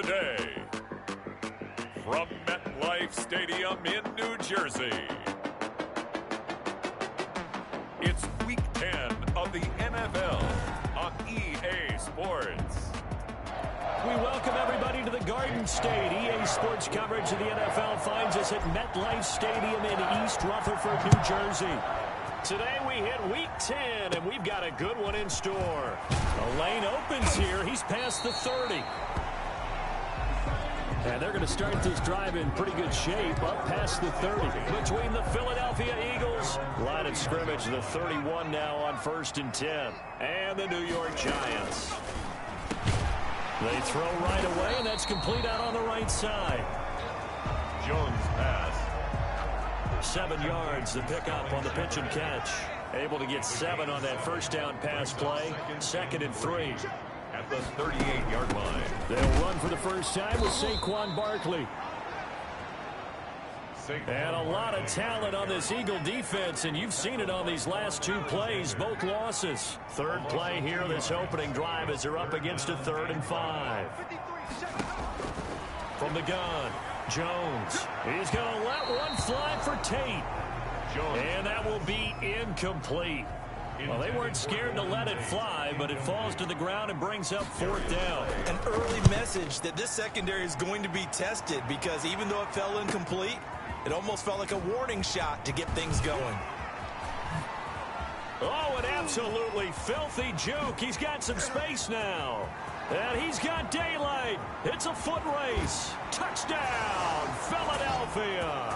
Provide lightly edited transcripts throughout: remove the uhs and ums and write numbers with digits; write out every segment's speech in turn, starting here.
today. From MetLife Stadium in New Jersey, it's Week 10 of the NFL on EA Sports. We welcome everybody to the Garden State. EA Sports coverage of the NFL finds us at MetLife Stadium in East Rutherford, New Jersey. Today we hit Week 10, and we've got a good one in store. The lane opens here. He's past the 30. And they're going to start this drive in pretty good shape, up past the 30. Between the Philadelphia Eagles, line of scrimmage, the 31 now on 1st and 10. And the New York Giants. They throw right away, and that's complete out on the right side. Jones pass. 7 yards, the pickup on the pitch and catch. Able to get 7 on that first down pass play. 2nd and 3. At the 38-yard line. They'll run for the first time with Saquon Barkley. And a lot of talent on this Eagle defense, and you've seen it on these last 2 plays, both losses. Third play here, this opening drive, as they're up against a 3rd and 5. From the gun, Jones. He's going to let one fly for Tate. And that will be incomplete. Well, they weren't scared to let it fly, but it falls to the ground and brings up 4th down. An early message that this secondary is going to be tested, because even though it fell incomplete, it almost felt like a warning shot to get things going. Oh, an absolutely filthy juke. He's got some space now. And he's got daylight. It's a foot race. Touchdown, Philadelphia.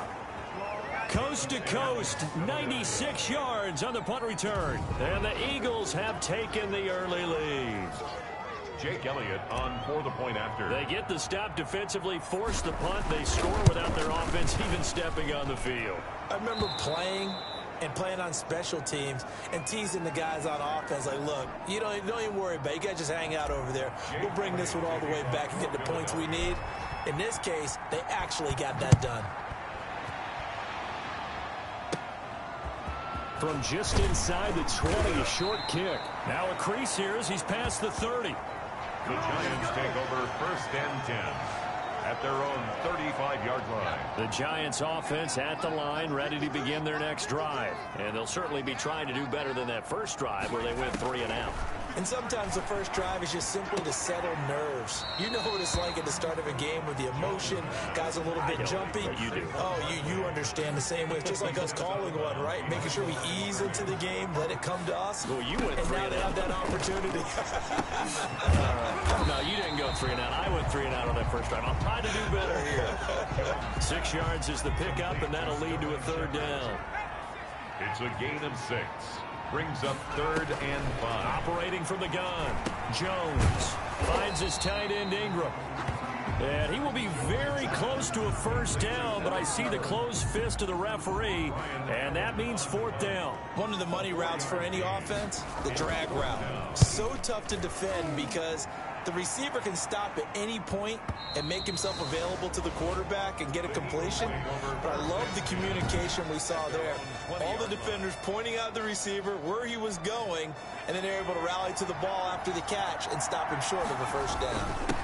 Coast to coast, 96 yards on the punt return. And the Eagles have taken the early lead. Jake Elliott on for the point after. They get the stop defensively, force the punt. They score without their offense even stepping on the field. I remember playing on special teams and teasing the guys on offense like, look, you don't even worry about it. You guys just hang out over there. We'll bring this one all the way back and get the points we need. In this case, they actually got that done. From just inside the 20, a short kick. Now a crease here as he's past the 30. The Giants take over 1st and 10 at their own 35-yard line. The Giants offense at the line, ready to begin their next drive. And they'll certainly be trying to do better than that first drive where they went 3 and out. And sometimes the first drive is just simply to settle nerves. You know what it's like at the start of a game with the emotion, guys a little bit jumpy. You do. Oh, you understand the same way. It's just like us calling one, right? Making sure we ease into the game, let it come to us. Well, you went 3 and now they have that opportunity. No, you didn't go 3 and out. I went 3 and out on that first drive. I'll try to do better here. 6 yards is the pickup, and that'll lead to a 3rd down. It's a gain of 6. Brings up 3rd and 5. Operating from the gun, Jones finds his tight end Ingram. And he will be very close to a 1st down, but I see the closed fist of the referee, and that means 4th down. One of the money routes for any offense, the drag route. So tough to defend because the receiver can stop at any point and make himself available to the quarterback and get a completion. But I love the communication we saw there. All the defenders pointing out the receiver, where he was going, and then they're able to rally to the ball after the catch and stop him short of a 1st down.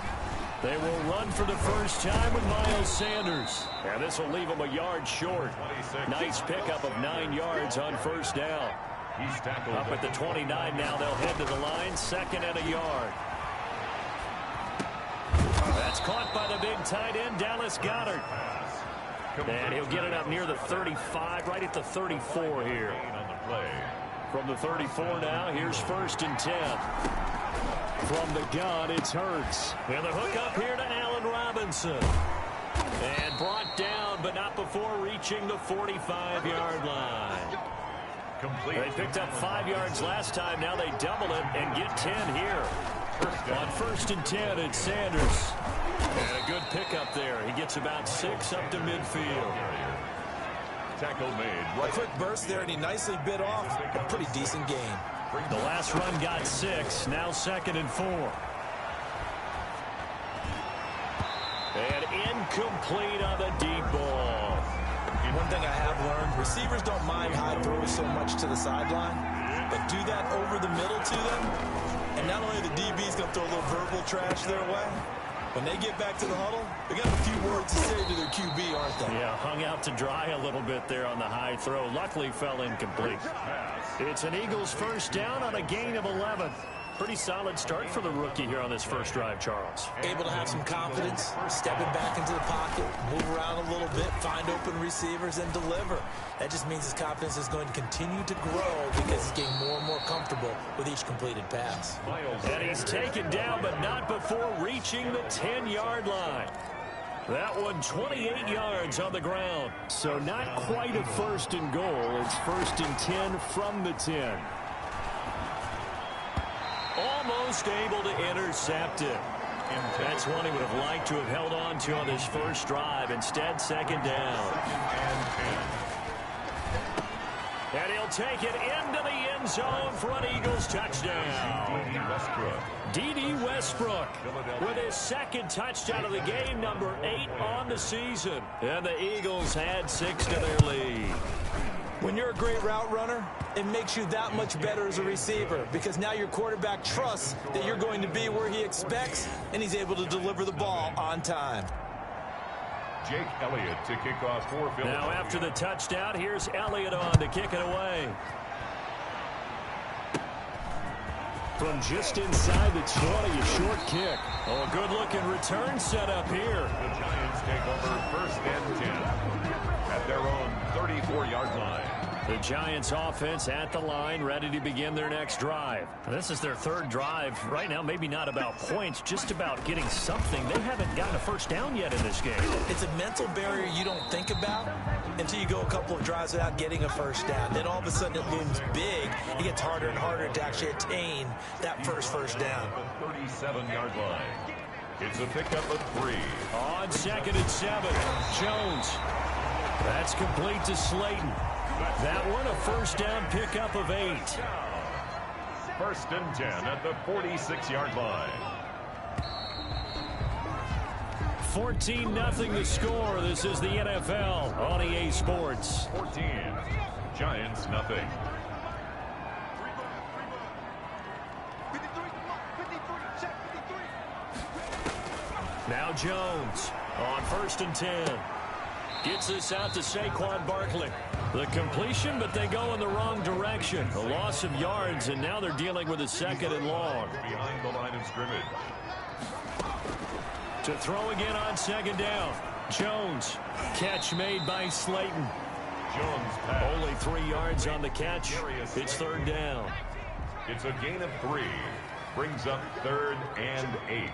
They will run for the first time with Miles Sanders. And this will leave him a yard short. Nice pickup of 9 yards on 1st down. He's tackled up at the 29 now. They'll head to the line, 2nd and a yard. That's caught by the big tight end, Dallas Goedert. And he'll get it up near the 35, right at the 34 here. From the 34 now, here's 1st and 10. From the gun, it's Hurts. And the hook up here to Allen Robinson. And brought down, but not before reaching the 45-yard line. They picked up 5 yards last time. Now they double it and get 10 here. On 1st and 10, it's Sanders. And a good pickup there. He gets about 6 up to midfield. Tackle made. A quick burst there, and he nicely bit off a pretty decent gain. The last run got 6. Now 2nd and 4. And incomplete on the deep ball. One thing I have learned, receivers don't mind high throws so much to the sideline, but do that over the middle to them, and not only the DB's going to throw a little verbal trash their way, When they get back to the huddle, they got a few words to say to their QB, aren't they? Yeah, hung out to dry a little bit there on the high throw. Luckily fell incomplete. It's an Eagles first down on a gain of 11. Pretty solid start for the rookie here on this first drive, Charles. Able to have some confidence, stepping back into the pocket, move around a little bit, find open receivers, and deliver. That just means his confidence is going to continue to grow because he's getting more and more comfortable with each completed pass. And he's taken down, but not before reaching the 10-yard line. That one 28 yards on the ground. So not quite a first and goal. It's first and 10 from the 10. Almost able to intercept it. That's one he would have liked to have held on to on his first drive. Instead, second down. And he'll take it into the end zone for an Eagles touchdown. D.D. Westbrook with his second touchdown of the game, number 8 on the season. And the Eagles add 6 to their lead. When you're a great route runner, it makes you that much better as a receiver because now your quarterback trusts that you're going to be where he expects, and he's able to deliver the ball on time. Jake Elliott to kick off for Philadelphia. Now after the touchdown, here's Elliott on to kick it away. From just inside the 20, a short kick. Oh, good-looking return set up here. The Giants take over first and 10 at their own 34-yard line. The Giants offense at the line, ready to begin their next drive. This is their third drive. Right now, maybe not about points, just about getting something. They haven't gotten a first down yet in this game. It's a mental barrier you don't think about until you go a couple of drives without getting a first down. Then all of a sudden it looms big. It gets harder and harder to actually attain that first down. The 37-yard line. It's a pickup of 3. On second and 7, Jones. That's complete to Slayton. That one a first down pickup of 8. First and 10 at the 46-yard line. 14-0 the score. This is the NFL on EA Sports. 14. Giants nothing. Now Jones on first and 10. Gets this out to Saquon Barkley. The completion, but they go in the wrong direction. A loss of yards, and now they're dealing with a second and long. Behind the line of scrimmage. To throw again on second down. Jones. Catch made by Slayton. Jones pass. Only 3 yards on the catch. It's third down. It's a gain of 3. Brings up 3rd and 8.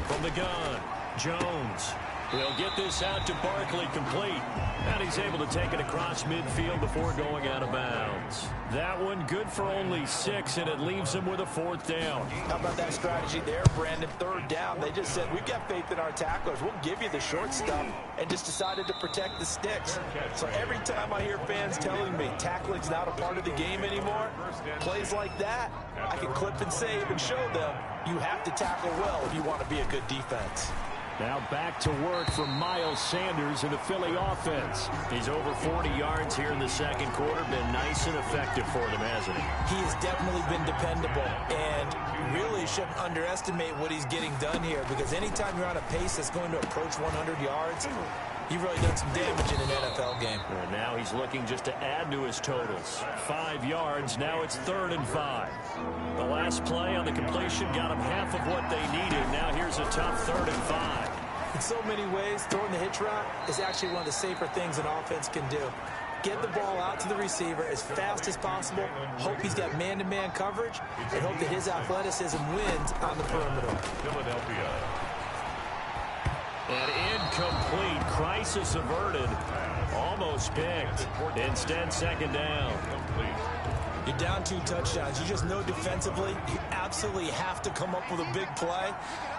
From the gun, Jones. He'll get this out to Barkley, complete. And he's able to take it across midfield before going out of bounds. That one good for only 6, and it leaves him with a 4th down. How about that strategy there, Brandon? Third down. They just said, we've got faith in our tacklers. We'll give you the short stuff, and just decided to protect the sticks. So every time I hear fans telling me tackling's not a part of the game anymore, plays like that, I can clip and save and show them you have to tackle well if you want to be a good defense. Now back to work for Miles Sanders in the Philly offense. He's over 40 yards here in the second quarter. Been nice and effective for them, hasn't he? He has definitely been dependable, and really shouldn't underestimate what he's getting done here, because anytime you're on a pace that's going to approach 100 yards, you've really done some damage in an NFL game. And now he's looking just to add to his totals. 5 yards. Now it's 3rd and 5. The last play on the completion got them half of what they needed. Now here's a tough 3rd and 5. In so many ways, throwing the hitch route is actually one of the safer things an offense can do. Get the ball out to the receiver as fast as possible, hope he's got man-to-man coverage, and hope that his athleticism wins on the perimeter. Philadelphia. And incomplete. Crisis averted. Almost picked. Instead, second down. You're down 2 touchdowns. You just know defensively you absolutely have to come up with a big play.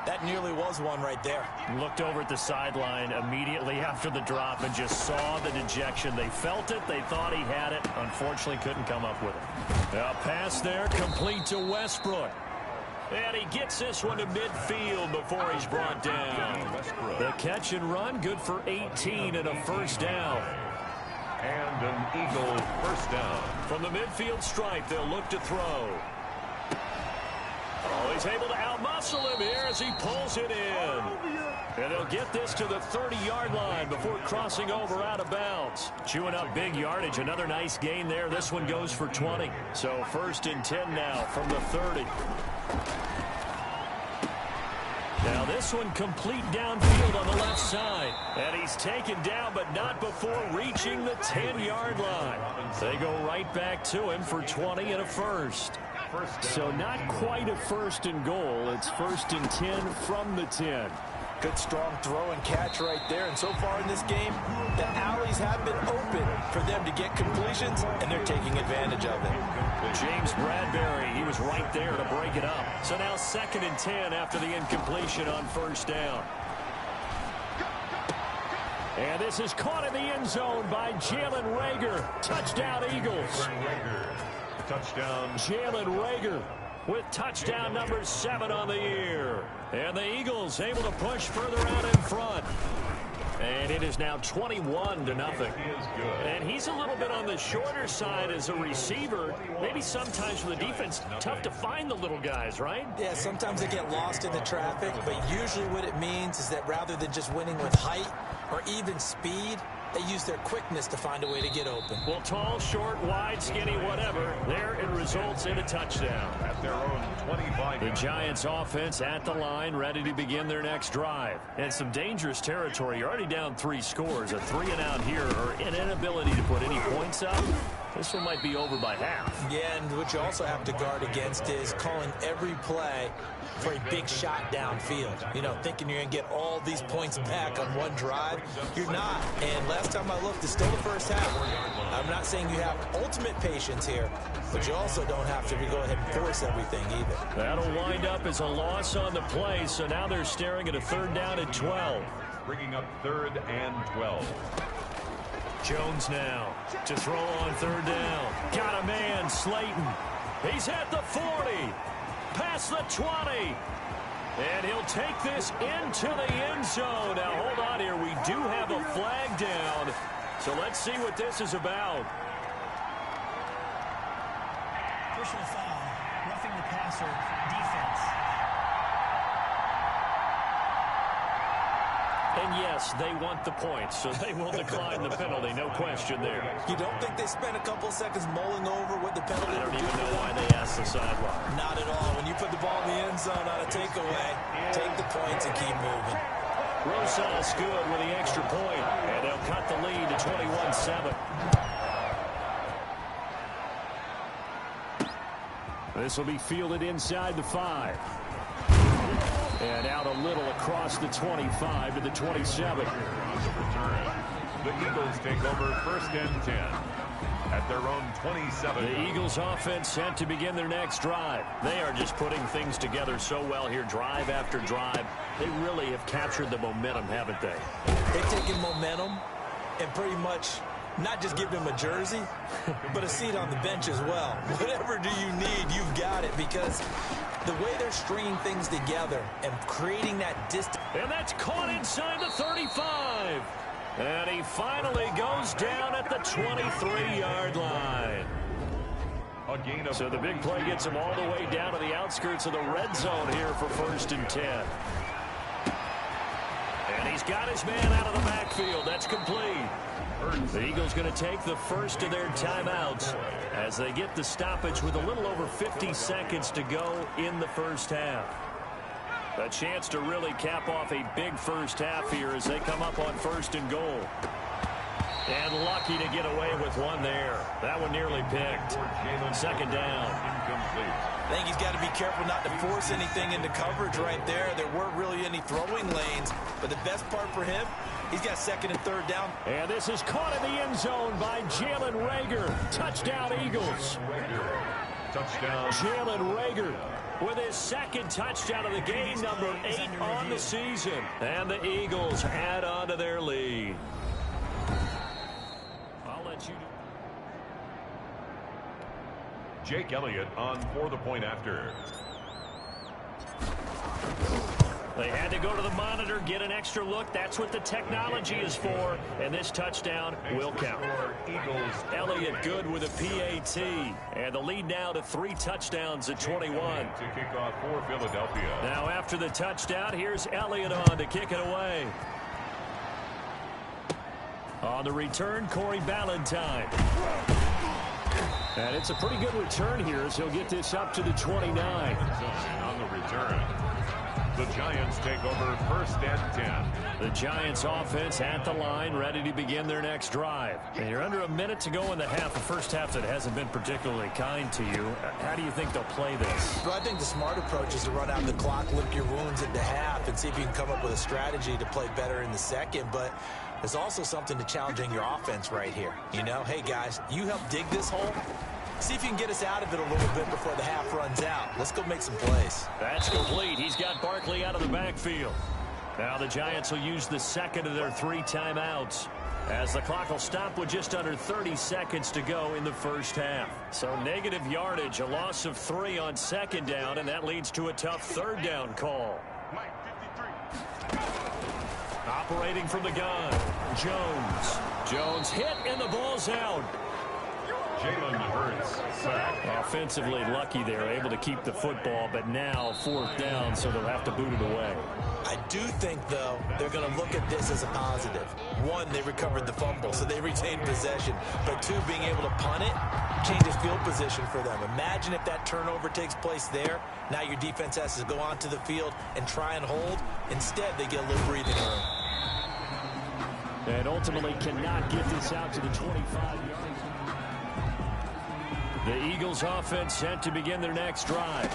That nearly was one right there. Looked over at the sideline immediately after the drop and just saw the dejection. They felt it. They thought he had it. Unfortunately, couldn't come up with it. A pass there, complete to Westbrook. And he gets this one to midfield before he's brought down. The catch and run, good for 18 and a first down. And an Eagle first down. From the midfield stripe, they'll look to throw. Oh, he's He's able to outmuscle him here as he pulls it in. And they'll get this to the 30-yard line before crossing over out of bounds. Chewing up big yardage. Another nice gain there. This one goes for 20. So 1st and 10 now from the 30. Now this one complete downfield on the left side. And he's taken down, but not before reaching the 10-yard line. They go right back to him for 20 and a first. So not quite a 1st and goal. It's 1st and 10 from the 10. Good strong throw and catch right there. And so far in this game, the alleys have been open for them to get completions, and they're taking advantage of it. James Bradbury, he was right there to break it up. So now 2nd and 10 after the incompletion on 1st down. And this is caught in the end zone by Jalen Reagor. Touchdown, Eagles. Touchdown. Jalen Reagor with touchdown number 7 on the year. And the Eagles able to push further out in front. And it is now 21-0. And he's a little bit on the shorter side as a receiver. Maybe sometimes for the defense, tough to find the little guys, right? Yeah, sometimes they get lost in the traffic, but usually what it means is that rather than just winning with height or even speed, they use their quickness to find a way to get open. Well, tall, short, wide, skinny, whatever, there it results in a touchdown. At their own 25. The Giants offense at the line, ready to begin their next drive. And some dangerous territory. You're already down 3 scores. A 3-and-out here or an inability to put any points up. This one might be over by half. Yeah, and what you also have to guard against is calling every play for a big shot downfield. You know, thinking you're going to get all these points back on one drive. You're not. And last time I looked, it's still the first half. I'm not saying you have ultimate patience here, but you also don't have to go ahead and force everything either. That'll wind up as a loss on the play, so now they're staring at a 3rd down and 12. Bringing up 3rd and 12. Jones now to throw on 3rd down. Got a man, Slayton. He's at the 40. Past the 20. And he'll take this into the end zone. Now, hold on here. We do have a flag down. So let's see what this is about. Personal foul. Roughing the passer. Defense. And yes, they want the points, so they will decline the penalty. No question there. You don't think they spent a couple of seconds mulling over what the penalty I don't would even do know for why them? they asked the sideline. Not at all. When you put the ball in the end zone on a takeaway, take the points and keep moving. Rosales good with the extra point, and they'll cut the lead to 21-7. This will be fielded inside the 5. And out a little across the 25 to the 27. The Eagles take over 1st and 10 at their own 27. The Eagles offense set to begin their next drive. They are just putting things together so well here, drive after drive. They really have captured the momentum, haven't they? They've taken momentum and pretty much not just give them a jersey, but a seat on the bench as well. Whatever do you need, you've got it, because the way they're stringing things together and creating that distance. And that's caught inside the 35. And he finally goes down at the 23-yard line. A gain of So the big play gets him all the way down to the outskirts of the red zone here for 1st and 10. And he's got his man out of the backfield. That's complete. The Eagles going to take the first of their timeouts as they get the stoppage with a little over 50 seconds to go in the first half. A chance to really cap off a big first half here as they come up on 1st and goal. And lucky to get away with one there. That one nearly picked. 2nd down. incomplete. I think he's got to be careful not to force anything into coverage right there. There weren't really any throwing lanes, but the best part for him, he's got 2nd and 3rd down. And this is caught in the end zone by Jalen Reagor. Touchdown, Eagles. Touchdown. Jalen Reagor with his 2nd touchdown of the game, number 8 on the season. And the Eagles add on to their lead. I'll let you do. Jake Elliott on for the point after. They had to go to the monitor, get an extra look. That's what the technology is for. And this touchdown will count. Elliott good with a PAT. And the lead now to 3 touchdowns at 21. To kick off for Philadelphia. Now after the touchdown, here's Elliott on to kick it away. On the return, Corey Ballantyne. And it's a pretty good return here as he'll get this up to the 29. On the return, the Giants take over 1st and 10. The Giants offense at the line, ready to begin their next drive. And you're under a minute to go in the half, the first half that hasn't been particularly kind to you. How do you think they'll play this? Well, I think the smart approach is to run out the clock, lick your wounds into half, and see if you can come up with a strategy to play better in the second. But there's also something to challenging your offense right here. You know, hey, guys, you help dig this hole. See if you can get us out of it a little bit before the half runs out. Let's go make some plays. That's complete. He's got Barkley out of the backfield. Now the Giants will use the second of their 3 timeouts, as the clock will stop with just under 30 seconds to go in the first half. So negative yardage, a loss of 3 on 2nd down, and that leads to a tough 3rd down call. Operating from the gun, Jones hit, and the ball's out. Jalen Hurts sack. Offensively lucky they're able to keep the football, but now 4th down, so they'll have to boot it away. I do think, though, they're going to look at this as a positive. 1, they recovered the fumble, so they retained possession. But 2, being able to punt it changes field position for them. Imagine if that turnover takes place there. Now your defense has to go onto the field and try and hold. Instead, they get a little breathing room. And ultimately cannot get this out to the 25-yard. The Eagles offense set to begin their next drive.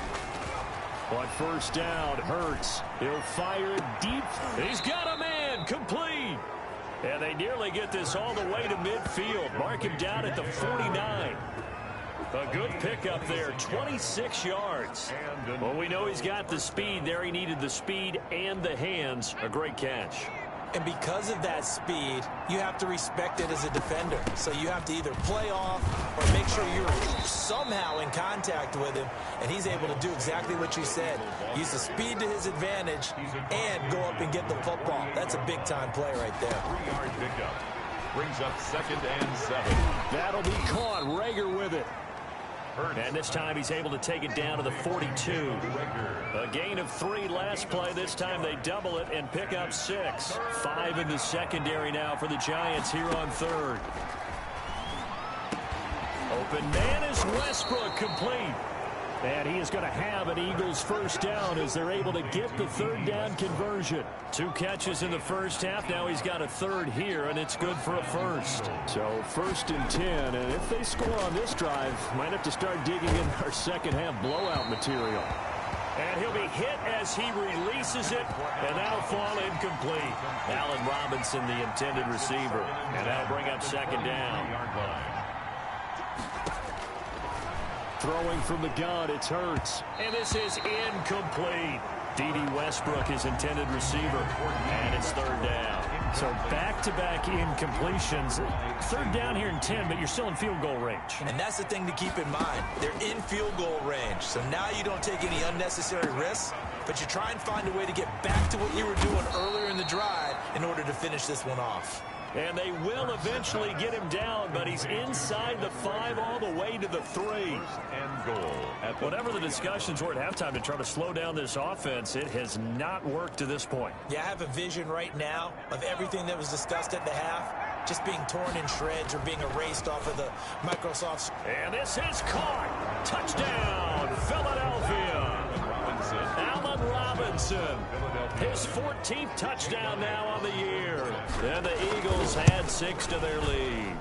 On 1st down, Hurts. He'll fire deep. He's got a man, complete. And they nearly get this all the way to midfield. Mark him down at the 49. A good pickup there, 26 yards. Well, we know he's got the speed there. He needed the speed and the hands. A great catch. And because of that speed, you have to respect it as a defender. So you have to either play off or make sure you're somehow in contact with him. And he's able to do exactly what you said. Use the speed to his advantage and go up and get the football. That's a big-time play right there. 3-yard pickup. Brings up 2nd and 7. That'll be caught. Rager with it. And this time he's able to take it down to the 42. A gain of 3 last play. This time they double it and pick up 6. 5 in the secondary now for the Giants here on 3rd. Open man is Westbrook, complete. And he is going to have an Eagles 1st down as they're able to get the 3rd down conversion. 2 catches in the first half. Now he's got a 3rd here, and it's good for a 1st. So 1st and 10, and if they score on this drive, might have to start digging in our second half blowout material. And he'll be hit as he releases it, and that'll fall incomplete. Allen Robinson, the intended receiver, and that'll bring up 2nd down. Throwing from the gun, it's Hurts. And this is incomplete. D.D. Westbrook, his intended receiver. And it's 3rd down. So back-to-back incompletions. 3rd down here in 10, but you're still in field goal range. And that's the thing to keep in mind. They're in field goal range. So now you don't take any unnecessary risks, but you try and find a way to get back to what you were doing earlier in the drive in order to finish this one off. And they will eventually get him down, but he's inside the 5 all the way to the 3. And goal. Whatever the discussions were at halftime to try to slow down this offense, it has not worked to this point. Yeah, I have a vision right now of everything that was discussed at the half just being torn in shreds or being erased off of the Microsoft. And this is caught. Touchdown, Philadelphia. Allen Robinson. His 14th touchdown now on the year. And the Eagles had 6 to their lead.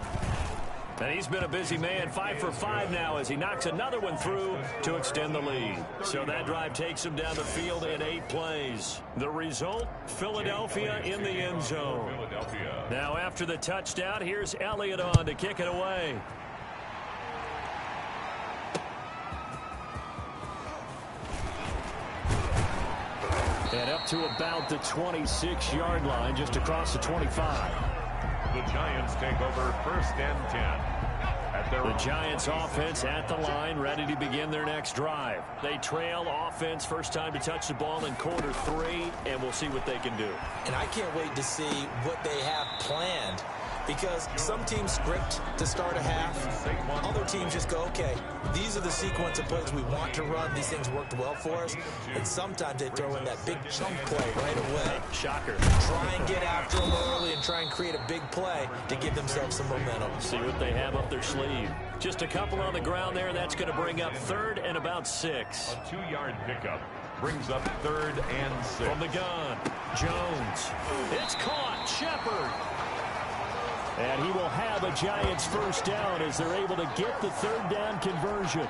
And he's been a busy man, 5 for 5 now as he knocks another one through to extend the lead. So that drive takes him down the field in 8 plays. The result, Philadelphia in the end zone. Now after the touchdown, here's Elliott on to kick it away. And up to about the 26-yard line, just across the 25. The Giants take over 1st and 10 at The Giants offense at the line, ready to begin their next drive. They trail offense, first time to touch the ball in quarter 3, and we'll see what they can do. And I can't wait to see what they have planned, because some teams script to start a half. Other teams just go, okay, these are the sequence of plays we want to run. These things worked well for us. And sometimes they throw in that big chunk play right away. Shocker. Try and get after them early and try and create a big play to give themselves some momentum. See what they have up their sleeve. Just a couple on the ground there. That's going to bring up 3rd and about 6. A 2-yard pickup brings up 3rd and 6. From the gun, Jones. It's caught. Shepard. And he will have a Giants first down as they're able to get the 3rd down conversion.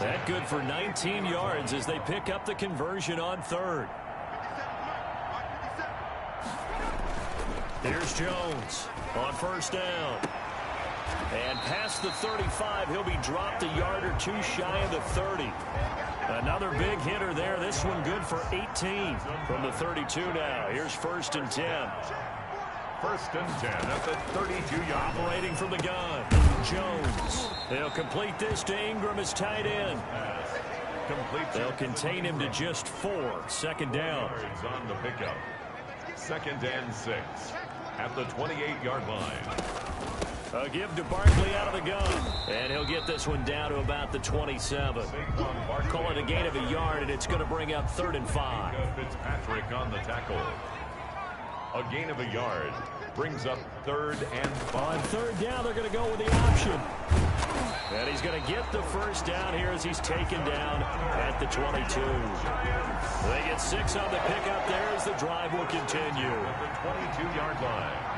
That good for 19 yards as they pick up the conversion on 3rd. Here's Jones on first down. And past the 35, he'll be dropped a yard or 2 shy of the 30. Another big hitter there. This one good for 18 from the 32 now. Here's 1st and 10. 1st and 10 at the 32-yard. Operating from the gun, Jones. They'll complete this to Ingram as tight end. They'll contain him to just 4. 2nd down. On the pickup. 2nd and 6 at the 28-yard line. A give to Barkley out of the gun. And he'll get this one down to about the 27. Call it a gain of a yard, and it's going to bring up 3rd and 5. Fitzpatrick on the tackle. A gain of a yard brings up 3rd and 5. On 3rd down, they're going to go with the option. And he's going to get the first down here as he's taken down at the 22. They get 6 on the pickup there as the drive will continue. At the 22-yard line.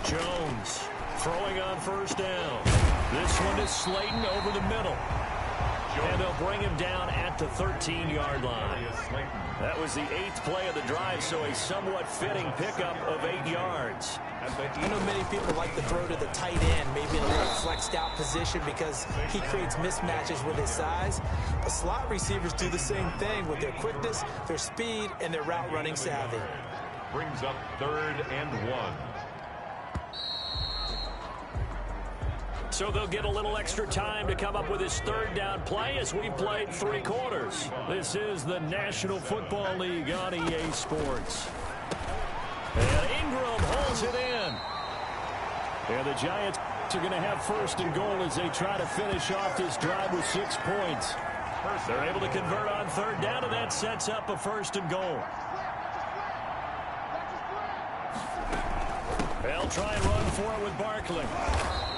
Jones throwing on first down. This one is Slayton over the middle. And they'll bring him down at the 13-yard line. That was the 8th play of the drive, so a somewhat fitting pickup of 8 yards. I know many people like to throw to the tight end, maybe in a little flexed out position because he creates mismatches with his size. But slot receivers do the same thing with their quickness, their speed, and their route running savvy. Brings up 3rd and 1. So they'll get a little extra time to come up with his 3rd down play as we've played 3 quarters. This is the National Football League on EA Sports. And Ingram holds it in. And the Giants are going to have 1st and goal as they try to finish off this drive with 6 points. They're able to convert on 3rd down, and that sets up a 1st and goal. They'll try and run for it with Barkley.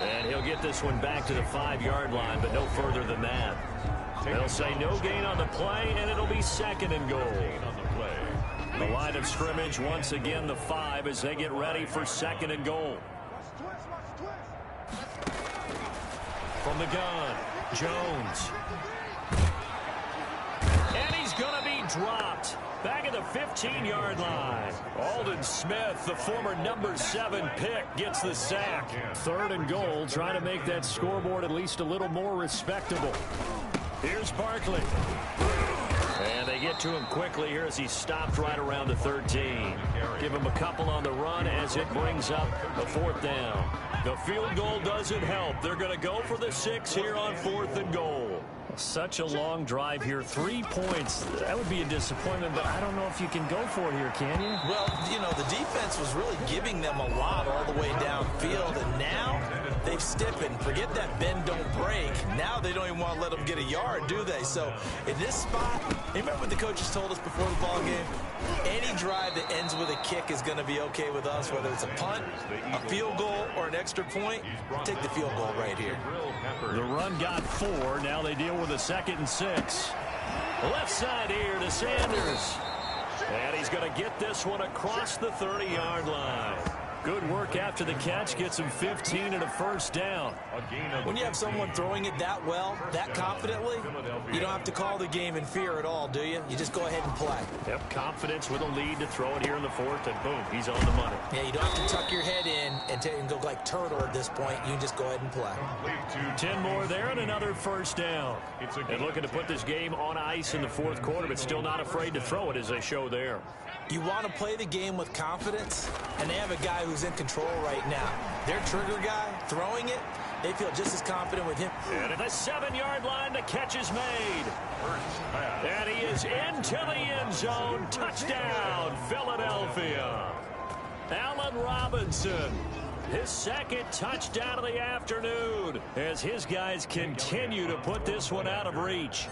And he'll get this one back to the 5-yard line, but no further than that. They'll say no gain on the play, and it'll be 2nd and goal. The line of scrimmage, once again, the 5 as they get ready for 2nd and goal. From the gun, Jones. And he's going to be dropped. Back at the 15-yard line. Aldon Smith, the former number 7 pick, gets the sack. 3rd and goal, trying to make that scoreboard at least a little more respectable. Here's Barkley. And they get to him quickly here as he stopped right around the 13. Give him a couple on the run as it brings up a 4th down. The field goal doesn't help. They're going to go for the 6 here on 4th and goal. Such a long drive here. 3 points. That would be a disappointment, but I don't know if you can go for it here, can you? Well, you know, the defense was really giving them a lot all the way downfield, and now they've stiffened. Forget that bend, don't break. Now they don't even want to let them get a yard, do they? So in this spot, remember what the coaches told us before the ball game? Any drive that ends with a kick is going to be okay with us, whether it's a punt, a field goal, or an extra point. Take the field goal right here. The run got 4. Now they deal with a 2nd and 6. Left side here to Sanders. And he's going to get this one across the 30-yard line. Good work after the catch. Gets him 15 and a 1st down. When you have someone throwing it that well, that confidently, you don't have to call the game in fear at all, do you? You just go ahead and play. Yep, confidence with a lead to throw it here in the 4th, and boom, he's on the money. Yeah, you don't have to tuck your head in and go like turtle at this point. You can just go ahead and play. 10 more there and another 1st down. And looking to put this game on ice in the 4th quarter, but still not afraid to throw it as they show there. You want to play the game with confidence, and they have a guy who's in control right now. Their trigger guy, throwing it, they feel just as confident with him. And at the 7-yard line, the catch is made. And he is into the end zone. Touchdown, Philadelphia. Allen Robinson, his second touchdown of the afternoon, as his guys continue to put this one out of reach.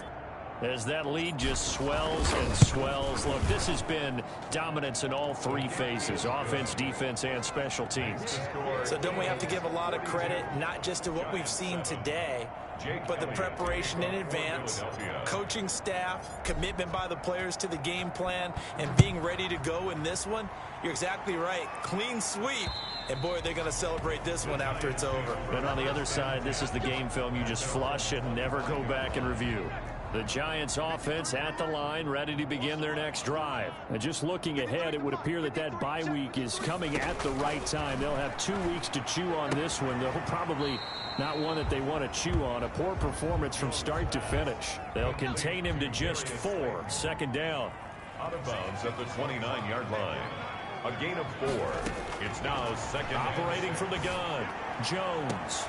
As that lead just swells and swells. Look, this has been dominance in all three phases, offense, defense, and special teams. So don't we have to give a lot of credit, not just to what we've seen today, but the preparation in advance, coaching staff, commitment by the players to the game plan, and being ready to go in this one? You're exactly right. Clean sweep. And, boy, they're going to celebrate this one after it's over. And on the other side, this is the game film you just flush and never go back and review. The Giants offense at the line, ready to begin their next drive. And just looking ahead, it would appear that that bye week is coming at the right time. They'll have 2 weeks to chew on this one. They'll probably not one that they want to chew on. A poor performance from start to finish. They'll contain him to just 4. Second down. Out of bounds at the 29-yard line. A gain of 4. It's now second. Operating from the gun, Jones.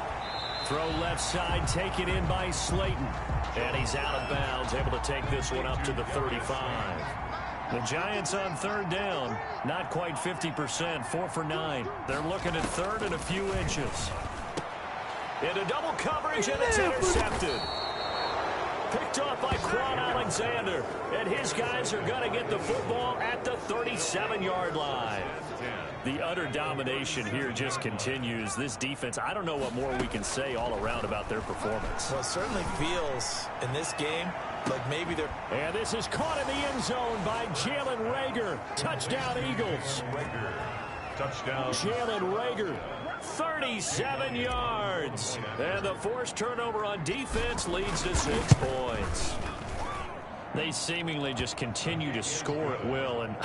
Throw left side, taken in by Slayton. And he's out of bounds, able to take this one up to the 35. The Giants on third down, not quite 50%, 4 for 9. They're looking at third and a few inches. Into double coverage, and it's intercepted. Picked off by Quan Alexander. And his guys are going to get the football at the 37-yard line. The utter domination here just continues. This defense, I don't know what more we can say all around about their performance. Well, it certainly feels in this game like maybe they're... And this is caught in the end zone by Jalen Reagor. Touchdown, Eagles. Touchdown. Jalen Reagor, 37 yards. And the forced turnover on defense leads to 6 points. They seemingly just continue to score at will, and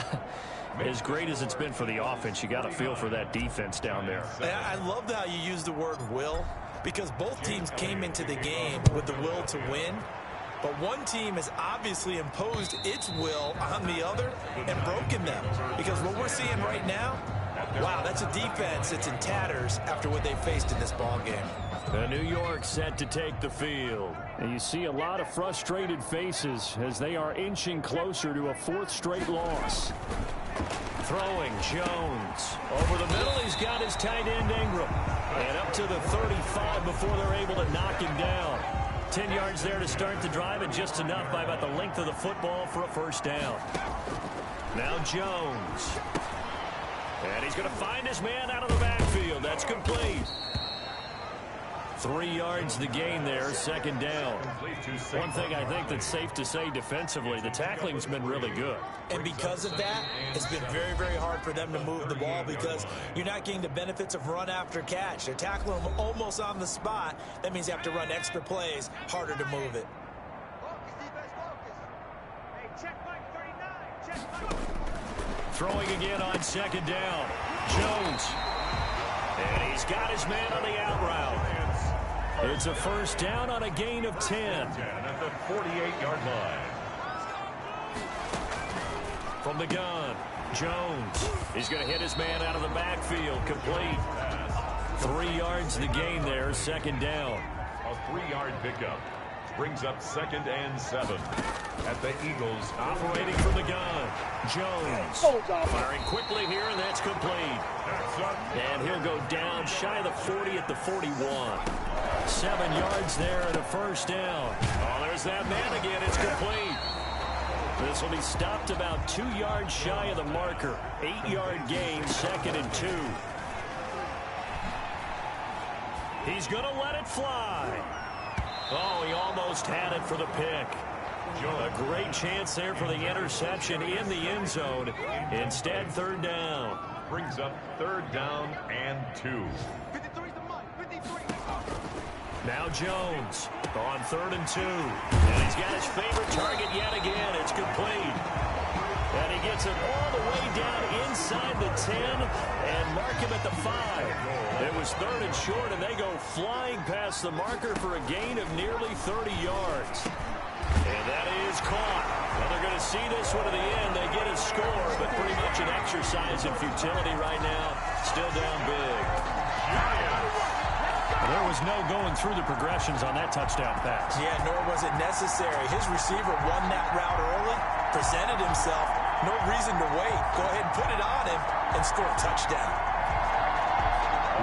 as great as it's been for the offense, you got to feel for that defense down there. I love how you use the word will, because both teams came into the game with the will to win, but one team has obviously imposed its will on the other and broken them, because what we're seeing right now, wow, that's a defense that's in tatters after what they faced in this ball game. New York set to take the field. And you see a lot of frustrated faces as they are inching closer to a 4th straight loss. Throwing, Jones. Over the middle, he's got his tight end, Ingram. And up to the 35 before they're able to knock him down. 10 yards there to start the drive, and just enough by about the length of the football for a first down. Now Jones. And he's going to find his man out of the backfield. That's complete. 3 yards the gain there, second down. One thing I think that's safe to say defensively, the tackling's been really good. And because of that, it's been very, very hard for them to move the ball because you're not getting the benefits of run after catch. They're tackling them almost on the spot. That means you have to run extra plays, harder to move it. Throwing again on second down. Jones. And he's got his man on the out route. It's a first down on a gain of 10. At the 48-yard line. From the gun, Jones. He's going to hit his man out of the backfield. Complete. 3 yards the gain there, second down. A 3-yard pickup. Brings up 2nd and 7. At the Eagles. Operating from the gun, Jones. Firing quickly here, and that's complete. And he'll go down shy of the 40 at the 41. 7 yards there and a first down. Oh, there's that man again. It's complete. This will be stopped about 2 yards shy of the marker. 8-yard gain, 2nd and 2. He's going to let it fly. Oh, he almost had it for the pick. A great chance there for the interception in the end zone. Instead, third down. Brings up 3rd down and 2. Now Jones on 3rd and 2. And he's got his favorite target yet again. It's complete. And he gets it all the way down inside the 10 and mark him at the 5. It was 3rd and short, and they go flying past the marker for a gain of nearly 30 yards. And that is caught. Well, they're going to see this one to the end. They get a score, but pretty much an exercise in futility right now. Still down big. Well, there was no going through the progressions on that touchdown pass. Yeah, nor was it necessary. His receiver won that route early, presented himself. No reason to wait. Go ahead and put it on him and score a touchdown.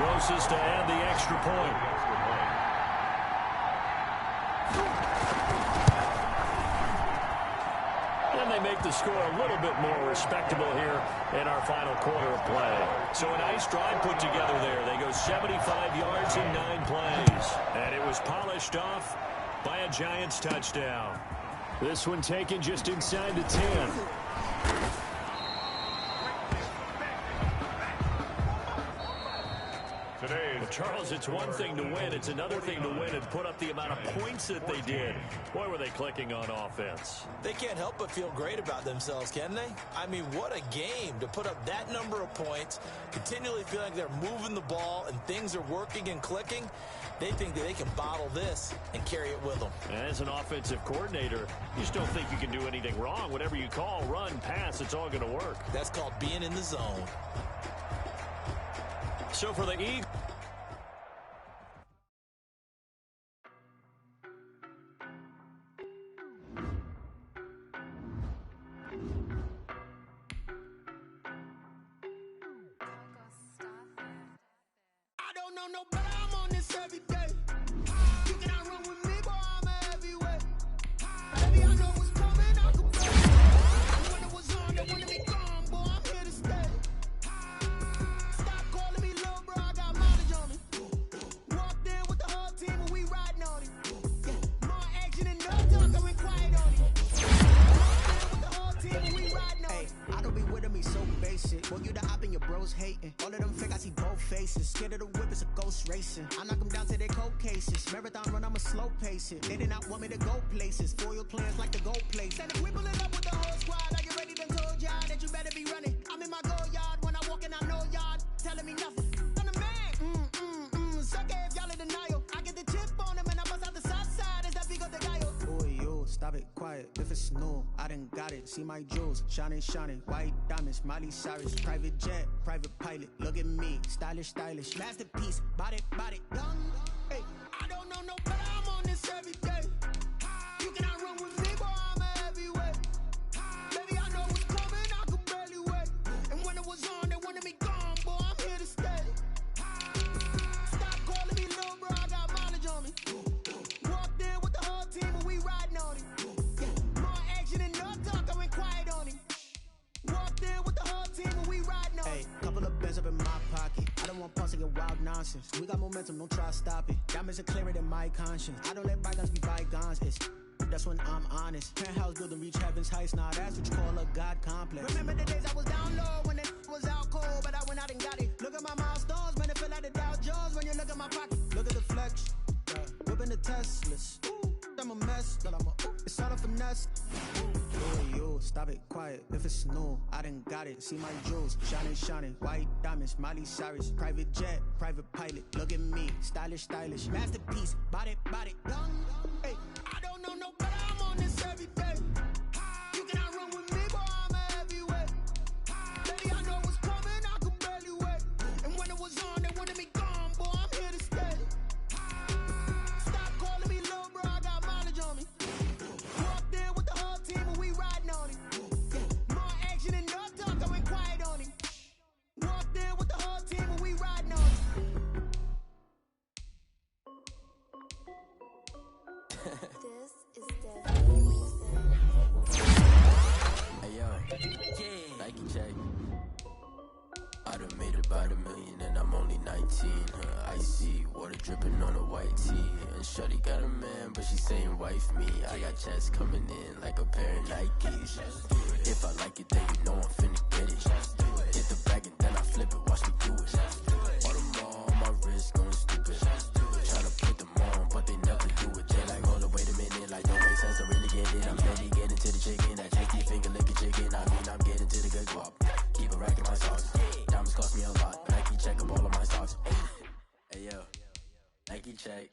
Rosas to add the extra point. And they make the score a little bit more respectable here in our final quarter of play. So a nice drive put together there. They go 75 yards in 9 plays. And it was polished off by a Giants touchdown. This one taken just inside the 10. Well, Charles, it's one thing to win. It's another thing to win and put up the amount of points that they did. Boy, were they clicking on offense. They can't help but feel great about themselves, can they? I mean, what a game to put up that number of points, continually feel like they're moving the ball and things are working and clicking. They think that they can bottle this and carry it with them. As an offensive coordinator, you just don't think you can do anything wrong. Whatever you call, run, pass, it's all going to work. That's called being in the zone. So for the Eagles, No, but I'm on this every day. You cannot run with me, boy, I'm a heavyweight. Baby, I know what's coming, I can play. When it was on, they wanted me gone, boy, I'm here to stay. Stop calling me little bro, I got mileage on me. Walked in with the whole team and we riding on it. More action and no talk, I went quiet on it. Walked in with the whole team and we riding on it. I don't be with me so basic. Boy, you the op and your bros hating. All of them fake, I see both faces. Scared of the whip, it's a ghost racing. I knock them down to their cold cases. Marathon run, I'ma slow pace it. They did not want me to go places. Foil plans like the gold place. And if we pull it up with the whole squad, I get ready to told y'all that you better be running. I'm in my go yard when I walk in, I know y'all telling me nothing. I'm the man. Suck it if y'all in denial. I get the chip on him and I bust out the south side. Is that Vigo de Gallo? Boy, yo, stop it, quiet. If it's new, I done got it. See my jewels, shining, shining. White diamonds, Miley Cyrus. Private jet, private pilot. Look at me, stylish, stylish. Masterpiece, body, done. Hey, I don't know no, but I'm on this every day. You cannot run with me, boy, I'm a heavyweight. Baby, I know what's coming, I can barely wait. And when it was on, they wanted me gone, boy, I'm here to stay. Stop calling me little bro, I got mileage on me. Walked in with the whole team and we riding on it. More action and no talk, I went quiet on it. Walked in with the whole team and we riding on it. Hey, couple of bands up in my pocket. I don't want pause to get wild nonsense. We got momentum, don't try to stop it. Diamonds are clearer than my conscience. I don't let bygones be bygones. That's when I'm honest. Penthouse building reach heaven's heights. Now that's what you call a God complex. Remember the days I was down low when it was out cold, but I went out and got it. Look at my milestones, man, it feel like the Dow Jones when you look at my pocket. Look at the flex, whipping the Teslas. I'm a mess, but it's all a finesse. Boy, yo, stop it, quiet. If it's new, I done got it. See my jewels, shining, shining. White diamonds, Miley Cyrus. Private jet, private pilot. Look at me, stylish, stylish. Masterpiece, body, done. Hey, I don't know no, but I'm on this every day. You cannot run with me, boy, I'm a heavyweight. Baby, I know what's coming, I can barely wait. And when it was on, they wanted me gone, boy, I'm here to stay. Stop calling me little bro, I got mileage on me. Walked in with the whole team and we riding on it. More action and no talk, I went quiet on it. Walked in with the whole team and we riding on it. This is definitely music. Hey yo, yeah, Nike check. I done made about $1 million and I'm only 19. Icy water dripping on a white tee. And shawty got a man, but she saying wife me. I got checks coming in like a pair of Nikes. If I like it, then you know I'm finna get it. Hit the bag and then I flip it, watch me do it. All the more on my wrist going stupid. Tryna put them on, but they never do it. They like, hold up, wait a minute, like don't make sense to really get it. I'm steady getting to the chicken, that tasty finger licking chicken. I mean, I'm getting to the good guap. Keep a rack in my socks. Diamonds cost me a lot, but Nike check up all of my socks. Hey yo, Nike check,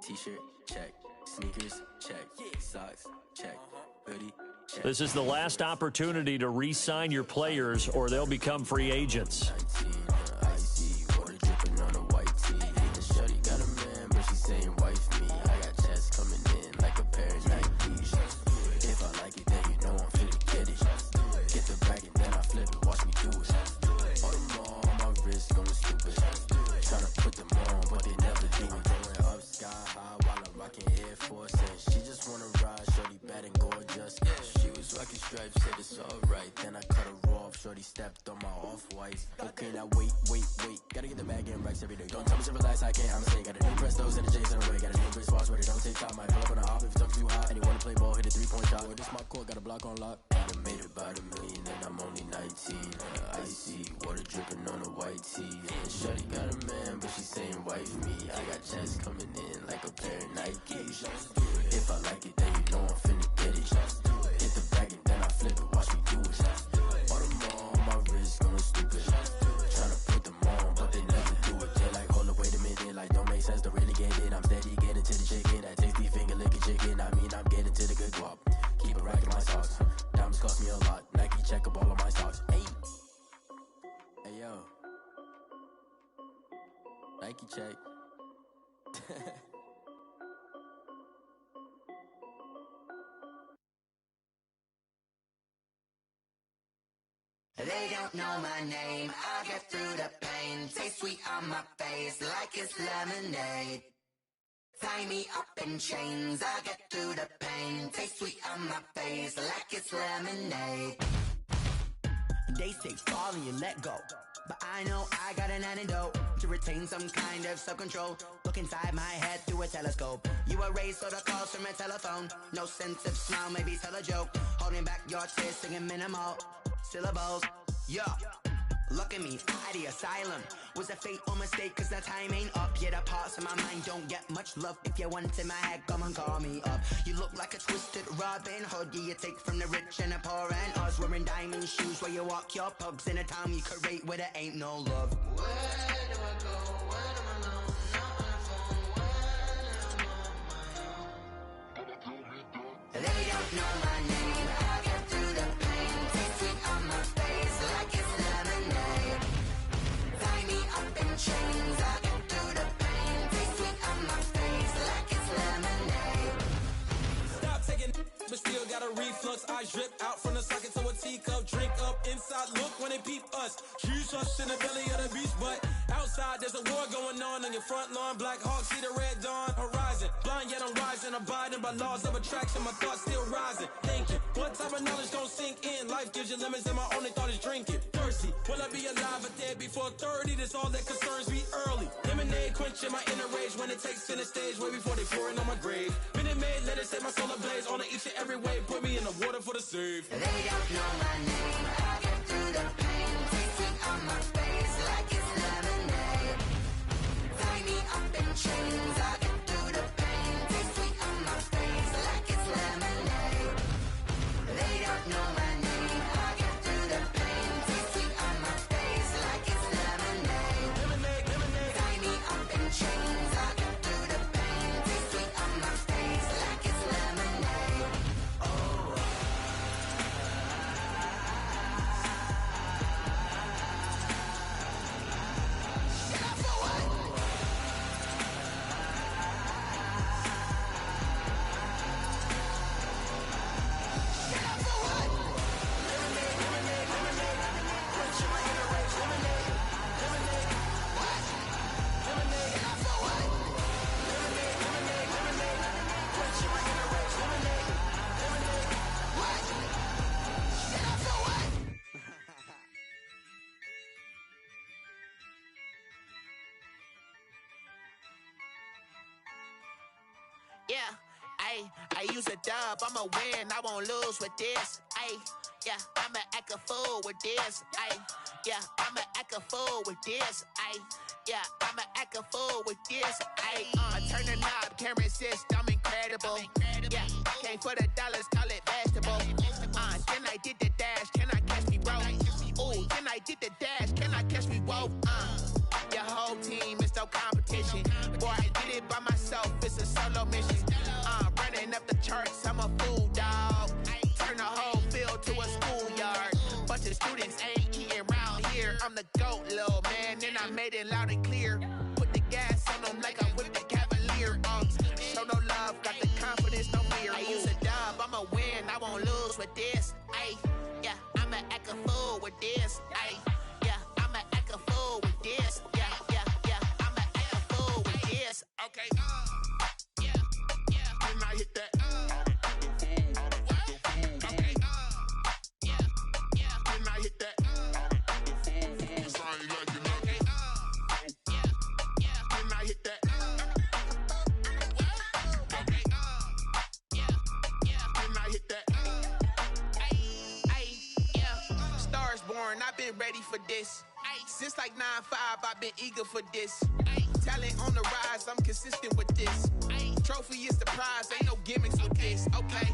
t-shirt check, Sneakers, check. Socks, check. Hoodie, check. This is the last opportunity to re-sign your players or they'll become free agents. 19, icy, water dripping on a white tee. The shorty got a man, but she's saying wife me. I got chest coming in like a pair of Nikes. If I like it, then you know I'm finna get it. Get the bag and then I flip it, watch me do it. All them all on my wrist going stupid. Tryna put them on, but they never do it. Going up sky high while I'm rocking Air Force. And she just wanna ride, shorty bad and gorgeous. She was rocking stripes, said it's alright. Then I cut her off, shorty stepped on my off-whites. Okay, now wait. Gotta get the bag in racks every day. Don't tell me to relax, I can't, I'm saying. Got a new Prestos and a Jason away. Got a new wristwatch where they don't take time. Might pull up on a hop if it's too hot. And he wanna play ball, hit a 3-point shot. Well, this my court, got a block on lock. I done made it by the million and I'm only 19. Icy, water dripping on a white tee. And shorty got a man, but she's saying wife me. I got chest coming in like a pair of Nikes. If I like it, then you know I'm finna get it. Hit the bag and then I flip it, watch me do it. All them all on my wrist going stupid. Tryna put them on, but they never do it. They're like, hold up, wait a minute, like don't make sense to really get it. I'm steady getting to the chicken, that tasty finger licking chicken. I mean, I'm getting to the good guap. Keep it racking my socks. Diamonds cost me a lot. Nike check up all of my stocks. Hey yo, Nike check. They don't know my name, I get through the pain. Taste sweet on my face like it's lemonade. Tie me up in chains, I get through the pain. Taste sweet on my face like it's lemonade. They say fall and you let go, but I know I got an antidote to retain some kind of self-control. Look inside my head through a telescope. You erase all the calls from a telephone. No sense of smile, maybe tell a joke. Holding back your tears, singing minimal syllables. Yeah, look at me, at the asylum. Was a fate or mistake, cause the time ain't up. Yeah, the parts of my mind don't get much love. If you want in my head, come and call me up. You look like a twisted Robin Hood. Yeah, you take from the rich and the poor and us. Wearing diamond shoes where you walk your pugs in a town you create where there ain't no love. Where do I go? When I'm alone? Not on the phone. When I'm on my own. They don't know my name. I get through the pain. Taste sweet on my face like it's lemonade. Tie me up in chains. I get through the pain. Taste sweet on my face like it's lemonade. Stop taking, but still got a reflux. Eyes drip out from the socket to a teacup. Drink up inside, look when they peep us. Choose us in the belly of the beast, but outside there's a war going on your front lawn. Black Hawk, see the red dawn horizon. Blind yet I'm rising, abiding by laws of attraction. My thoughts still rising, thinking what type of knowledge gon' sink in? Life gives you lemons and my only thought is drinking. Thirsty, will I be alive or dead before 30? That's all that concerns me early. Lemonade quenching my inner rage when it takes center stage way before they pouring on my grave. Minute Maid, let it set my soul ablaze on each and every way. Put me in the water for the save. They don't know my name. I get through the pain. Taste sweet on my face like it's lemonade. Tie me up in chains. I get through the pain. Taste sweet on my face like it's lemonade. They don't know my name. I get through the pain. Taste sweet on my face like it's lemonade. Tie me up in chains. I get through the pain. Taste sweet on my face like it's lemonade. Yeah, I use a dub, I'ma win, I won't lose with this. Yeah, I'ma act a fool with this. Yeah, I'ma act a fool with this. Yeah, I'ma act a fool with this. I turn the knob, can't resist, I'm incredible. Yeah, came for the dollars, call it vegetable. Then I did the dash, can I catch me, bro? Ooh, then I did the dash, can I catch me, whoa? Your whole team is no competition. Boy, I did it by myself, it's a solo mission. it loud and clear. Put the gas on them like I whipped the Cavalier. Show no love, got the confidence, no fear. I use a dub, I'ma win, I won't lose with this. Ay, yeah, I'ma act a fool with this. Ay, yeah, I'ma act a fool with this. Yeah, yeah, yeah, I'ma act a fool with this. Okay, yeah, yeah, then I hit that. Okay, yeah, yeah, then I hit that. I've been ready for this. Since like 9-5, I've been eager for this. Talent on the rise, I'm consistent with this. Trophy is the prize, ain't no gimmicks with this. Okay,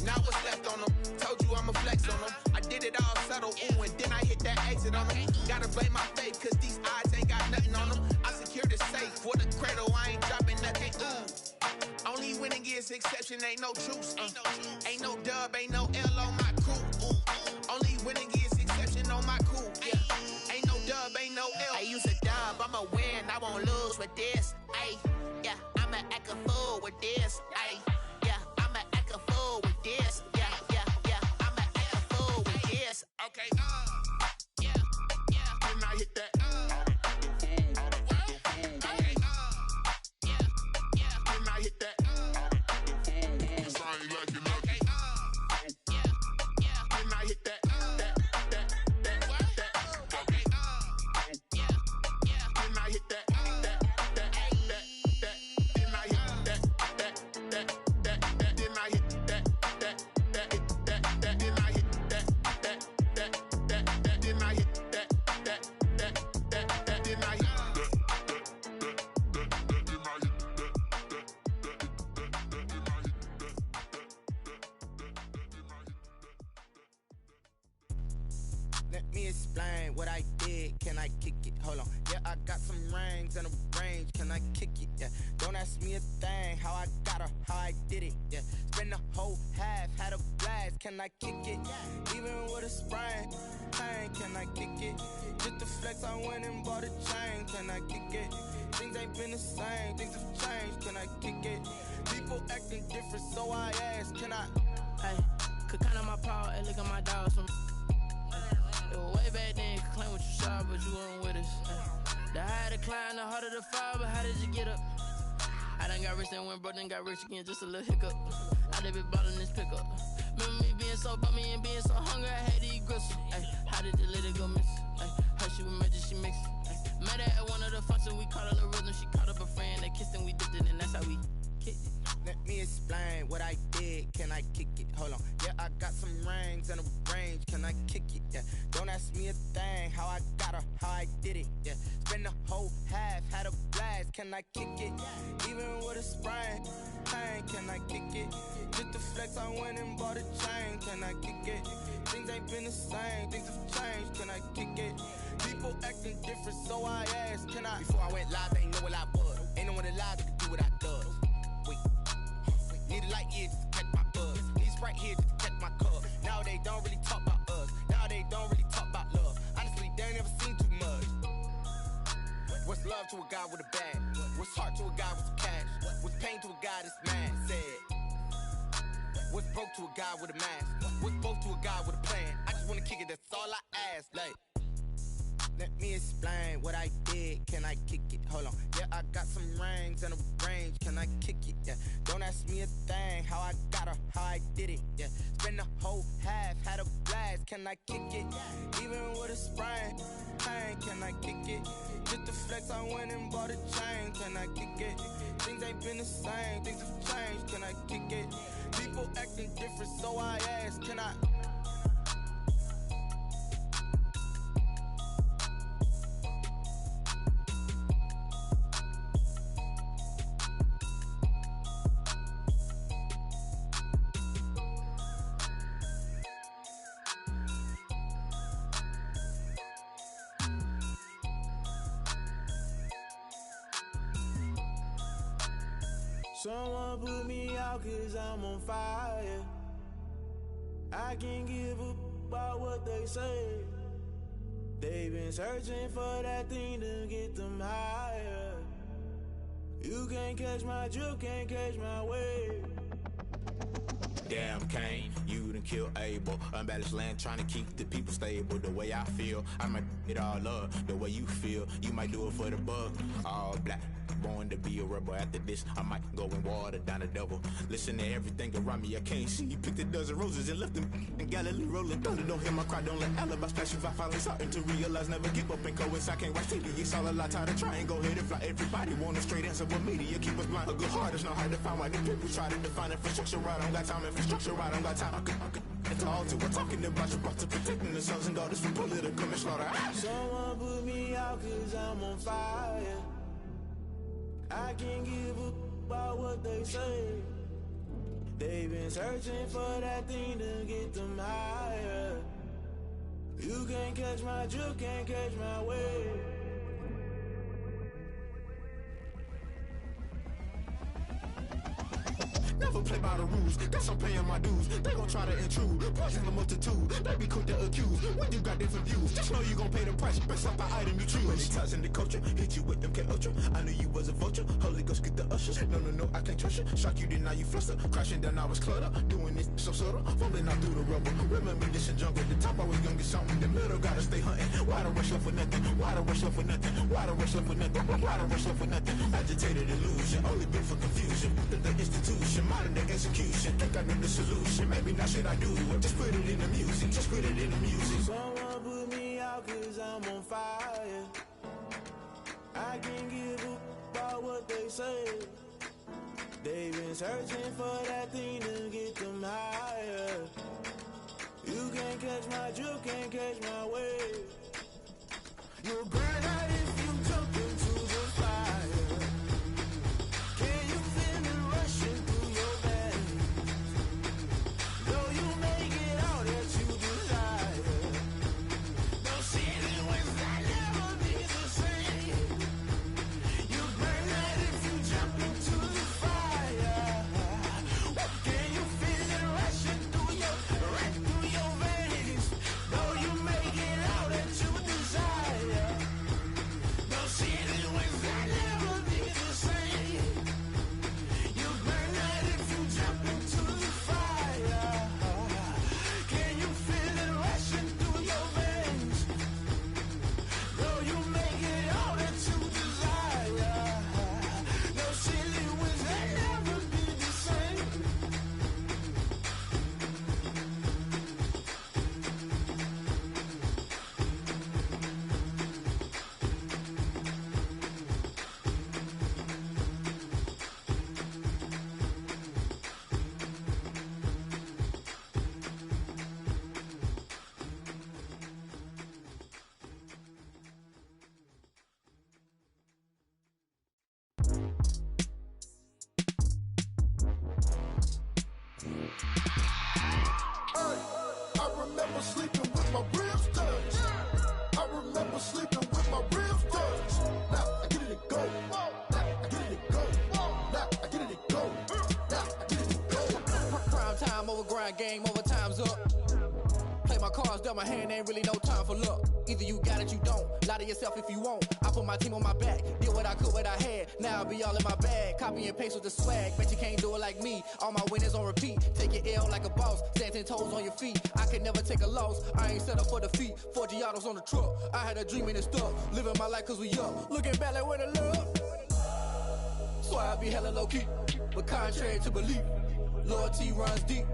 now what's left on them? Told you I'ma flex on them. I did it all subtle, ooh, and then I hit that exit on them. Gotta blame my faith, cause these odds ain't got nothing on them. I secured the safe for the cradle, I ain't dropping nothing. Only winning is exception, ain't no truce. Ain't no dub, ain't no L on my crew. Only winning is exception on my crew. Yeah. Ain't no dub, ain't no L. I use a dub, I'ma win, I won't lose with this. Ay, yeah, I'ma act a fool with this. Ay, yeah, I'ma act a fool with this. Yeah, yeah, yeah, I'ma act a fool with this. Okay, yeah, yeah, then I hit that. Okay, yeah, yeah, then I hit that. Let me explain what I did. Can I kick it? Hold on. Yeah, I got some rings and a range. Can I kick it? Yeah. Don't ask me a thing. How I got her, how I did it. Yeah. Spend the whole half, had a blast. Can I kick it? Even with a sprain. Pain, can I kick it? Just the flex, I went and bought a chain. Can I kick it? Things ain't been the same. Things have changed. Can I kick it? People acting different, so I ask. Can I? Hey, could count on my power and look at my dogs from. Way back then, you could claim what you saw, but you weren't with us. The higher the climb, the harder the fall, but how did you get up? I done got rich and went broke, then got rich again, just a little hiccup. I done been ballin' this pickup. Remember me being so bummy and being so hungry, I had to eat gristle. How did the lady go miss? Her she was magic, she mixed. Met her at one of the functions, we caught her the rhythm, she caught up a friend, they kissed and we dipped it, and that's how we kicked it. Let me explain what I did. Can I kick it? Hold on. Yeah, I got some rings and a range. Can I kick it? Yeah. Don't ask me a thing. How I got her, how I did it. Yeah. Spend the whole half, had a blast. Can I kick it? Even with a sprain. Pain, can I kick it? Just the flex, I went and bought a chain. Can I kick it? Things ain't been the same. Things have changed. Can I kick it? People acting different, so I asked. Can I? Before I went live, they ain't know what I was. Ain't no one alive that could do what I does. Need a light here just to catch my buzz. Need Sprite here just to catch my cup. Now they don't really talk about us. Now they don't really talk about love. Honestly, they ain't never seen too much. What's love to a guy with a bag? What's heart to a guy with some cash? What's pain to a guy that's mad? Said. What's broke to a guy with a mask? What's both to a guy with a plan? I just wanna kick it, that's all I ask. Like, let me explain what I did. Can I kick it? Hold on. Yeah, I got some rings and a range. Can I kick it? Yeah. Don't ask me a thing. How I got her, how I did it. Yeah. Spend the whole half, had a blast. Can I kick it? Even with a sprain. Pain, can I kick it? Just the flex, I went and bought a chain. Can I kick it? Things ain't been the same. Things have changed. Can I kick it? People acting different, so I ask. Can I? Someone put me out cause I'm on fire. I can't give up about what they say. They've been searching for that thing to get them higher. You can't catch my drip, can't catch my wave. Damn, Kane, you done killed Abel. Unbalanced land, trying to keep the people stable. The way I feel, I might it all up. The way you feel, you might do it for the buck. All black, born to be a rebel. After this, I might go and water down the devil. Listen to everything around me, I can't see. Picked a dozen roses and left them in Galilee rolling thunder. Don't hear my cry, don't let alibis pass you. I finally starting to realize, never give up and coincide. Can't watch TV, it's all a lot. Tired of trying, go ahead and fly. Everybody want a straight answer, but media keep us blind. A good heart is not hard to find. Why the people try to define infrastructure right? I don't got time, infrastructure right, I don't got time. It's all to we're talking about you brought to protecting the sons and daughters from political manslaughter. Someone put me out cause I'm on fire. I can't give a about what they say. They've been searching for that thing to get them higher. You can't catch my drip, can't catch my wave. Never play by the rules, guess I'm paying my dues. They gon' try to intrude, poison the multitude. They be quick to accuse, when you got different views. Just know you gon' pay the price, based off the item you choose. Many times in the culture, hit you with them K-Ultra. I knew you was a vulture, Holy Ghost get the ushers. No, I can't trust you. Shock you, then now you fluster. Crashing down, I was cluttered. Doing this so subtle, falling out through the rubble. Remember this in jungle, the top I was young and something. The middle gotta stay hunting. Why the rush up for nothing? Why the rush up for nothing? Why the rush up for nothing? Why the rush up for nothing? Agitated illusion, only been for confusion. The institution, modern day execution. Think I know the solution. Maybe now should I do it? Just put it in the music. Just put it in the music. Someone put me out cause I'm on fire. I can't give a about what they say. They've been searching for that thing to get them higher. You can't catch my drip, can't catch my wave. You'll burn out if you jump into the fire. Can you feel it rushing through your veins? Though you make it all that you desire. No ceiling wins, I never be the same. You burn out if you jump into the fire. Can you feel it rushing through your veins? Though you make it all that you desire. No ceiling wins, I never be the same. You burn out if you jump into the fire. Can you feel it rushing through your veins? Though you make it all that you desire. No ceiling wins, I never be the same. I remember sleeping with my ribs touched. I remember sleeping with my ribs touched. Now I get it to go. Now I get it to go. Now I get it to go. Now I get it to go. Prime time over grind game, overtime's up. Play my cards, dealt my hand, ain't really no time for luck. Either you got it, you don't. Lie to yourself if you won't. I put my team on my back, did what I could, what I had. Now I'll be all in my bag, copy and paste with the swag. Bet you can't do it like me. All my winners on repeat. Take your L like a boss, stand 10 toes on your feet. I could never take a loss. I ain't set up for defeat. 4 Giottos on the truck. I had a dream and it stuck. Living my life cause we up. Looking back like where the love. So I be hella low key, but contrary to belief, loyalty runs deep.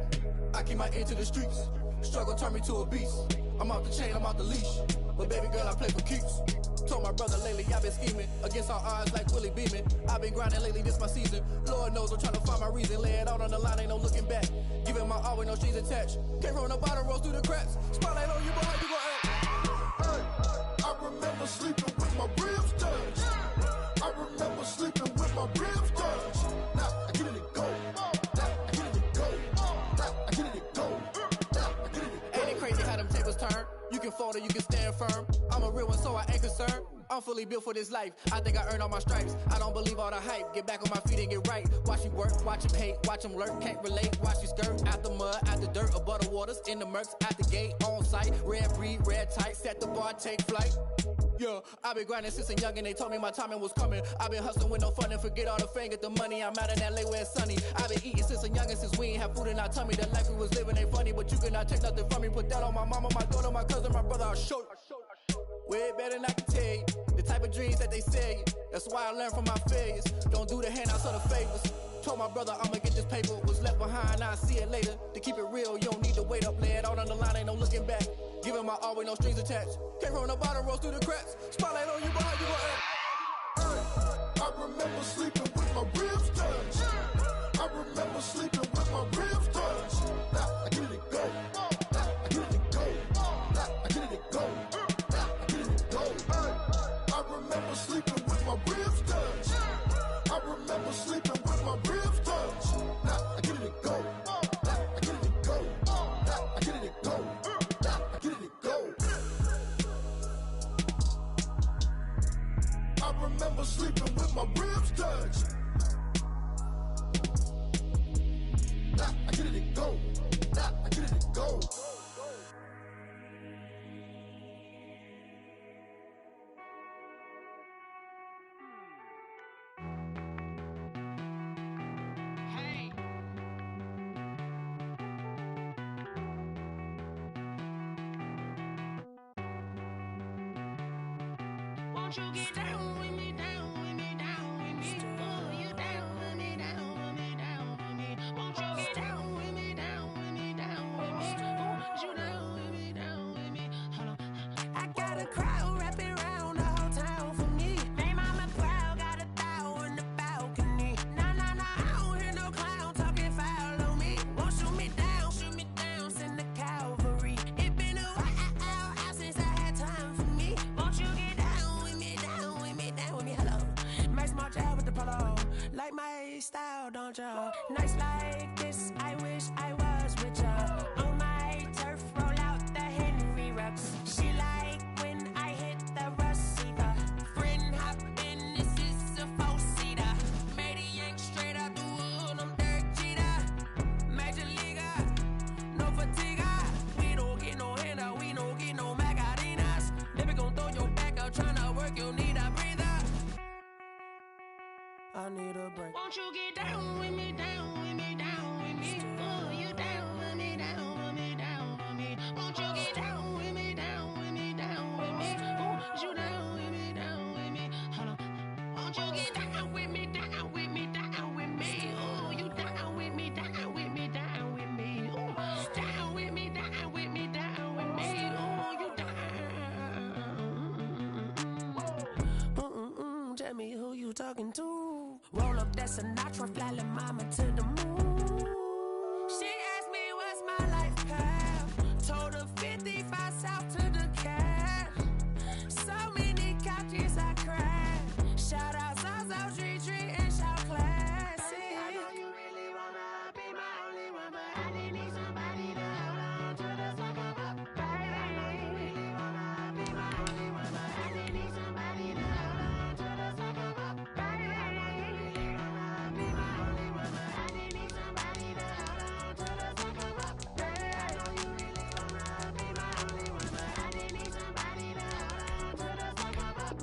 I keep my ear to the streets. Struggle turned me to a beast. I'm off the chain, I'm off the leash. But baby girl, I play for keeps. Told my brother lately, I've been scheming against all odds like Willie Beeman. I've been grinding lately, this my season. Lord knows I'm trying to find my reason. Lay it out on the line, ain't no looking back. Giving my all with no strings attached. Came from the bottom, rose through the cracks. Spotlight on you, boy, how you gon' act? Hey, I remember sleeping with my ribs touched. I remember sleeping with my ribs touched. Now I get it to go. Now I get it to go. Now I get it to go. Now I get it to go. Ain't it crazy how them tables turn? You can fold or you can stand firm. I'm a real one, so I ain't concerned. I'm fully built for this life. I think I earned all my stripes. I don't believe all the hype. Get back on my feet and get right. Watch you work, watch him hate, watch him lurk. Can't relate, watch you skirt. Out the mud, out the dirt, above the waters, in the murks, out the gate, on site. Red breed, red tight, set the bar, take flight. Yeah, I been grinding since a youngin', they told me my timing was coming. I been hustling with no fun and forget all the fame, get the money. I'm out in LA where it's sunny. I been eating since a youngin', since we ain't have food in our tummy. The life we was living ain't funny, but you cannot take nothing from me. Put that on my mama, my daughter, my cousin, my brother, I'll show you. Way better than I can tell you. The type of dreams that they sell you. That's why I learned from my failures. Don't do the handouts or the favors. Told my brother I'ma get this paper. Was left behind, I'll see it later. To keep it real, you don't need to wait up. Lay it out on the line, ain't no looking back. Giving my all with no strings attached. Came from the bottom, rose through the cracks. Spotlight on you, but how you gon' act? I remember sleeping with my ribs touched. I remember sleeping with my ribs touched. Now I get it go. I get it go. I get it go. I get it go. I remember sleeping with my ribs touched. I remember sleeping with my ribs touched. Now I get it go. I get it go. I get it go. I get it go. I remember sleeping with my ribs touched. Nah, I get it go. Nah, I get it go. Won't you get down with me, down with me, down with me? Oh, you down with me, down with me, down with me. Won't you get down with me, down with me, down with me? Oh, you down with me, down with me? Hold on. I got a crowd wrapping around the whole town for me. They mama proud, got a thou in the balcony. Nah, nah, nah, I don't hear no clown talking foul on me. Won't shoot me down, send the cavalry. It been a while since I had time for me. Won't you get down with me, down with me, down with me? Hello. Max March out with the polo. Like my style, don't y'all? Nights like this, I wish I was with y'all. On my turf, roll out the Henry Rux. She like when I hit the receiver. Friend hop in, this is a four-seater. Made a yank straight out the wood, I'm Derek Jeter. Major leaguer, no fatigue. We don't get no handout, we don't get no Macarinas. Never gon' throw your back out, tryna work, you need a breather. I need a break. Won't you get down with me, down with me, down with me? Oh, you down with me, down with me, down with me? Won't you get down with me, down with me, down with me? Oh, you down with me, down with me? Hold on. Won't you get down with me, down with me, down with me? Oh, you down with me, down with me, down with me? Oh, down with me, down with me, down with me? Oh, you down. Tell me who you talking to. Roll up that Sinatra, fly la mama to the moon. She asked me what's my life path. Told her 55 south to the cab. So many couches I cried. Shout out South Street and shout classic. I know you really wanna be my only one, but I didn't need somebody to hold on to the sucker up. Baby, I know you really wanna be my only one, but I didn't need somebody to hold on to the sucker up. Baby, I know you really wanna be my only one, but I didn't need somebody to hold on to the sucker up. Baby, I know you really wanna be my only one, but I didn't need somebody to hold on to the sucker up.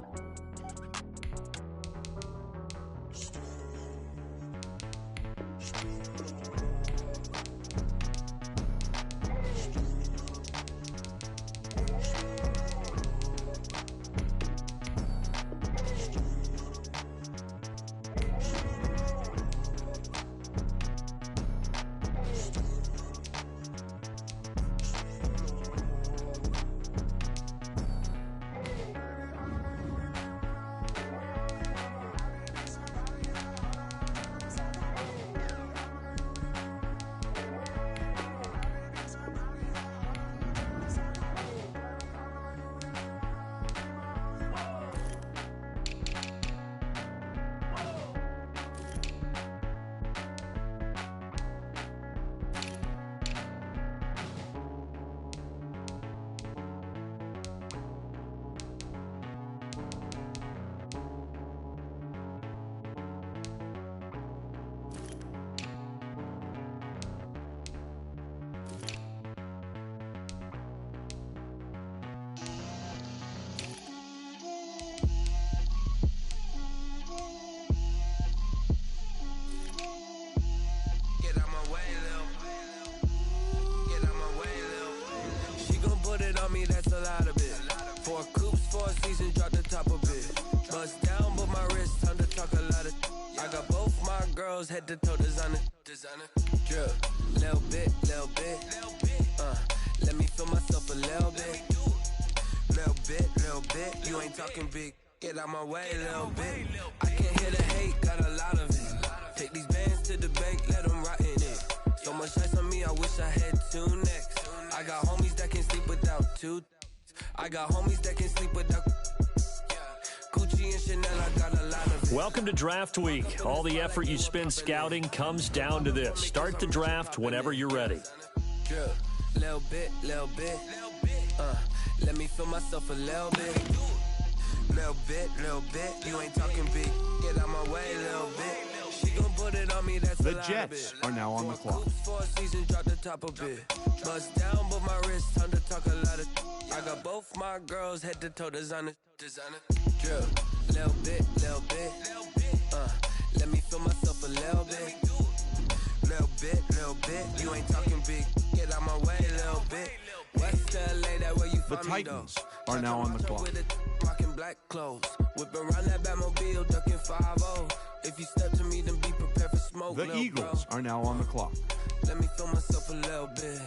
Four coops, 4 seasons, drop the top a bit. Bust down, but my wrist, time to talk a lot of. I got both my girls head to toe designer. Drip, little bit. Let me feel myself a little bit. Little bit. You ain't talking big. Get out my way, little bit. I can't hear the hate, got a lot of it. Take these bands to the bank, let them rot in it. So much ice on me, I wish I had 2 necks. I got homies that can sleep without 2. I got homies that can sleep without Gucci and Chanel, I got a lot of it. Welcome to Draft Week. All the effort you spend scouting comes down to this. Start the draft whenever you're ready. Little bit. Let me feel myself a little bit. Little bit. You ain't talking big. Get out my way, little bit. She gon' put it on me, that's the Jets are now on the clock. 4 seasons, drop the top a bit. Bust down, but my wrist, time to talk a lot of. I got both my girls head to toe designer. Drip, little bit. Let me feel myself a little bit. Little bit. You ain't talking big. Get out my way, little bit. West LA, that where you the find Titans me, though. are now on the clock. Rocking black clothes, whipping around that Batmobile, ducking 5-0. If you step to me, then be prepared for smoke. The Eagles are now on the clock. Let me feel myself a little bit.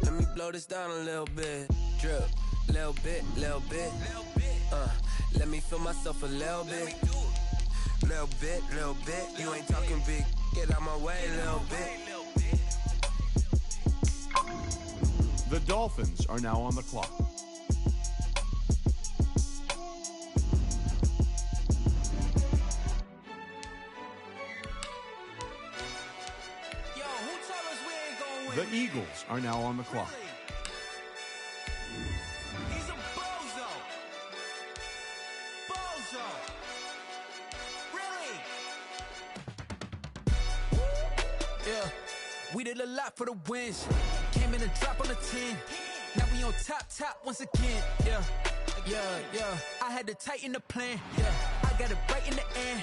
Let me blow this down a little bit. Drip, little bit. Let me feel myself a little bit. Little bit. You ain't talking big. Get out my way, little bit. The Dolphins are now on the clock. The Eagles are now on the clock. He's a bozo. Really? Yeah, we did a lot for the wins. Came in and drop on the 10. Now we on top once again. Yeah. I had to tighten the plan. Yeah, I got it right in the end.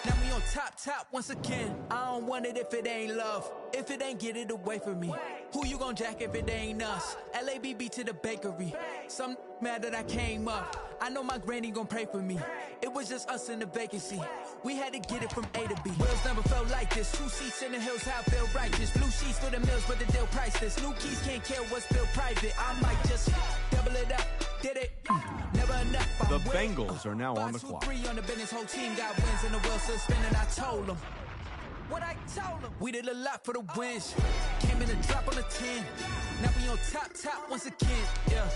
Now we on top once again. I don't want it if it ain't love. If it ain't, get it away from me. Who you gon' jack if it ain't us? LABB to the bakery. Some mad that I came up. I know my granny gon' pray for me. It was just us in the vacancy. We had to get it from A to B. Wheels never felt like this. 2 seats in the hills, how I feel righteous. Blue sheets for the mills, but the deal priceless. New keys can't care what's built private. I might just double it up. Did it? Never enough. The Bengals are now on the clock. 2-3 on the business, whole team got wins and the wheels still spinning. I told them. What I told them. We did a lot for the wins. Came in and drop on the 10. Now we on top once again. Yeah.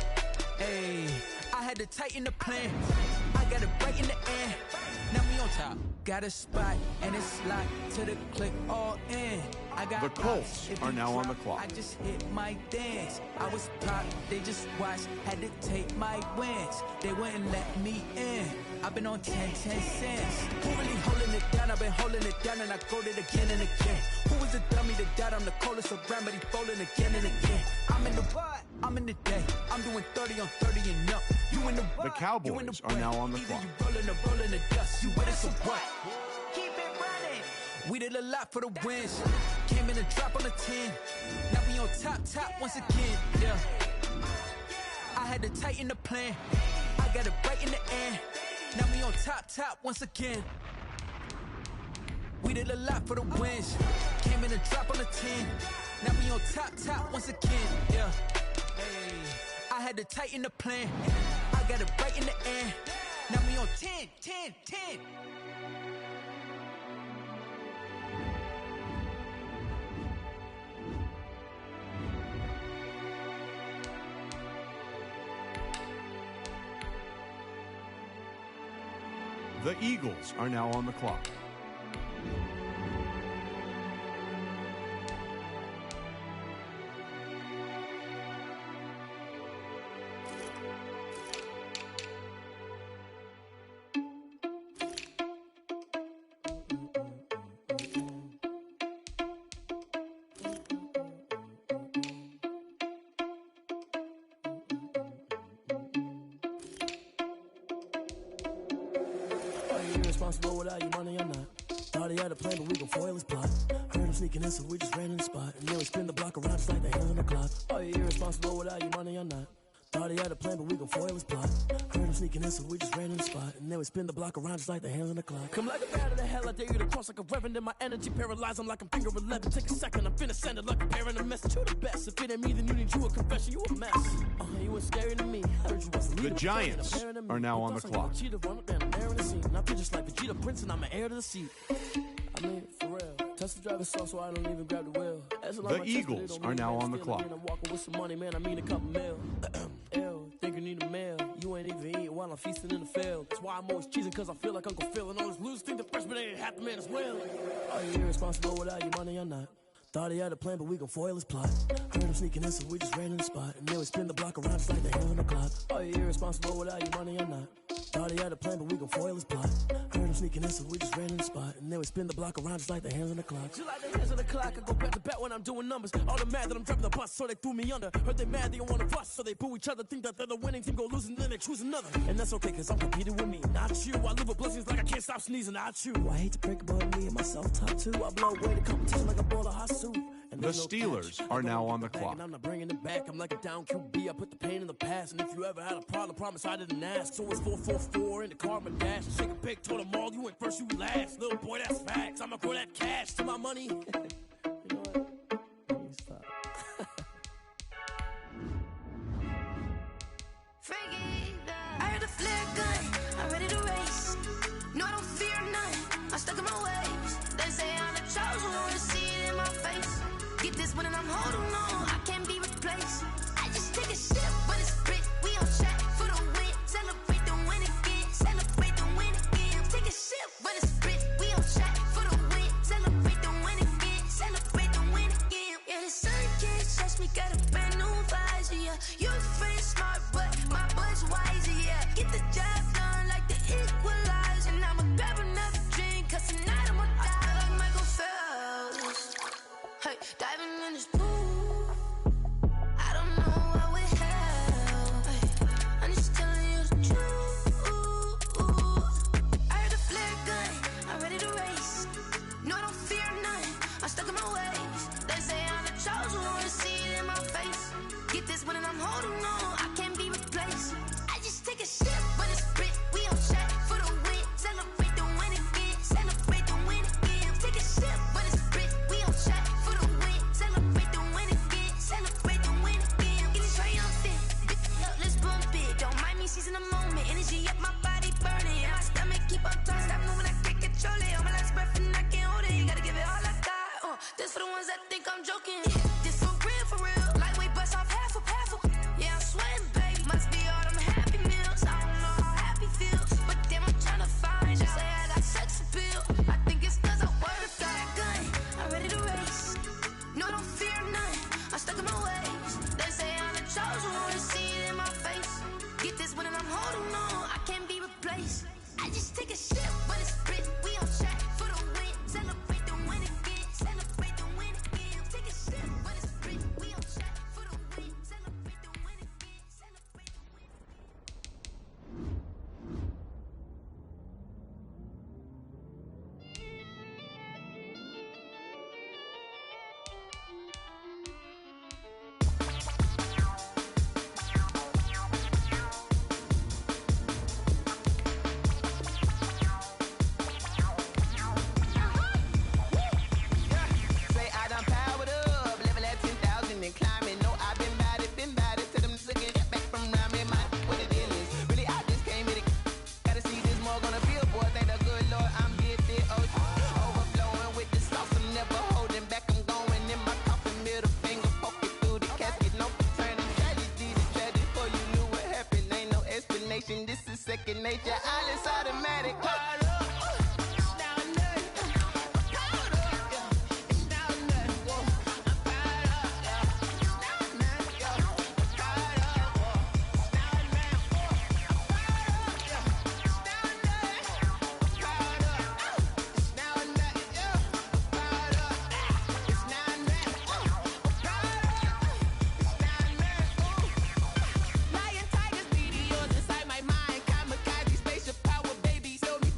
Hey, I had to tighten the plan. I got it right in the end. Now we on top. Got a spot and it's locked to the click all in. I got the Colts are now on the clock. I just hit my dance. I was popped, they just watched. Had to take my wins. They wouldn't let me in. I've been on 10 cents. Who really holding it down? I've been holding it down and I go it again and again. Who was the dummy that died? I'm the coldest around, but he folding again and again. I'm in the what? I'm in the day. I'm doing 30 on 30 and up. You in the what? The Cowboys are now on the clock. You rolling the dust. You with it, so what? Keep it running. We did a lot for the wins. Came in and drop on the 10. Now we on top once again. Yeah. I had to tighten the plan. I got it right in the end. Now we on top once again. We did a lot for the wins. Came in and drop on the 10. Now we on top once again. Yeah. Hey, I had to tighten the plan. I got it right in the end. Now we on 10. The Eagles are now on the clock. Irresponsible without your money or not. Thought he had a plan, but we gon' foil his plot. Heard him sneaking in, so we just ran in the spot. And then we spin the block around just like the hands on the clock. Are you irresponsible without your money or not? Thought he had a plan, but we gon' foil his plot. Heard him sneaking in, so we just ran in the spot. And then we spin the block around just like the hands on the clock. Come like a bat of the hell, I dare you to cross like a reverend. In my energy paralyzed, I'm like I'm finger 11. Take a second, I'm finna send it like a parent a message. You the best. If it ain't me, then you need you a confession. You a mess. You was scary to me. Heard you was The Giants are now on the clock. I feel just like Vegeta Prince, and I'm an heir to the seat. I mean, for real. Tesla driver so I don't even grab the wheel. The Eagles are now on the clock. I'm walking with some money, man. I mean a couple mil. Ew, think you need a meal. You ain't even eating while I'm feasting in the field. That's why I'm always cheesing, cause I feel like Uncle Phil. And all those losers think the freshman ain't half the man as well. Are you irresponsible without your money or not? Thought he had a plan, but we gon' foil his plot. Heard him sneaking in, so we just ran in the spot. And then we spin the block around just like the hands on the clock. Are you irresponsible without your money or not? Thought he had a plan, but we gon' foil his plot. Heard him sneaking in, so we just ran in the spot. And then we spin the block around just like the hands on the clock. Just like the hands on the clock, I go back to back when I'm doing numbers. All the mad that I'm driving the bus, so they threw me under. Heard they mad, they don't wanna bust, so they boo each other. Think that they're the winning team, go losing, then they choose another. And that's okay, cause I'm competing with me, not you. I live with blessings like I can't stop sneezing, not you. I hate to break about me and myself top two. I blow away the competition like a bowl of hot soup. The Steelers are now on the clock. And I'm not bringing it back. I'm like a down QB. I put the pain in the past. And if you ever had a problem, promise I didn't ask. So it's 4-4-4 in the car, my dash. Shake a big, told them all, you went first, you last. Little boy, that's facts. I'ma grow that cash to my money. You know what? Let me stop. I heard a flare gun, I'm ready to race. No, I don't fear none, I'm stuck in my ways. They say I'm the chosen one, to see it in my face. Get this one and I'm holding on, I can't be replaced. I just take a sip when it's split, we on track for the win. Celebrate the win again, celebrate the win again. Take a sip when it's split, we on track for the win. Celebrate the win again, celebrate the win again. Yeah, the sun can't touch me, got a brand new visor, yeah. You're friend smart, but my boy's wiser, yeah. Get the job done like the equalizer. And I'ma grab another drink, cause tonight I'ma die like Michael Phelps. Hey, diving in this pool, I don't know what would help. Hey, I'm just telling you the truth. I heard a flare gun, I'm ready to race. No, I don't fear none, I'm stuck in my ways. They say I'm the chosen one, to see it in my face. Get this one and I'm holding on, I can't be replaced. I just take a sip when it's split, we on track for the win. Celebrate the win again, celebrate the win again. Take a sip when it's split, we on track for the win. Celebrate the win again, celebrate the win again. Getting triumphant, let's bump it. Don't mind me seizing the moment, energy up my body burning. And my stomach keep on turning, stop moving, I can't control it. On my last breath and I can't hold it. You gotta give it all I got. This for the ones that think I'm joking. This for real, lightweight bust off half a. Yeah, I'm sweating, babe. Must be all them happy meals. I don't know how happy feels, but damn, I'm trying to find out. Say I got sex appeal. I think it's cause I wear a flat gun. I'm ready to race. No, I don't fear none. I'm stuck in my ways. They say I'm the chosen one, to see it in my face. Get this one and I'm holding on, I can't be replaced. I just take a sip when it's split. We on track for the win. Celebrate the win again. Celebrate the win again. Take a sip when it's split. We on track for the win. Celebrate the win again. Celebrate the win. Say I done powered up, level at 10,000 and climbing. No, I've been bad it to them looking back from around me. My what the deal is, really I just came in it. Gotta see this more gonna be a boy. Thank the good Lord, I'm getting overflowing with the sauce. I'm never holding back. I'm going in my coffin, middle finger poking through the casket. No turning tragedy to tragedy. Before you knew what happened, ain't no explanation. This is second nature. All is automatic. Caught up. Lion, tigers, meteors inside my mind. Kamikaze, spaceship power, baby. Show me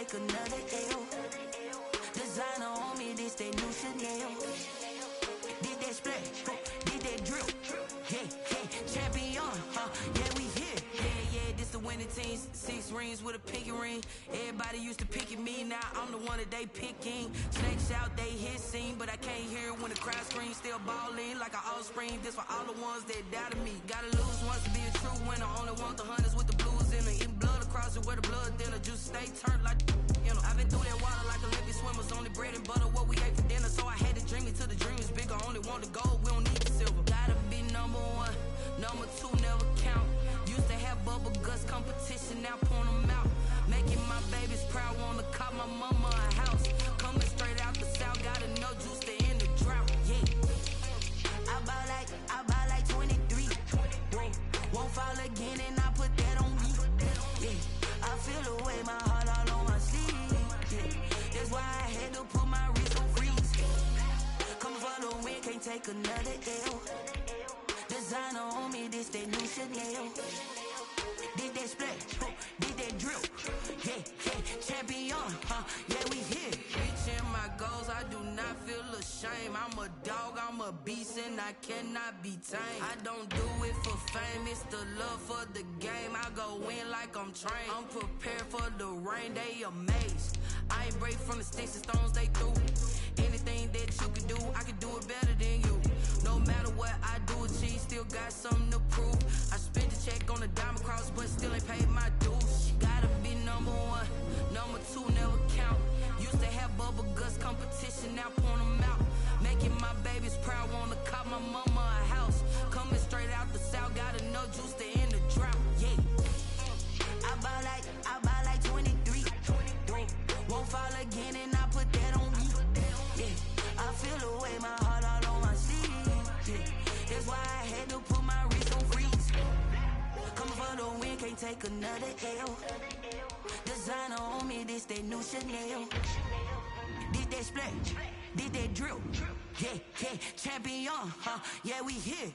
take another L. Designer on me, this that new Chanel. Did that split, did that drip. Yeah, champion, yeah, we here. Yeah, this the winning team. 6 rings with a pinky ring. Everybody used to picking me, now I'm the one that they picking. Snakes out, they hit scene, but I can't hear when the crowd screams. Still balling like an offspring. This for all the ones that doubted me. Gotta lose once to be a true winner. Only want the hunters with the blues in it. Eating blood across it where the blood thinner. Just stay turned like, you know. I've been through that water like Olympic swimmers. Only bread and butter, what we ate for dinner. So I had to dream it till the dream is bigger. Only want the gold, we don't need the silver. Gotta be number 1, number 2 never count. Used to have bubble guts competition, now point them out. Making my babies proud, wanna call my mama a house. Coming straight out the south, got enough juice to end the drought. Yeah, I buy like 23. Whoa, won't fall again and I put that on me. Yeah, I feel the way, my heart all on my sleeve. Yeah, that's why I had to put my wrist on freeze. Coming for the win, can't take another L. Designer on me, this that new Chanel. Did that split, did that drip. Yeah, champion, yeah, we here. Reaching my goals, I do not feel ashamed. I'm a dog, I'm a beast, and I cannot be tamed. I don't do it for fame, it's the love for the game. I go in like I'm trained. I'm prepared for the rain, they amazed. I ain't break from the sticks and stones they threw. Anything that you can do, I can do it better than you. No matter what I do, achieve, still got something to prove. I spent the check on the diamond cross, but still ain't paid my dues. Gotta be number 1, number 2 never count. Used to have bubble guts competition, now point them out. Making my babies proud, wanna call my mama a house. Coming straight out the south, got enough juice to end the drought. Yeah, I buy like 23. Won't fall again and I put that on me. Yeah, I feel the way, my heart all on my sleeve. Yeah, that's why I had to put my wrist on freeze. Coming for the win, can't take another L. Designer on me, this that new Chanel. Did that split, did that drip. Yeah, champion, yeah, we here.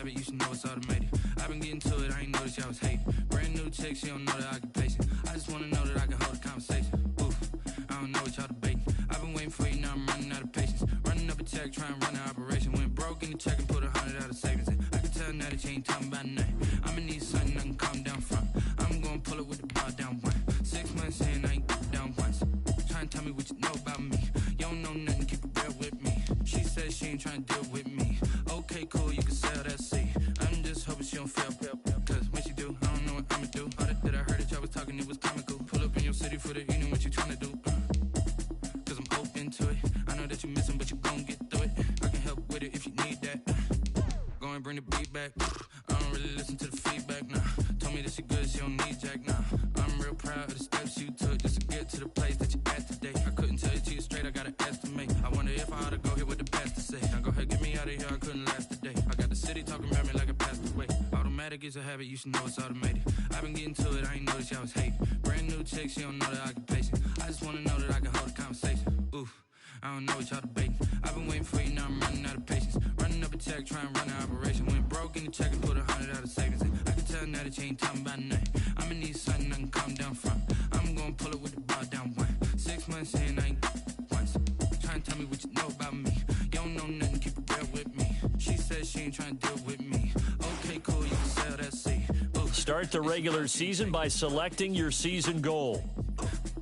You should know it's automated. I've been getting to it, I ain't noticed y'all was hating. Brand new chick, she don't know the occupation. I just wanna know that I can hold a conversation. Oof, I don't know what y'all debating. I've been waiting for you, now I'm running out of patience. Running up a check, trying to run an operation. Went broke in the check and put 100 out of savings in. I can tell now that you ain't talking about nothing. I'ma need something I can calm down from. I'm gonna pull it with the bar down 1. 6 months in, I ain't down once. Trying to tell me what you know about me. You don't know nothing, keep it real with me. She said she ain't trying to deal with me. Okay, cool, you can sell that seat. I'm just hoping she don't fail. Cause when she do, I don't know what I'ma do. All that I heard that y'all was talking, it was comical. Pull up in your city for the evening, what you tryna do? Cause I'm open to it. I know that you missing, but you gon' get through it. I can help with it if you need that. Go and bring the beat back. I don't really listen to the feedback, nah. Told me that she good, she don't need jack, nah. I'm real proud of the steps you took just to get to the place that you at today. I couldn't tell you to you straight, I gotta estimate. I wonder if I ought to go here with the pastor say. Now go ahead, get me out of here, I couldn't last today. I got the city talking about me like I passed away. Automatic is a habit, you should know it's automated. I've been getting to it, I ain't noticed y'all was hating. Brand new chick, she don't know the occupation. I just wanna know that I can hold a conversation. Oof, I don't know what y'all debating. I've been waiting for you, now I'm running out of patience. Running up a check, trying to run an operation. Went broke in the check and put 100 out of savings in. I can tell now that you ain't talking about nothing. I'ma need something I can calm down from. I'm gonna pull it with the bar down 1. 6 months in, I ain't once. Trying to tell me what you know about me. You don't know nothing, keep it real with me. She said she ain't trying to deal with me. Okay, cool, you can sell that seat. Start the regular season by selecting your season goal.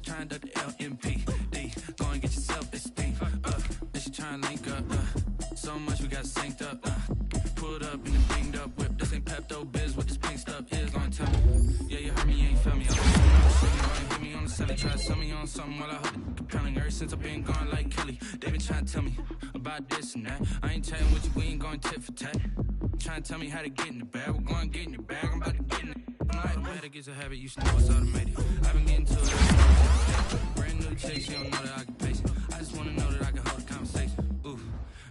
Trying to the LMPD. Go and get your self-esteem. Then she trying to link up. So much we got synced up. Pulled up in the binged up whip. This ain't Pepto-Biz, what this pink stuff is. Gonna tell me. Yeah, you heard me, you ain't feel me. Hit me on the celly. Try to sell me on something while I hold it compelling. Ever since I've been gone like Kelly. They been trying to tell me about about this and that. I ain't telling what you, we ain't going tit for tat. Trying to tell me how to get in the bag. We're going to get in your bag. I'm about to get in it. I'm like, it gets a habit, you should know it's automated. I've been getting to it. Brand new chick, she don't know that I can pace it. I just want to know that I can hold a conversation. Ooh,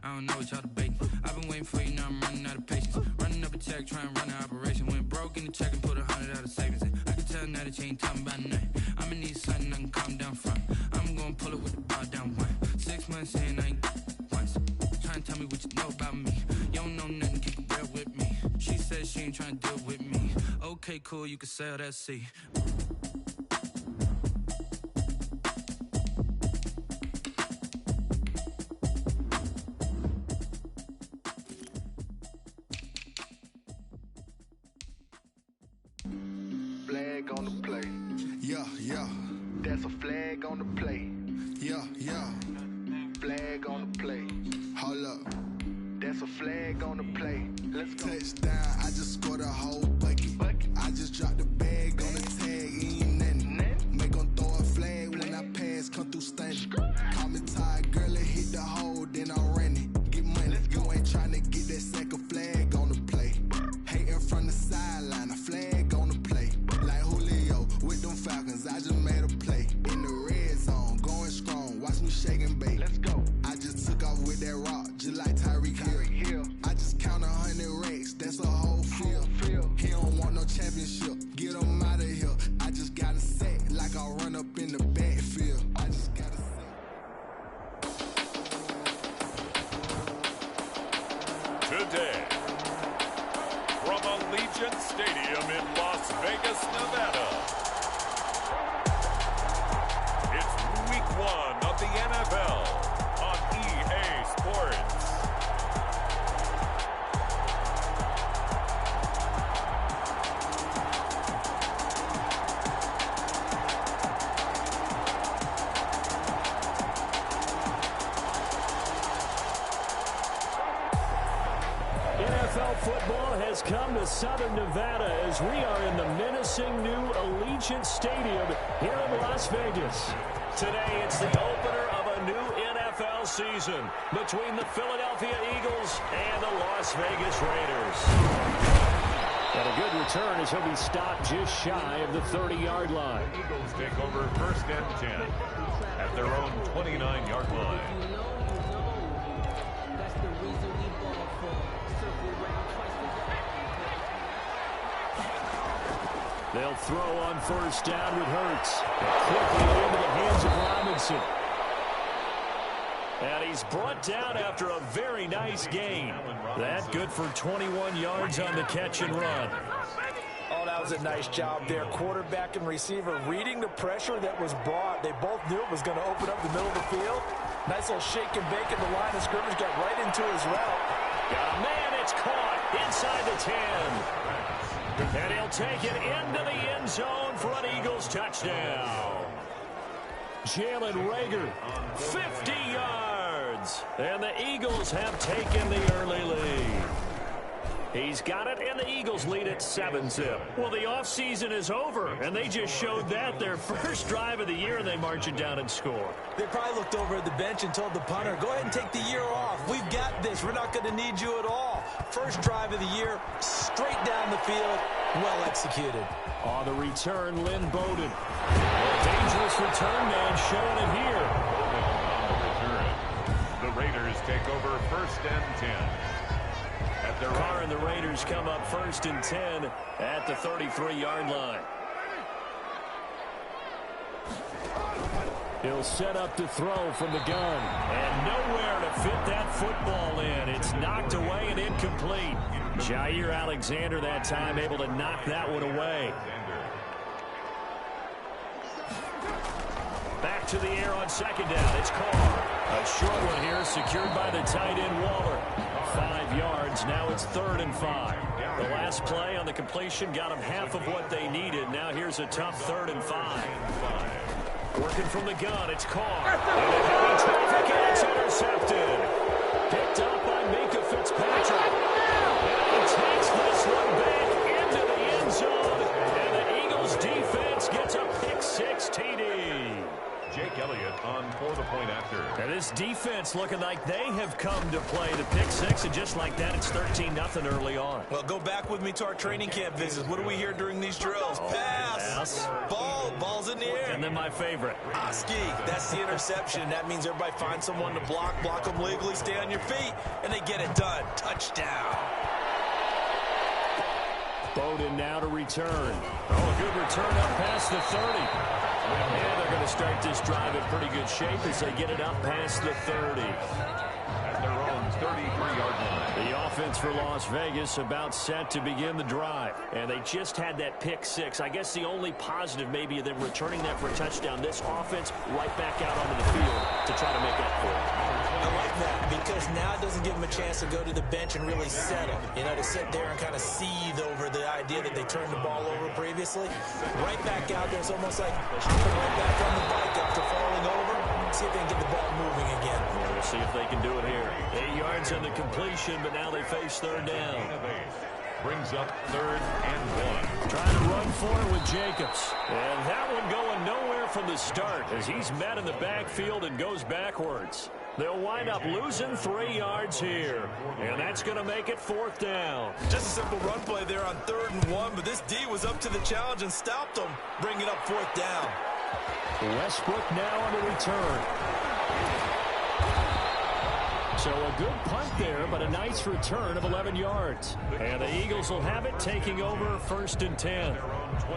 I don't know what y'all debating. I've been waiting for you, now I'm running out of patience. Running up a check, trying to run an operation. Went broke in the check and put 100 out of savings in. I can tell now that you ain't talking about nothing. I'ma need something I can calm down from. I'm gonna pull it with the bow down one. 6 months in, I ain't once. Trying to tell me what you know about me. You don't know nothing, keep it real with me. She said she ain't trying to deal with me. Okay, cool, you can sell that seat. Flag on the play. Yeah, yeah. That's a flag on the play. Yeah, yeah. Flag on the play. Hold up. That's a flag on the play. Let's go. Touchdown, I just scored a whole bucket. I just dropped the bag on the tag, ain't nothing. Make 'em throw a flag when I pass, come through stunning. Call me tired, girl, and hit the hole, then I ran it. Get money, you ain't tryna get that second flag on the play. Hating from the sideline, a flag on the play. Like Julio with them Falcons, I just made a play. In the red zone, going strong, watch me shake and bake. Let's go. I just took off with that rock, just like Tyreek Hill. I just count 100 racks, that's a whole field. He don't want no championship, get him out of here. I just got a set, like I run up in the backfield. I just got a set. Today, from Allegiant Stadium in Las Vegas, Nevada, it's Week 1 of the NFL on EA Sports. NFL football has come to Southern Nevada as we are in the menacing new Allegiant Stadium here in Las Vegas. Today, it's the opener of a new NFL season between the Philadelphia Eagles and the Las Vegas Raiders. And a good return as he'll be stopped just shy of the 30-yard line. Eagles take over 1st and 10 at their own 29-yard line. They'll throw on 1st down with Hurts. Quickly into the hands of Robinson. And he's brought down after a very nice gain. That good for 21 yards on the catch and run. Oh, that was a nice job there. Quarterback and receiver reading the pressure that was brought. They both knew it was going to open up the middle of the field. Nice little shake and bake at the line of scrimmage. Got right into his route. Got a man. It's caught inside the 10. And he'll take it into the end zone for an Eagles touchdown. Jalen Reagor, 50 yards. And the Eagles have taken the early lead. He's got it, and the Eagles lead at 7-zip. Well, the offseason is over, and they just showed that their first drive of the year, and they march it down and score. They probably looked over at the bench and told the punter, go ahead and take the year off. We've got this. We're not going to need you at all. First drive of the year, straight down the field, well executed. On the return, Lynn Bowden. A dangerous return man showing it here. The Raiders take over 1st and 10. Carr and the Raiders come up 1st and 10 at the 33-yard line. He'll set up to throw from the gun. And nowhere to fit that football in. It's knocked away and incomplete. Jair Alexander that time able to knock that one away. Back to the air on 2nd down. It's Carr. A short one here secured by the tight end Waller. 5 yards. Now it's 3rd and 5. The last play on the completion got them half of what they needed. Now here's a tough 3rd and 5. Working from the gun, it's Carr. And in heavy traffic, and it's intercepted. Picked up by Minka Fitzpatrick. And he takes this one back into the end zone. And the Eagles defense gets a pick-6 TD. Jake Elliott on for the point after. And this defense defense looking like they have come to play the pick six, and just like that, it's 13-0 early on. Well, go back with me to our training camp visits. What do we hear during these drills? Pass. Ball's in the air. And then my favorite. Ski. That's the interception. That means everybody finds someone to block them legally, stay on your feet, and they get it done. Touchdown. Bowden now to return. Oh, a good return up past the 30. And they're going to start this drive in pretty good shape as they get it up past the 30. At their own 33-yard line. The offense for Las Vegas about set to begin the drive. And they just had that pick six. I guess the only positive maybe of them returning that for a touchdown. This offense right back out onto the field to try to make up for it. I like that because now it doesn't give them a chance to go to the bench and really settle. You know, to sit there and kind of seethe over the idea that they turned the ball over previously. Right back out there, it's almost like hopping right back on the bike after falling over. See if they can get the ball moving again. We'll see if they can do it here. 8 yards on the completion, but now they face third down. Brings up 3rd and 1. Trying to run for it with Jacobs. And that one going nowhere from the start as he's met in the backfield and goes backwards. They'll wind up losing 3 yards here. And that's going to make it 4th down. Just a simple run play there on 3rd and 1, but this D was up to the challenge and stopped them, bringing up 4th down. Westbrook now on the return. So a good punt there, but a nice return of 11 yards. And the Eagles will have it, taking over 1st and 10.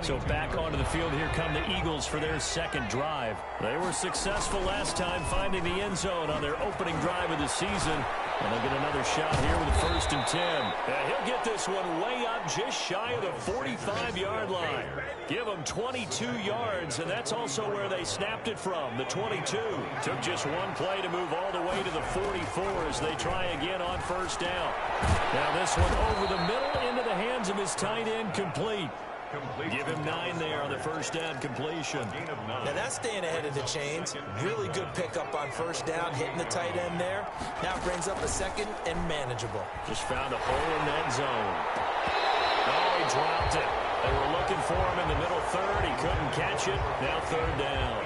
So back onto the field, here come the Eagles for their second drive. They were successful last time finding the end zone on their opening drive of the season. And they'll get another shot here with a 1st and 10. He'll get this one way up just shy of the 45-yard line. Give them 22 yards, and that's also where they snapped it from, the 22. Took just one play to move all the way to the 44 as they try again on 1st down. Now this one over the middle into the hands of his tight end, complete. Give him 9 there on the 1st down completion. Now that's staying ahead of the chains. Really good pickup on 1st down, hitting the tight end there. Now brings up a 2nd and manageable. Just found a hole in that zone. Oh, he dropped it. They were looking for him in the middle 3rd. He couldn't catch it. Now 3rd down.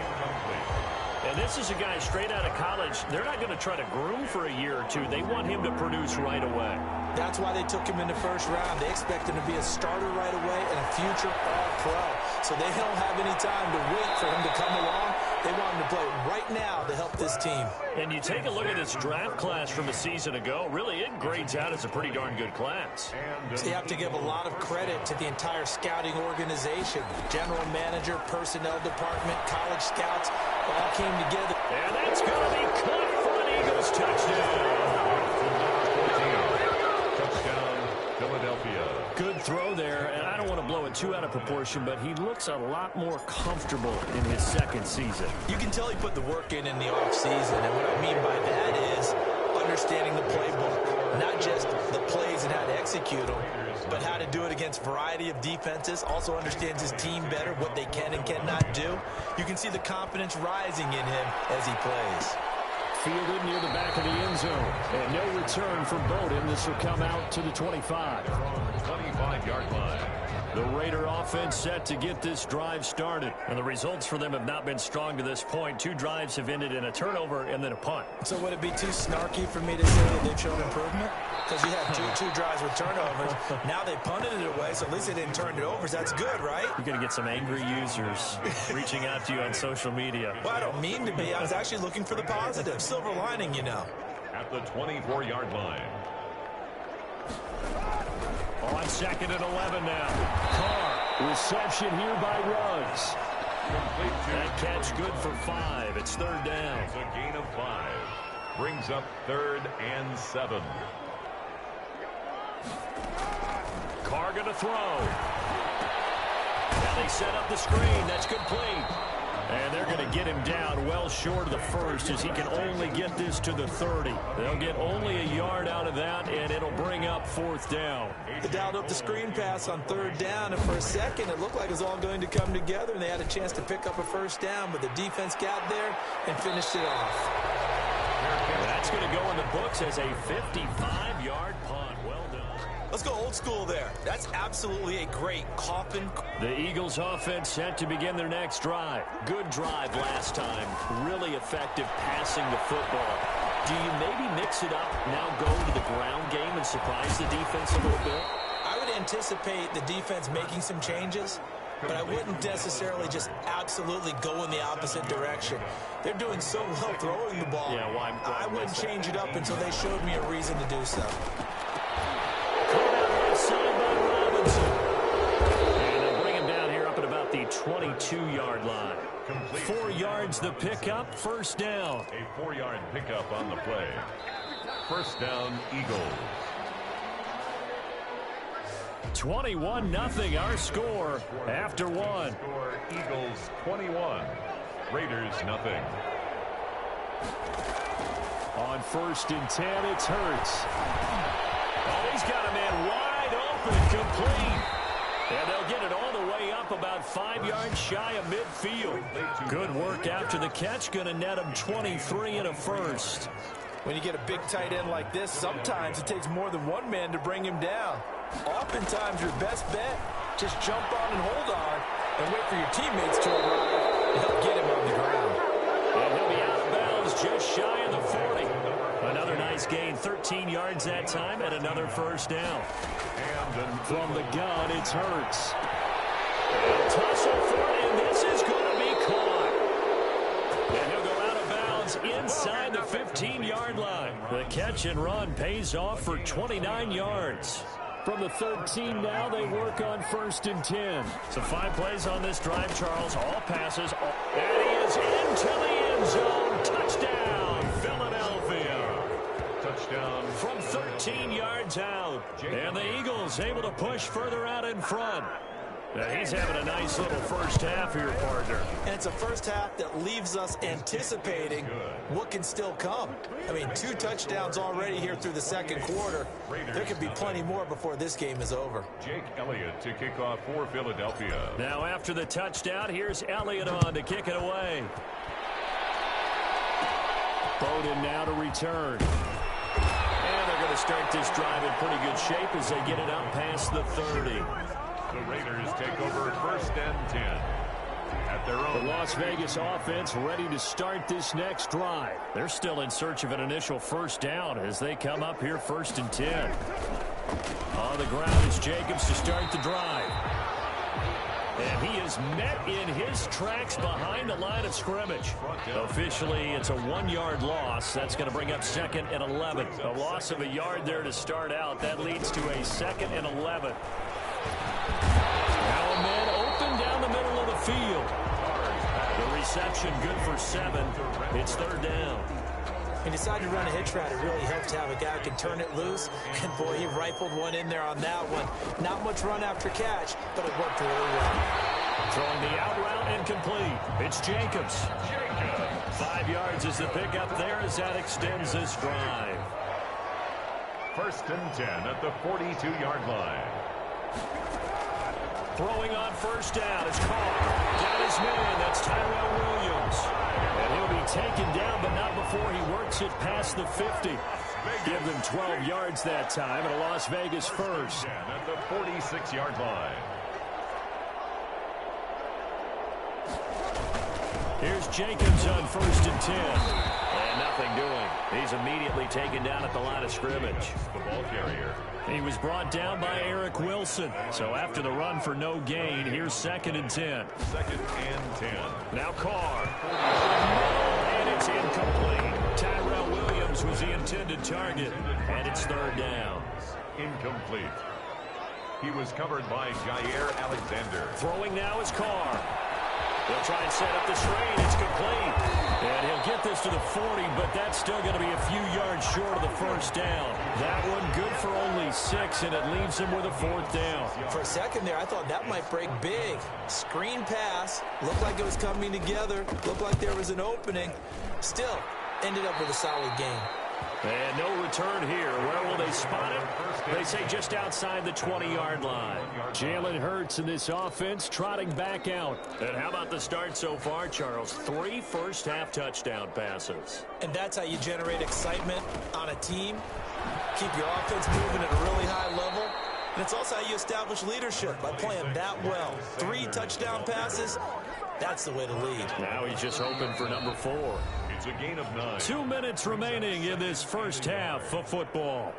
And this is a guy straight out of college. They're not going to try to groom for a year or 2. They want him to produce right away. That's why they took him in the 1st round. They expect him to be a starter right away and a future All-Pro. So they don't have any time to wait for him to come along. They want him to play right now to help this team. And you take a look at this draft class from a season ago. Really, it grades out as a pretty darn good class. So you have to give a lot of credit to the entire scouting organization. General manager, personnel department, college scouts, all came together. And that's going to be caught for an Eagles touchdown. Philadelphia. Good throw there, and I don't want to blow it too out of proportion, but he looks a lot more comfortable in his 2nd season. You can tell he put the work in the offseason, and what I mean by that is understanding the playbook, not just the plays and how to execute them, but how to do it against a variety of defenses. Also understands his team better, what they can and cannot do. You can see the confidence rising in him as he plays. Fielded near the back of the end zone. And no return for Bowden. This will come out to the 25. 25-yard line. The Raider offense set to get this drive started. And the results for them have not been strong to this point. 2 drives have ended in a turnover and then a punt. So would it be too snarky for me to say that they've shown improvement? Because you had two drives with turnovers. Now they punted it away, so at least they didn't turn it over. So that's good, right? You're going to get some angry users reaching out to you on social media. Well, I don't mean to be. I was actually looking for the positive. Silver lining, you know. At the 24-yard line. On 2nd and 11 now. Carr, reception here by Ruggs. That catch good for 5. It's 3rd down. It's a gain of 5. Brings up 3rd and 7. Carr going to throw. Now they set up the screen. That's complete. And they're going to get him down well short of the 1st as he can only get this to the 30. They'll get only a yard out of that, and it'll bring up 4th down. They dialed up the screen pass on 3rd down, and for a second it looked like it was all going to come together, and they had a chance to pick up a 1st down, but the defense got there and finished it off. That's going to go in the books as a 55-yard punt. Well done. Let's go old school there. That's absolutely a great coffin. The Eagles offense set to begin their next drive. Good drive last time. Really effective passing the football. Do you maybe mix it up, now go to the ground game and surprise the defense a little bit? I would anticipate the defense making some changes, but I wouldn't necessarily just absolutely go in the opposite direction. They're doing so well throwing the ball. Yeah, why I wouldn't change it up until they showed me a reason to do so. And they'll bring him down here up at about the 22-yard line. 4 yards the pickup, first down. A 4-yard pickup on the play. First down, Eagles. 21-0 our score after one. Score Eagles 21, Raiders nothing. On 1st and 10, it's Hurts. Oh, he's got a man wide open, complete. And they'll get it all the way up about 5 yards shy of midfield. Good work after the catch, going to net him 23 and a first. When you get a big tight end like this, sometimes it takes more than one man to bring him down. Oftentimes, your best bet, just jump on and hold on and wait for your teammates to arrive and help get him on the ground. And he'll be out of bounds just shy of the 40. Another nice gain, 13 yards that time, and another first down. And from the gun, it's Hurts. And tussle for it, and this is going to be caught. And he'll go out of bounds inside the 15-yard line. The catch and run pays off for 29 yards. From the 13 now, they work on 1st and 10. So 5 plays on this drive, Charles. All passes. And he is into the end zone. Touchdown, Philadelphia. Touchdown. From 13 yards out. And the Eagles able to push further out in front. Now he's having a nice little first half here, partner. And it's a first half that leaves us anticipating what can still come. I mean, 2 touchdowns already here through the second quarter. There could be plenty more before this game is over. Jake Elliott to kick off for Philadelphia. Now after the touchdown, here's Elliott on to kick it away. Bowden now to return. And they're going to start this drive in pretty good shape as they get it up past the 30. The Raiders take over 1st and 10 at their own. The Las Vegas offense ready to start this next drive. They're still in search of an initial first down as they come up here 1st and 10. On the ground is Jacobs to start the drive. And he is met in his tracks behind the line of scrimmage. Officially, it's a 1-yard loss. That's going to bring up 2nd and 11. A loss of a yard there to start out. That leads to a 2nd and 11. Now a man open down the middle of the field. The reception good for 7. It's 3rd down. He decided to run a hitch route. It really helped to have a guy who can turn it loose. And, boy, he rifled one in there on that one. Not much run after catch, but it worked really well. Throwing the out route and complete. It's Jacobs. 5 yards is the pickup there as that extends this drive. 1st and 10 at the 42-yard line. Throwing on 1st down is Carr. Got his man. That's Tyrell Williams. And he'll be taken down, but not before he works it past the 50. Give them 12 yards that time, and a Las Vegas first. At the 46-yard line. Here's Jacobs on 1st and 10. And nothing doing. He's immediately taken down at the line of scrimmage. The ball carrier. He was brought down by Eric Wilson. So after the run for no gain, here's 2nd and 10. 2nd and 10. Now Carr. And it's incomplete. Tyrell Williams was the intended target. And it's 3rd down. Incomplete. He was covered by Jair Alexander. Throwing now is Carr. They'll try and set up the screen. It's complete. And he'll get this to the 40, but that's still going to be a few yards short of the first down. That one good for only 6, and it leaves him with a 4th down. For a second there, I thought that might break big. Screen pass. Looked like it was coming together. Looked like there was an opening. Still, ended up with a solid game. And no return here. Where will they spot him? They say just outside the 20-yard line. Jalen Hurts in this offense trotting back out. And how about the start so far, Charles? 3 first-half touchdown passes. And that's how you generate excitement on a team. Keep your offense moving at a really high level. And it's also how you establish leadership by playing that well. 3 touchdown passes. That's the way to lead. Now he's just hoping for number 4. It's a gain of 9. 2 minutes remaining in this first half of football.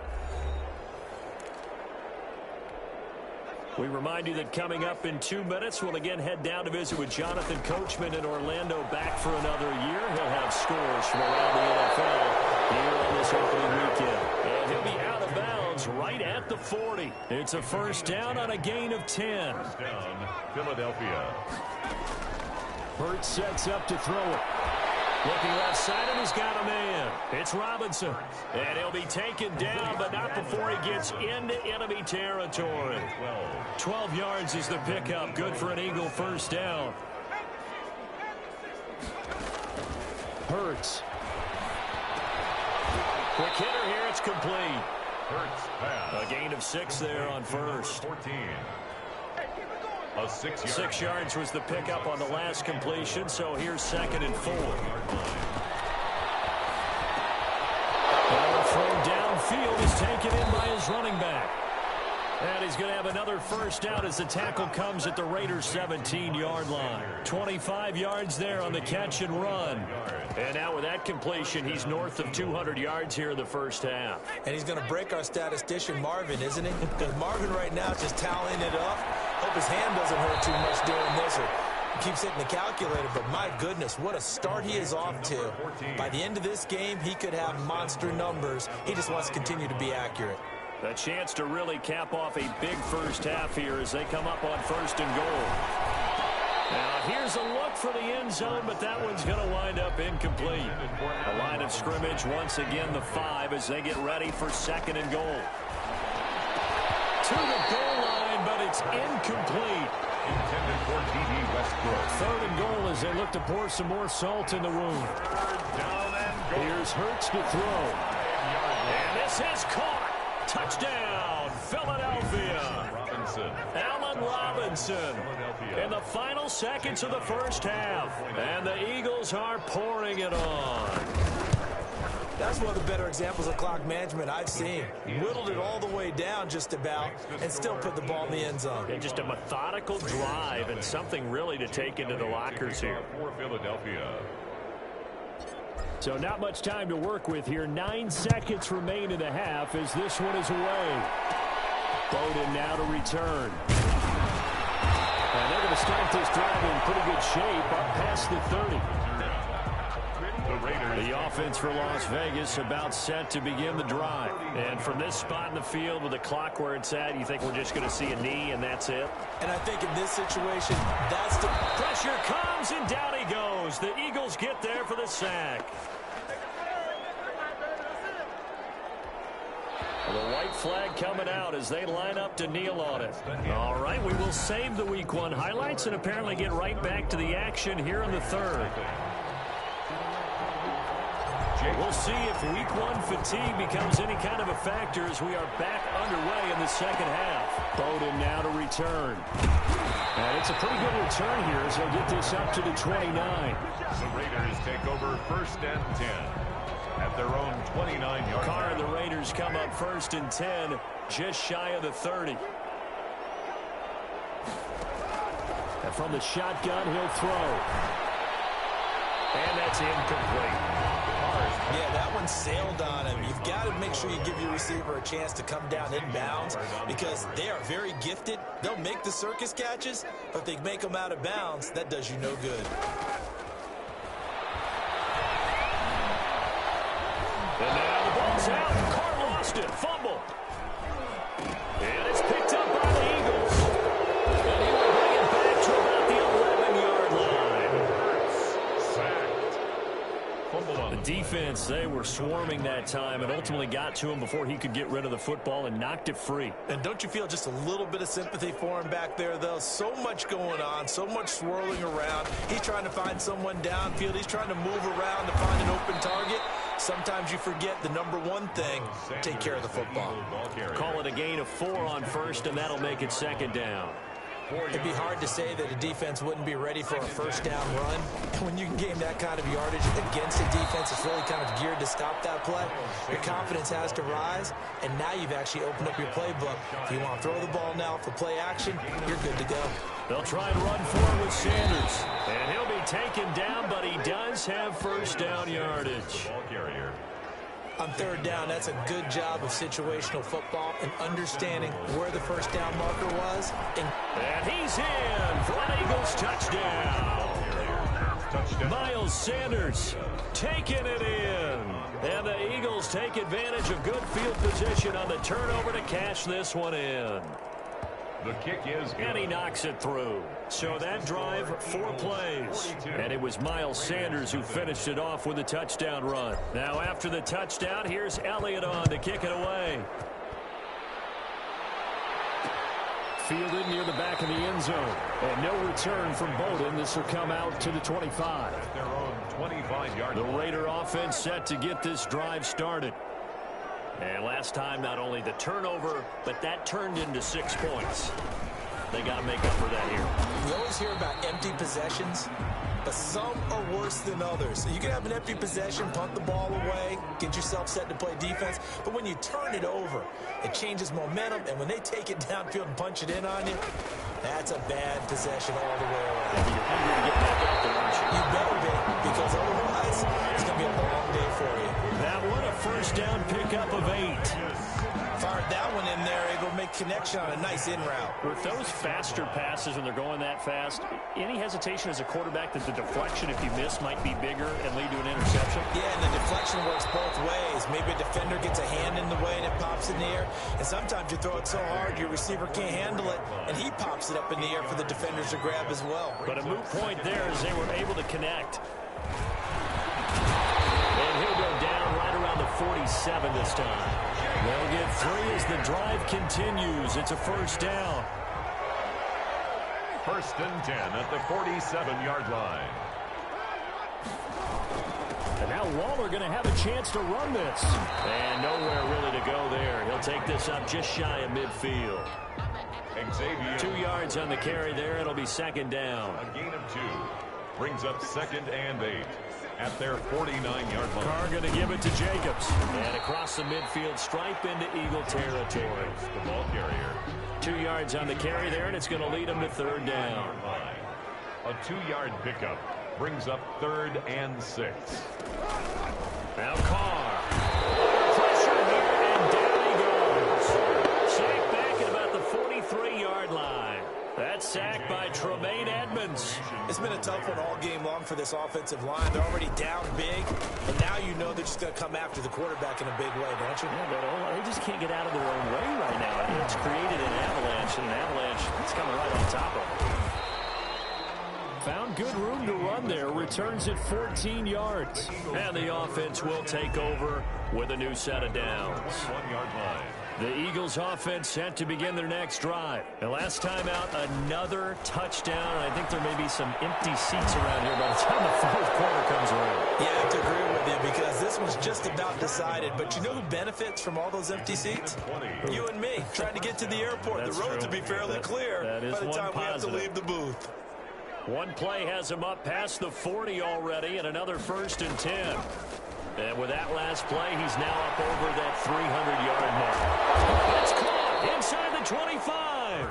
We remind you that coming up in 2 minutes, we'll again head down to visit with Jonathan Coachman in Orlando, back for another year. He'll have scores from around the NFL here on this opening weekend. And he'll be out of bounds right at the 40. It's a first down on a gain of 10. First down, Philadelphia. Hurts sets up to throw it. Looking left side, and he's got a man. It's Robinson. And he'll be taken down, but not before he gets into enemy territory. 12 yards is the pickup. Good for an Eagle first down. Hurts. Quick hitter here. It's complete. Hurts pass. A gain of 6 there on first. 14. A 6-yard. 6 yards was the pickup on the last completion, so here's 2nd and 4. Ball thrown downfield is taken in by his running back. And he's going to have another first down as the tackle comes at the Raiders' 17-yard line. 25 yards there on the catch and run. And now with that completion, he's north of 200 yards here in the first half. And he's going to break our statistician Marvin, isn't he? Because Marvin right now is just tallying it up. Hope his hand doesn't hurt too much doing this, or he keeps hitting the calculator. But my goodness, what a start he is off to. By the end of this game, he could have monster numbers. He just wants to continue to be accurate. A chance to really cap off a big first half here as they come up on 1st and goal. Now, here's a look for the end zone, but that one's going to wind up incomplete. A line of scrimmage, once again, the 5 as they get ready for 2nd and goal. To the goal line, but it's incomplete. Intended for D.D. Westbrook. 3rd and goal as they look to pour some more salt in the wound. Down and goal. Here's Hurts to throw. And this is caught. Touchdown, Philadelphia. Allen Robinson in the final seconds of the first half. And the Eagles are pouring it on. That's one of the better examples of clock management I've seen. Whittled it all the way down just about and still put the ball in the end zone. And just a methodical drive and something really to take into the lockers here. For Philadelphia. So not much time to work with here. 9 seconds remain in the half as this one is away. Bowden now to return. And they're going to start this drive in pretty good shape up past the 30. The offense for Las Vegas about set to begin the drive. And from this spot in the field with the clock where it's at, you think we're just going to see a knee and that's it? And I think in this situation, that's the... Pressure comes and down he goes. The Eagles get there for the sack. The white flag coming out as they line up to kneel on it. All right, we will save the Week 1 highlights and apparently get right back to the action here in the 3rd. We'll see if Week 1 fatigue becomes any kind of a factor as we are back underway in the 2nd half. Bowden now to return. And it's a pretty good return here as they'll get this up to the 29. The Raiders take over 1st and 10 at their own 29-yard Carr and the Raiders come up 1st and 10, just shy of the 30. And from the shotgun, he'll throw. And that's incomplete. Yeah, that one sailed on him. You've got to make sure you give your receiver a chance to come down inbounds because they are very gifted. They'll make the circus catches, but if they make them out of bounds, that does you no good. And now the ball's out. Carr lost it. Fumble. And it's picked up by the Eagles. And he will bring it back to about the 11-yard line. Sacked. Fumble on the defense, they were swarming that time and ultimately got to him before he could get rid of the football and knocked it free. And don't you feel just a little bit of sympathy for him back there, though? So much going on, so much swirling around. He's trying to find someone downfield. He's trying to move around to find an open target. Sometimes you forget the number one thing, take care of the football. Call it a gain of 4 on 1st, and that'll make it 2nd down. It'd be hard to say that a defense wouldn't be ready for a 1st down run. And when you can gain that kind of yardage against a defense that's really kind of geared to stop that play, your confidence has to rise, and now you've actually opened up your playbook. If you want to throw the ball now for play action, you're good to go. They'll try and run for it with Sanders. And he'll be taken down, but he does have first down yardage. On third down, that's a good job of situational football and understanding where the first down marker was. And he's in for an Eagles touchdown. Miles Sanders taking it in. And the Eagles take advantage of good field position on the turnover to cash this one in. The kick is good. And he knocks it through. So that drive, 4 plays. And it was Miles Sanders who finished it off with a touchdown run. Now after the touchdown, here's Elliott on to kick it away. Fielded near the back of the end zone. And no return from Bowden. This will come out to the 25. At their own 25-yard line. The Raider offense set to get this drive started. And last time, not only the turnover, but that turned into 6 points. They got to make up for that here. We always hear about empty possessions, but some are worse than others. So you can have an empty possession, punt the ball away, get yourself set to play defense. But when you turn it over, it changes momentum. And when they take it downfield and punch it in on you, that's a bad possession all the way around. You're hungry to get back out there, aren't you? You better be, because otherwise it's going to be a long day for you. That one, a first down pickup of 8. Fired that one in there, able to make connection on a nice in route. With those faster passes when they're going that fast, any hesitation as a quarterback that the deflection, if you miss, might be bigger and lead to an interception? Yeah, and the deflection works both ways. Maybe a defender gets a hand in the way and it pops in the air. And sometimes you throw it so hard your receiver can't handle it, and he pops it up in the air for the defenders to grab as well. But a moot point there as they were able to connect. And he'll go down right around the 47 this time. They'll get 3 as the drive continues. It's a first down. First and 10 at the 47-yard line. And now Waller going to have a chance to run this. And nowhere really to go there. He'll take this up just shy of midfield. Xavier. 2 yards on the carry there. It'll be second down. A gain of 2. Brings up second and 8. At their 49-yard line. Carr going to give it to Jacobs. And across the midfield stripe into Eagle territory. The ball carrier. 2 yards on the carry there, and it's going to lead him to third down. A 2-yard pickup brings up third and 6. Now Carr. Pressure here, and down he goes. Sacked back at about the 43-yard line. That's sacked by Tremaine Edmonds. It's been a tough one all game long for this offensive line. They're already down big, and now you know they're just going to come after the quarterback in a big way, don't you? Yeah, but they just can't get out of their own way right now. It's created an avalanche, and an avalanche is coming right on top of them. Found good room to run there. Returns at 14 yards. And the offense will take over with a new set of downs. 1-yard line. The Eagles offense set to begin their next drive. The last time out, another touchdown. I think there may be some empty seats around here by the time the fourth quarter comes around. Yeah, I have to agree with you because this one's just about decided. But you know who benefits from all those empty seats? You and me, trying to get to the airport. That's the roads true. will be fairly clear by the time we have to leave the booth. One play has him up past the 40 already, and another first and 10. And with that last play, he's now up over that 300-yard mark. It's caught inside the 25.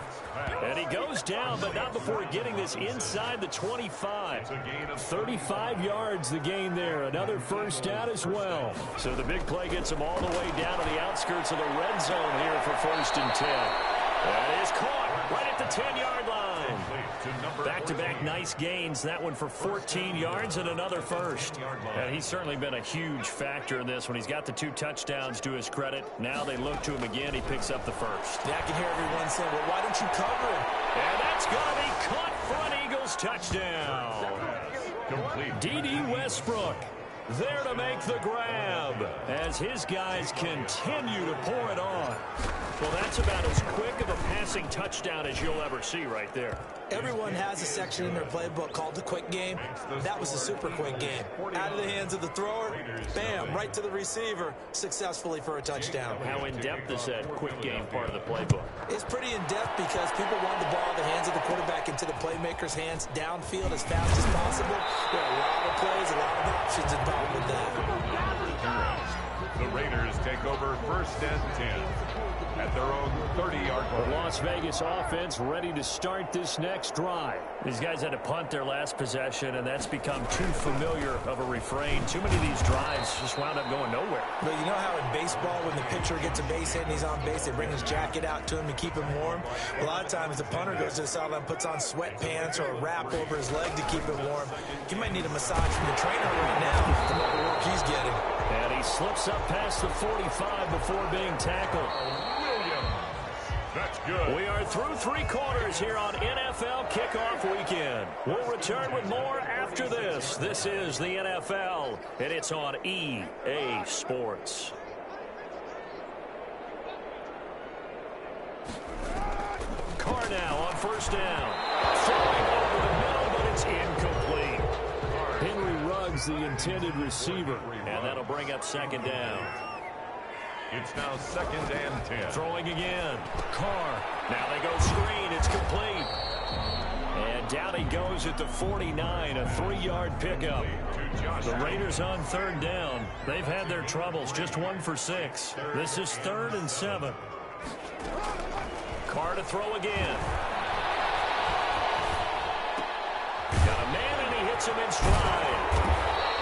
And he goes down, but not before getting this inside the 25. 35 yards the gain there. Another first down as well. So the big play gets him all the way down to the outskirts of the red zone here for first and 10. That is caught right at the 10-yard line. Back-to-back nice gains. That one for 14 yards and another first. And he's certainly been a huge factor in this when he's got the 2 touchdowns to his credit. Now they look to him again. He picks up the first. Yeah, I can hear everyone saying, well, why don't you cover him? And that's going to be caught for an Eagles touchdown. Complete. D.D. Westbrook there to make the grab as his guys continue to pour it on. Well, that's about as quick of a passing touchdown as you'll ever see right there. Everyone has a section in their playbook called the quick game. That was a super quick game. Out of the hands of the thrower, bam, right to the receiver, successfully for a touchdown. How in-depth is that quick game part of the playbook? It's pretty in-depth because people want the ball in the hands of the quarterback into the playmaker's hands downfield as fast as possible. There are a lot of plays, a lot of options involved with that. The Raiders take over 1st and 10 at their own 30-yard line. The Las Vegas offense ready to start this next drive. These guys had to punt their last possession, and that's become too familiar of a refrain. Too many of these drives just wound up going nowhere. But you know how in baseball, when the pitcher gets a base hit and he's on base, they bring his jacket out to him to keep him warm? A lot of times the punter goes to the sideline, puts on sweatpants or a wrap over his leg to keep him warm. He might need a massage from the trainer right now from all the work he's getting. And he slips up past the 45 before being tackled. That's good. We are through 3 quarters here on NFL Kickoff Weekend. We'll return with more after this. This is the NFL, and it's on EA Sports. Carr now on 1st down. Throwing over the middle, but it's incomplete. Henry Ruggs, the intended receiver, and that'll bring up 2nd down. It's now 2nd and 10. Throwing again. Carr. Now they go screen. It's complete. And down he goes at the 49, a 3-yard pickup. The Raiders on 3rd down. They've had their troubles, just 1 for 6. This is 3rd and 7. Carr to throw again. Got a man, and he hits him in stride.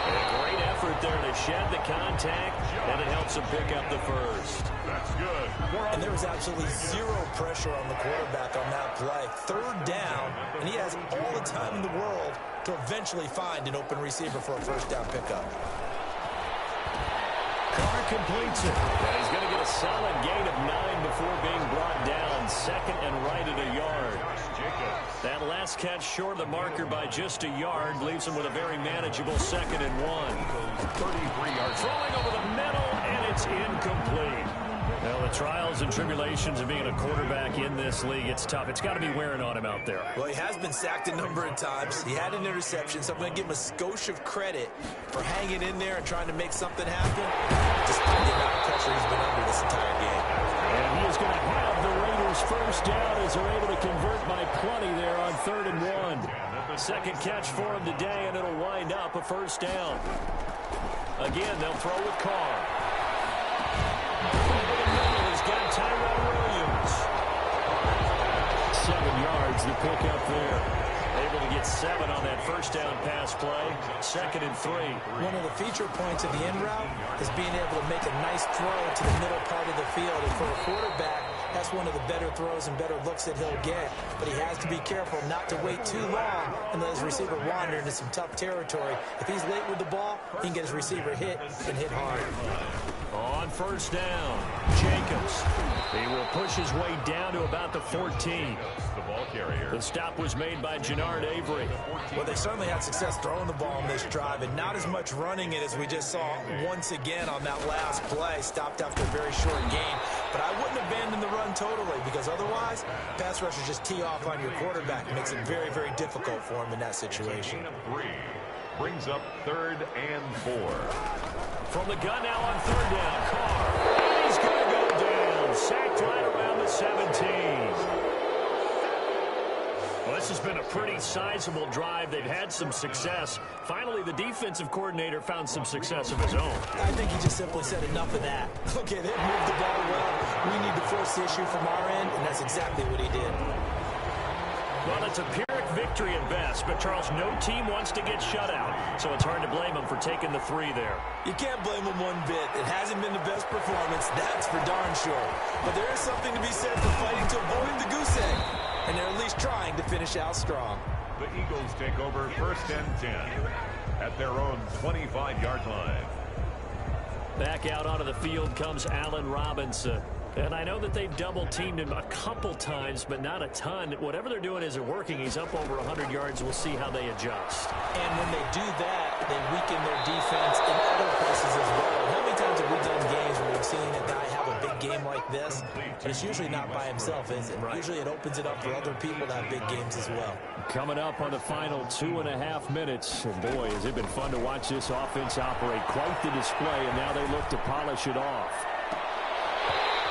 And a great effort there to shed the contact, and it helps him pick up the 1st. That's good. And there was absolutely 0 pressure on the quarterback on that play. 3rd down, and he has all the time in the world to eventually find an open receiver for a 1st down pickup. Carr completes it. And he's going to get a solid gain of 9 before being brought down. 2nd and right at a yard. That last catch short of the marker by just a yard leaves him with a very manageable 2nd and 1. 33 yards. Throwing over the middle, and it's incomplete. Well, the trials and tribulations of being a quarterback in this league, it's tough. It's got to be wearing on him out there. Well, he has been sacked a number of times. He had an interception, so I'm going to give him a skosh of credit for hanging in there and trying to make something happen, despite the amount of pressure he's been under this entire game. And he is going to have the Raiders 1st down as they're able to convert by plenty there on 3rd and 1. 2nd catch for him today, and it'll wind up a 1st down. Again, they'll throw with Carr. Over the middle, he's got Tyrell Williams. 7 yards, the pickup there. Able to get 7 on that 1st down pass play. 2nd and 3. One of the feature points of the end route is being able to make a nice throw to the middle part of the field. And for a quarterback, that's one of the better throws and better looks that he'll get. But he has to be careful not to wait too long and let his receiver wander into some tough territory. If he's late with the ball, he can get his receiver hit and hit hard. On 1st down, Jacobs. He will push his way down to about the 14. The ball carrier. The stop was made by Jannard Avery. Well, they certainly had success throwing the ball on this drive, and not as much running it as we just saw once again on that last play. Stopped after a very short gain. But I wouldn't abandon the run totally, because otherwise, pass rushers just tee off on your quarterback. It makes it very, very difficult for him in that situation. 3 brings up 3rd and 4. From the gun now on 3rd down, Carr. And he's going to go down. Sacked right around the 17. Well, this has been a pretty sizable drive. They've had some success. Finally, the defensive coordinator found some success of his own. I think he just simply said enough of that. Okay, they moved the ball well. We need to force the issue from our end, and that's exactly what he did. Well, it's a Pyrrhic victory at best, but Charles, no team wants to get shut out, so it's hard to blame him for taking the 3 there. You can't blame him one bit. It hasn't been the best performance, that's for darn sure. But there is something to be said for fighting to avoid the goose egg, and they're at least trying to finish out strong. The Eagles take over 1st and 10 at their own 25-yard line. Back out onto the field comes Allen Robinson. And I know that they've double-teamed him a couple times, but not a ton. Whatever they're doing isn't working. He's up over 100 yards. We'll see how they adjust. And when they do that, they weaken their defense in other places as well. How many times have we done games where we've seen a guy have a big game like this? But it's usually not by himself, is it? Right. Usually it opens it up for other people to have big games as well. Coming up on the final 2.5 minutes. And boy, has it been fun to watch this offense operate. Quite the display, and now they look to polish it off.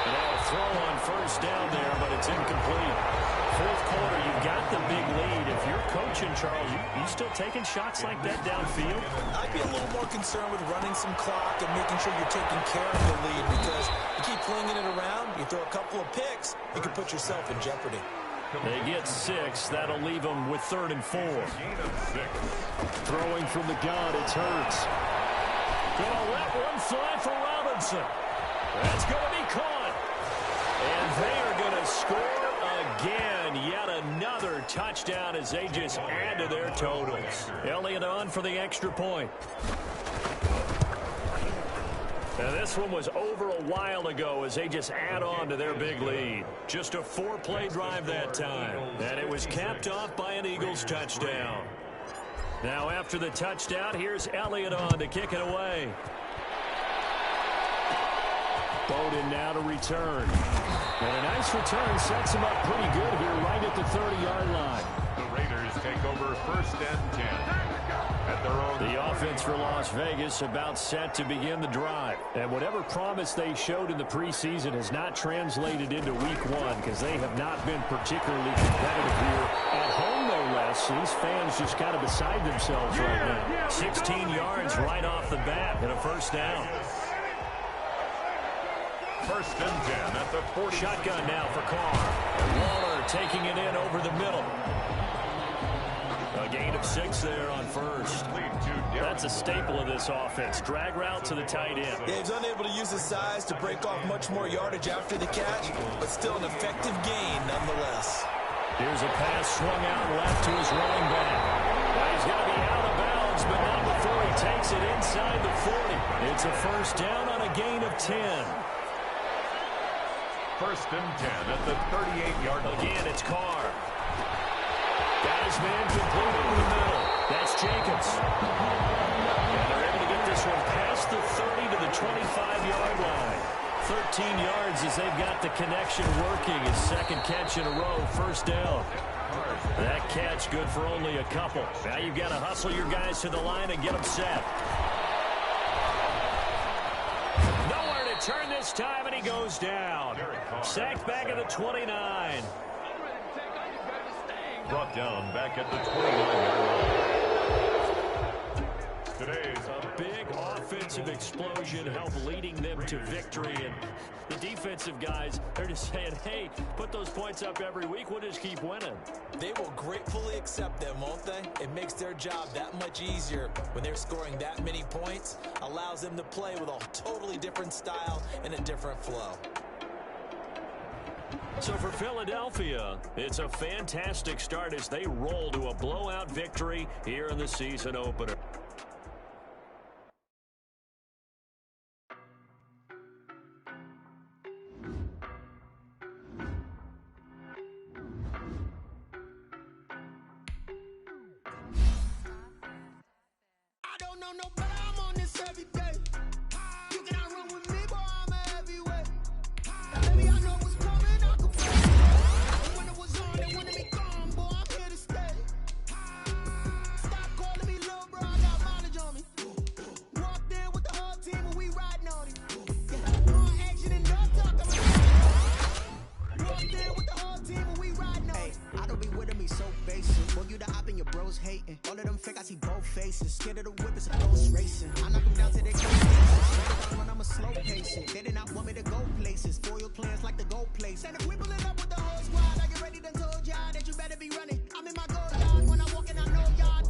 And they'll throw on first down there, but it's incomplete. Fourth quarter, you've got the big lead. If you're coaching, Charles, you still taking shots like that downfield? I'd be a little more concerned with running some clock and making sure you're taking care of the lead, because you keep flinging it around, you throw a couple of picks, you can put yourself in jeopardy. They get 6. That'll leave them with 3rd and 4. Throwing from the gun, it's Hurts. Gonna let one fly for Robinson. That's going to be caught. And they are going to score again. Yet another touchdown as they just add to their totals. Elliott on for the extra point. Now this one was over a while ago as they just add on to their big lead. Just a 4-play drive that time. And it was capped off by an Eagles touchdown. Now after the touchdown, here's Elliott on to kick it away. Bowden now to return. And a nice return sets him up pretty good here right at the 30-yard line. The Raiders take over 1st and 10 at their own. The offense for Las Vegas about set to begin the drive. And whatever promise they showed in the preseason has not translated into week 1 because they have not been particularly competitive here at home, no less. These fans just kind of beside themselves right now. 16 yards right off the bat and a first down. 1st and 10 at the 40. Shotgun now for Carr. Waller taking it in over the middle. A gain of 6 there on first. That's a staple of this offense. Drag route to the tight end. Yeah, he's unable to use his size to break off much more yardage after the catch, but still an effective gain nonetheless. Here's a pass swung out left to his running back. Now he's going to be out of bounds, but not before he takes it inside the 40. It's a first down on a gain of 10. 1st and 10 at the 38-yard line. Again, it's Carr. Got his man complete over the middle. That's Jacobs. And they're able to get this one past the 30 to the 25-yard line. 13 yards as they've got the connection working. His 2nd catch in a row, first down. That catch good for only a couple. Now you've got to hustle your guys to the line and get them set. Nowhere to turn this time, and he goes down. Sacked back at the 29. Brought down back at the 29-yard line. Today's a big offensive explosion helped leading them to victory. And the defensive guys, they're just saying, hey, put those points up every week. We'll just keep winning. They will gratefully accept them, won't they? It makes their job that much easier when they're scoring that many points. Allows them to play with a totally different style and a different flow. So for Philadelphia, it's a fantastic start as they roll to a blowout victory here in the season opener. I don't know no better, I'm on this every day. You cannot run with me, boy, I'm a heavyweight. Baby, I know what's coming, I can feel it. And when it was on, they wanted me gone, boy, I'm here to stay. Stop calling me little bro, I got mileage on me. Walked in with the whole team and we riding on it. More action and no talk, I'm walked in with the whole team and we riding on it. I don't be with me so basic. Boy, you the op and your bros hating. All of them fake, I see both faces. Scared of the whip, it's a ghost racing. I knock them down to their cold places. When I'm a slow pacing. They did not want me to go places. Foil plans like the go place. And if we pulling up with the whole squad, I get ready to told y'all that you better be running. I'm in my gold yard. When I walk in, I know y'all.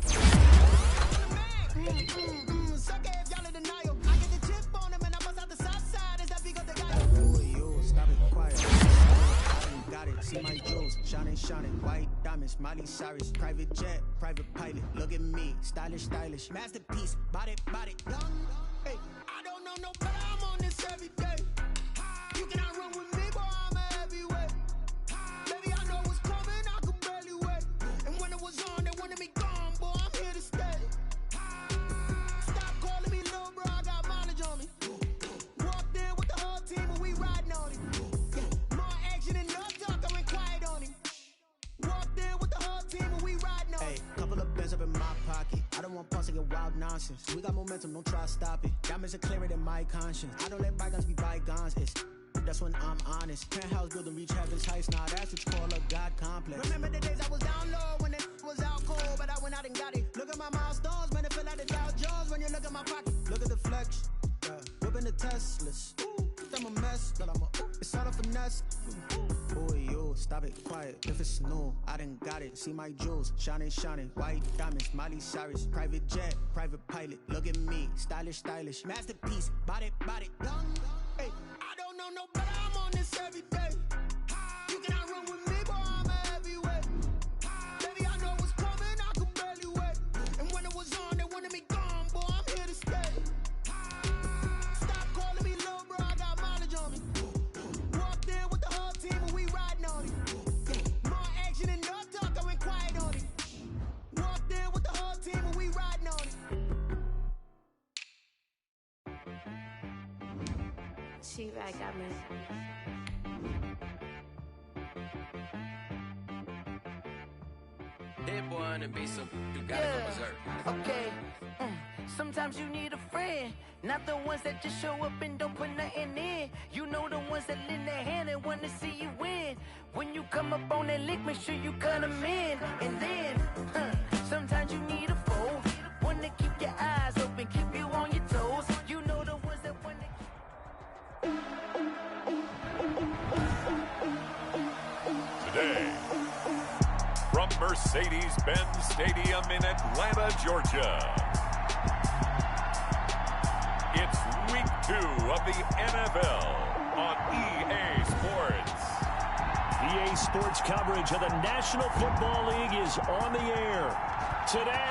Suck it if y'all in denial. I get the chip on them and I bust out the south side. Is that because they got it? Who are you? Stop it, quiet. Got it, see my jewels, shining, white diamonds, Miley Cyrus, private jet, private pilot, look at me, stylish, masterpiece, body, young, hey, I don't know no better, I'm on this every day. You cannot run with me, boy, I'm a heavyweight. Baby, I know what's coming, I can barely wait. And when it was on, they wanted me gone, boy, I'm here to stay. Stop calling me little bro, I got mileage on me. Walked in with the whole team and we riding on it. More action and no talk, I went quiet on him. Walked in with the whole team and we riding on it. hey, couple of bands up in my pocket. I don't want pause to get wild nonsense. We got momentum, don't try to stop it. Diamonds are clearer than my conscience. I don't let bygones be bygones. It's that's when I'm honest. Penthouse building, reach heaven's heights, now that's what you call a God complex. Remember the days I was down low when it was out cold, but I went out and got it. Look at my milestones, man, it feel like the Dow Jones when you look at my pocket. Look at the flex, whipping the Teslas. I'm a mess, but it's all a finesse. Boy, yo, stop it, quiet. If it's new, I done got it. See my jewels, shining, shining. White diamonds, Miley Cyrus. Private jet, private pilot. Look at me, stylish, stylish. Masterpiece, body, body. Hey, I don't know no better, I'm on this every day. You cannot run with me, boy, I'm a heavyweight. Baby, I know what's coming, I could barely wait. And when it was on, they wanted me gone, boy, I'm here to stay. Stop calling me little bro, I got mileage on me. Walked in with the whole team and we riding on it. More action and no talk, I went quiet on it. Walked in with the whole team and we riding on it. She-Rag got me. That boy on the beat, so you gotta go berserk. Okay. Sometimes you need a friend, not the ones that just show up and don't put nothing in. You know the ones that lend their hand and want to see you win. When you come up on that lick, make sure you cut them in. And then, sometimes you need a foe, one to keep your eyes open, keep you on your toes. You know the ones that want to Today, from Mercedes-Benz Stadium in Atlanta, Georgia, it's week 2 of the NFL on EA Sports. EA Sports coverage of the National Football League is on the air today.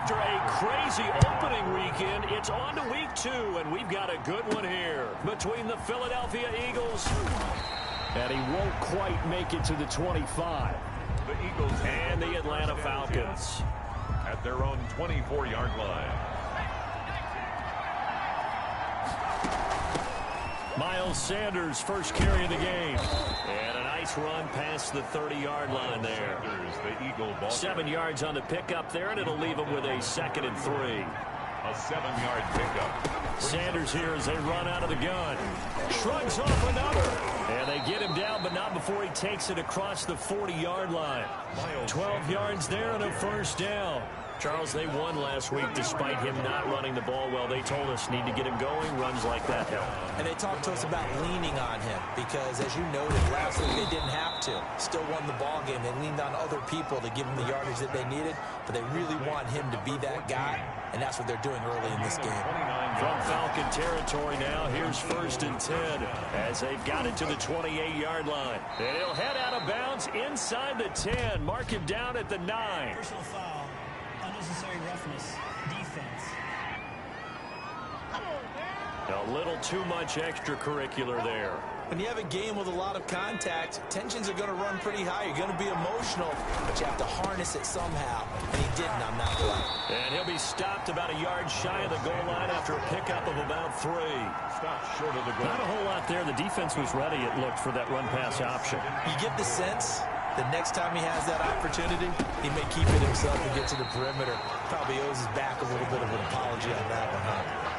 After a crazy opening weekend, it's on to week 2, and we've got a good one here between the Philadelphia Eagles, and he won't quite make it to the 25. The Eagles and the Atlanta Falcons at their own 24-yard line. Miles Sanders first carry of the game. And a nice run past the 30-yard line there. The Eagle ball 7 yards on the pickup there, and it'll leave him with a 2nd and 3. A 7-yard pickup. Sanders here as they run out of the gun. Shrugs off another. And they get him down, but not before he takes it across the 40-yard line. 12 yards there and a first down. Charles, they won last week despite him not running the ball well. They told us need to get him going. Runs like that help. And they talked to us about leaning on him because, as you noted, last week they didn't have to. Still won the ball game. They leaned on other people to give him the yardage that they needed, but they really want him to be that guy, and that's what they're doing early in this game. From Falcon territory now, here's 1st and 10 as they've got it to the 28-yard line. And he'll head out of bounds inside the 10. Mark him down at the 9. Personal foul. Unnecessary roughness. Defense. A little too much extracurricular there. When you have a game with a lot of contact, tensions are going to run pretty high. You're going to be emotional, but you have to harness it somehow. And he didn't on that play. And he'll be stopped about a yard shy of the goal line after a pickup of about 3. Stopped short of the goal. Not a whole lot there. The defense was ready, it looked, for that run-pass option. You get the sense the next time he has that opportunity, he may keep it himself and get to the perimeter. Probably owes his back a little bit of an apology on that one, huh?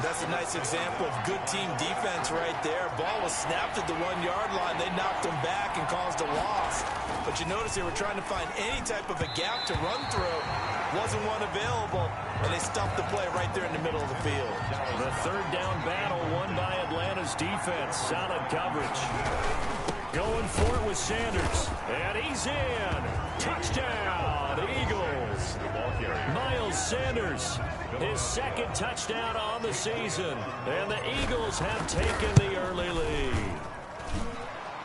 That's a nice example of good team defense right there. Ball was snapped at the 1-yard line. They knocked him back and caused a loss. But you notice they were trying to find any type of a gap to run through. Wasn't one available, and they stuffed the play right there in the middle of the field. The 3rd down battle won by Atlanta's defense. Solid coverage. Going for it with Sanders. And he's in. Touchdown, Eagles. Miles Sanders, his 2nd touchdown on the season. And the Eagles have taken the early lead.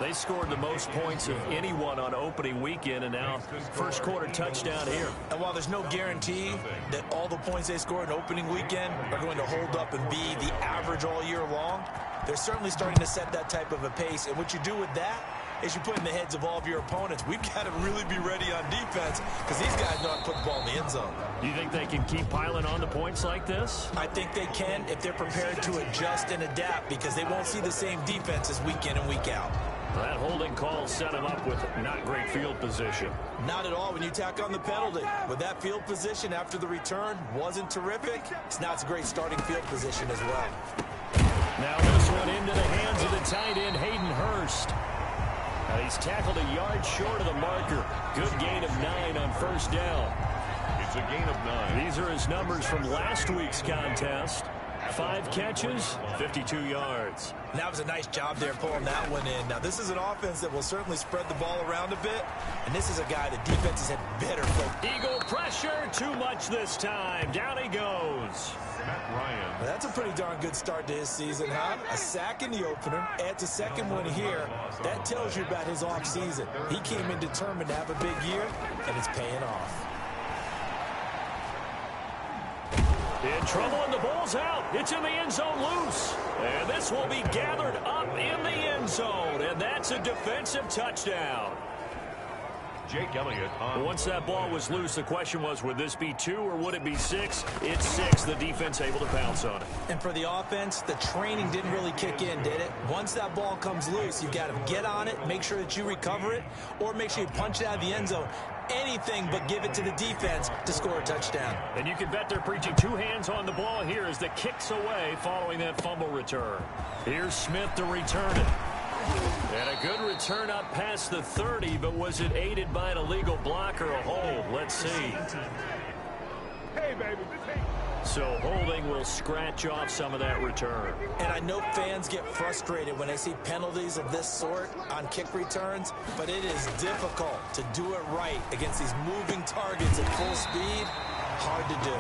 They scored the most points of anyone on opening weekend, and now first quarter touchdown here. And while there's no guarantee that all the points they score in opening weekend are going to hold up and be the average all year long, they're certainly starting to set that type of a pace. And what you do with that is you put in the heads of all of your opponents, we've got to really be ready on defense because these guys know how to put the ball in the end zone. Do you think they can keep piling on the points like this? I think they can if they're prepared to adjust and adapt because they won't see the same defenses week in and week out. That holding call set him up with not great field position. Not at all when you tack on the penalty. With that field position after the return wasn't terrific, now it's a great starting field position as well. Now this one into the hands of the tight end, Hayden Hurst. He's tackled a yard short of the marker. Good gain of 9 on first down. It's a gain of 9. These are his numbers from last week's contest. 5 catches, 52 yards. And that was a nice job there pulling that one in. Now, this is an offense that will certainly spread the ball around a bit, and this is a guy that defenses had better focus. Eagle pressure, too much this time. Down he goes. Matt Ryan. Well, that's a pretty darn good start to his season, huh? A sack in the opener, adds a 2nd one here. That tells you about his offseason. He came in determined to have a big year, and it's paying off. In trouble, and the ball's out. It's in the end zone loose. And this will be gathered up in the end zone. And that's a defensive touchdown. Jake Elliott on. Once that ball was loose, the question was, would this be 2 or would it be 6? It's 6. The defense able to pounce on it. And for the offense, the training didn't really kick in, did it? Once that ball comes loose, you've got to get on it, make sure that you recover it, or make sure you punch it out of the end zone. Anything but give it to the defense to score a touchdown. And you can bet they're preaching 2 hands on the ball here as the kick's away following that fumble return. Here's Smith to return it. And a good return up past the 30, but was it aided by an illegal block or a hold? Let's see. Hey, baby. So holding will scratch off some of that return. And I know fans get frustrated when they see penalties of this sort on kick returns, but it is difficult to do it right against these moving targets at full speed. Hard to do.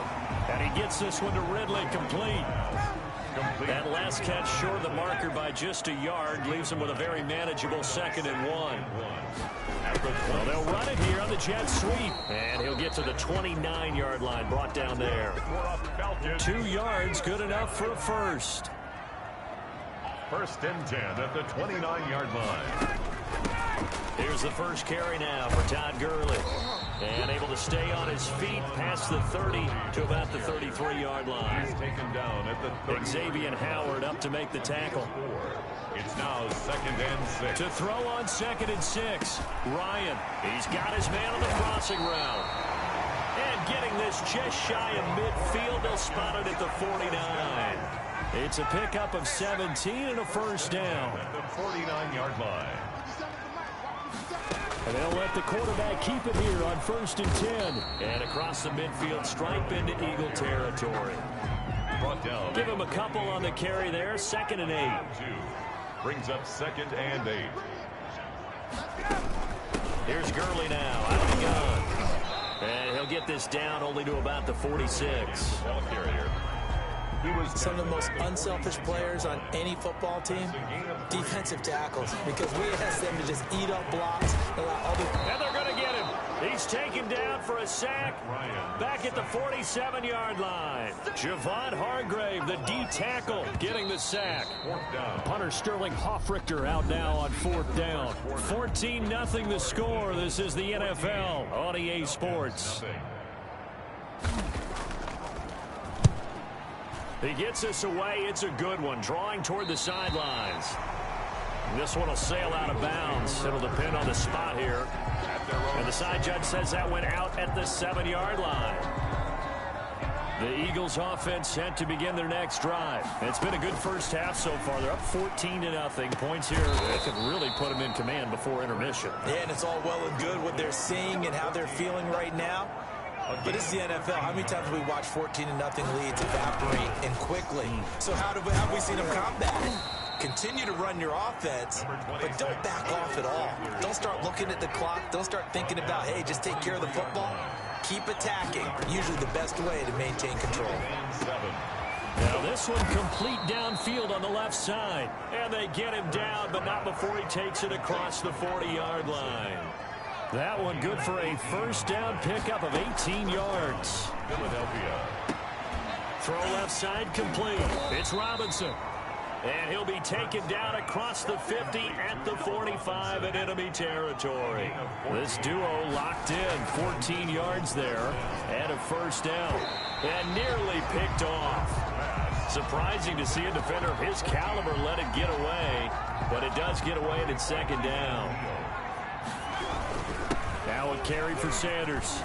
And he gets this one to Ridley complete. That last catch short of the marker by just a yard leaves him with a very manageable 2nd and 1. Well, they'll run it here on the jet sweep. And he'll get to the 29-yard line, brought down there. 2 yards, good enough for a first. 1st and 10 at the 29-yard line. Here's the first carry now for Todd Gurley. And able to stay on his feet past the 30 to about the 33-yard line. He's taken down at the Xavier Howard up to make the tackle. It's now 2nd and 6. To throw on 2nd and 6. Ryan, he's got his man on the crossing route. And getting this just shy of midfield, they'll spot it at the 49. It's a pickup of 17 and a first down. At the 49-yard line. And they'll let the quarterback keep it here on 1st and 10. And across the midfield stripe into Eagle territory. Brought down. Give him a couple on the carry there. 2nd and 8. 2. Brings up 2nd and 8. Here's Gurley now out of the gun. And he'll get this down only to about the 46. Ball carrier. Some of the most unselfish players on any football team, defensive tackles, because we ask them to just eat up blocks. And they're going to get him. He's taken down for a sack back at the 47-yard line. Javon Hargrave, the D tackle, getting the sack. Punter Sterling Hoffrichter out now on 4th down. 14-0 the score. This is the NFL on EA Sports. He gets us away. It's a good one. Drawing toward the sidelines. This one will sail out of bounds. It'll depend on the spot here. And the side judge says that went out at the 7-yard line. The Eagles offense set to begin their next drive. It's been a good first half so far. They're up 14-0. Points here that could really put them in command before intermission. Yeah, and it's all well and good what they're seeing and how they're feeling right now. But it's the NFL. How many times have we watched 14-0 leads evaporate and quickly? So how have we seen them combat it? Continue to run your offense, but don't back off at all. Don't start looking at the clock. Don't start thinking about, hey, just take care of the football. Keep attacking. Usually the best way to maintain control. Now this one complete downfield on the left side. And they get him down, but not before he takes it across the 40-yard line. That one good for a first down pickup of 18 yards. Philadelphia. Throw left side complete. It's Robinson. And he'll be taken down across the 50 at the 45 in enemy territory. This duo locked in. 14 yards there and a first down. And nearly picked off. Surprising to see a defender of his caliber let it get away. But it does get away and it's 2nd down. Now a carry for Sanders.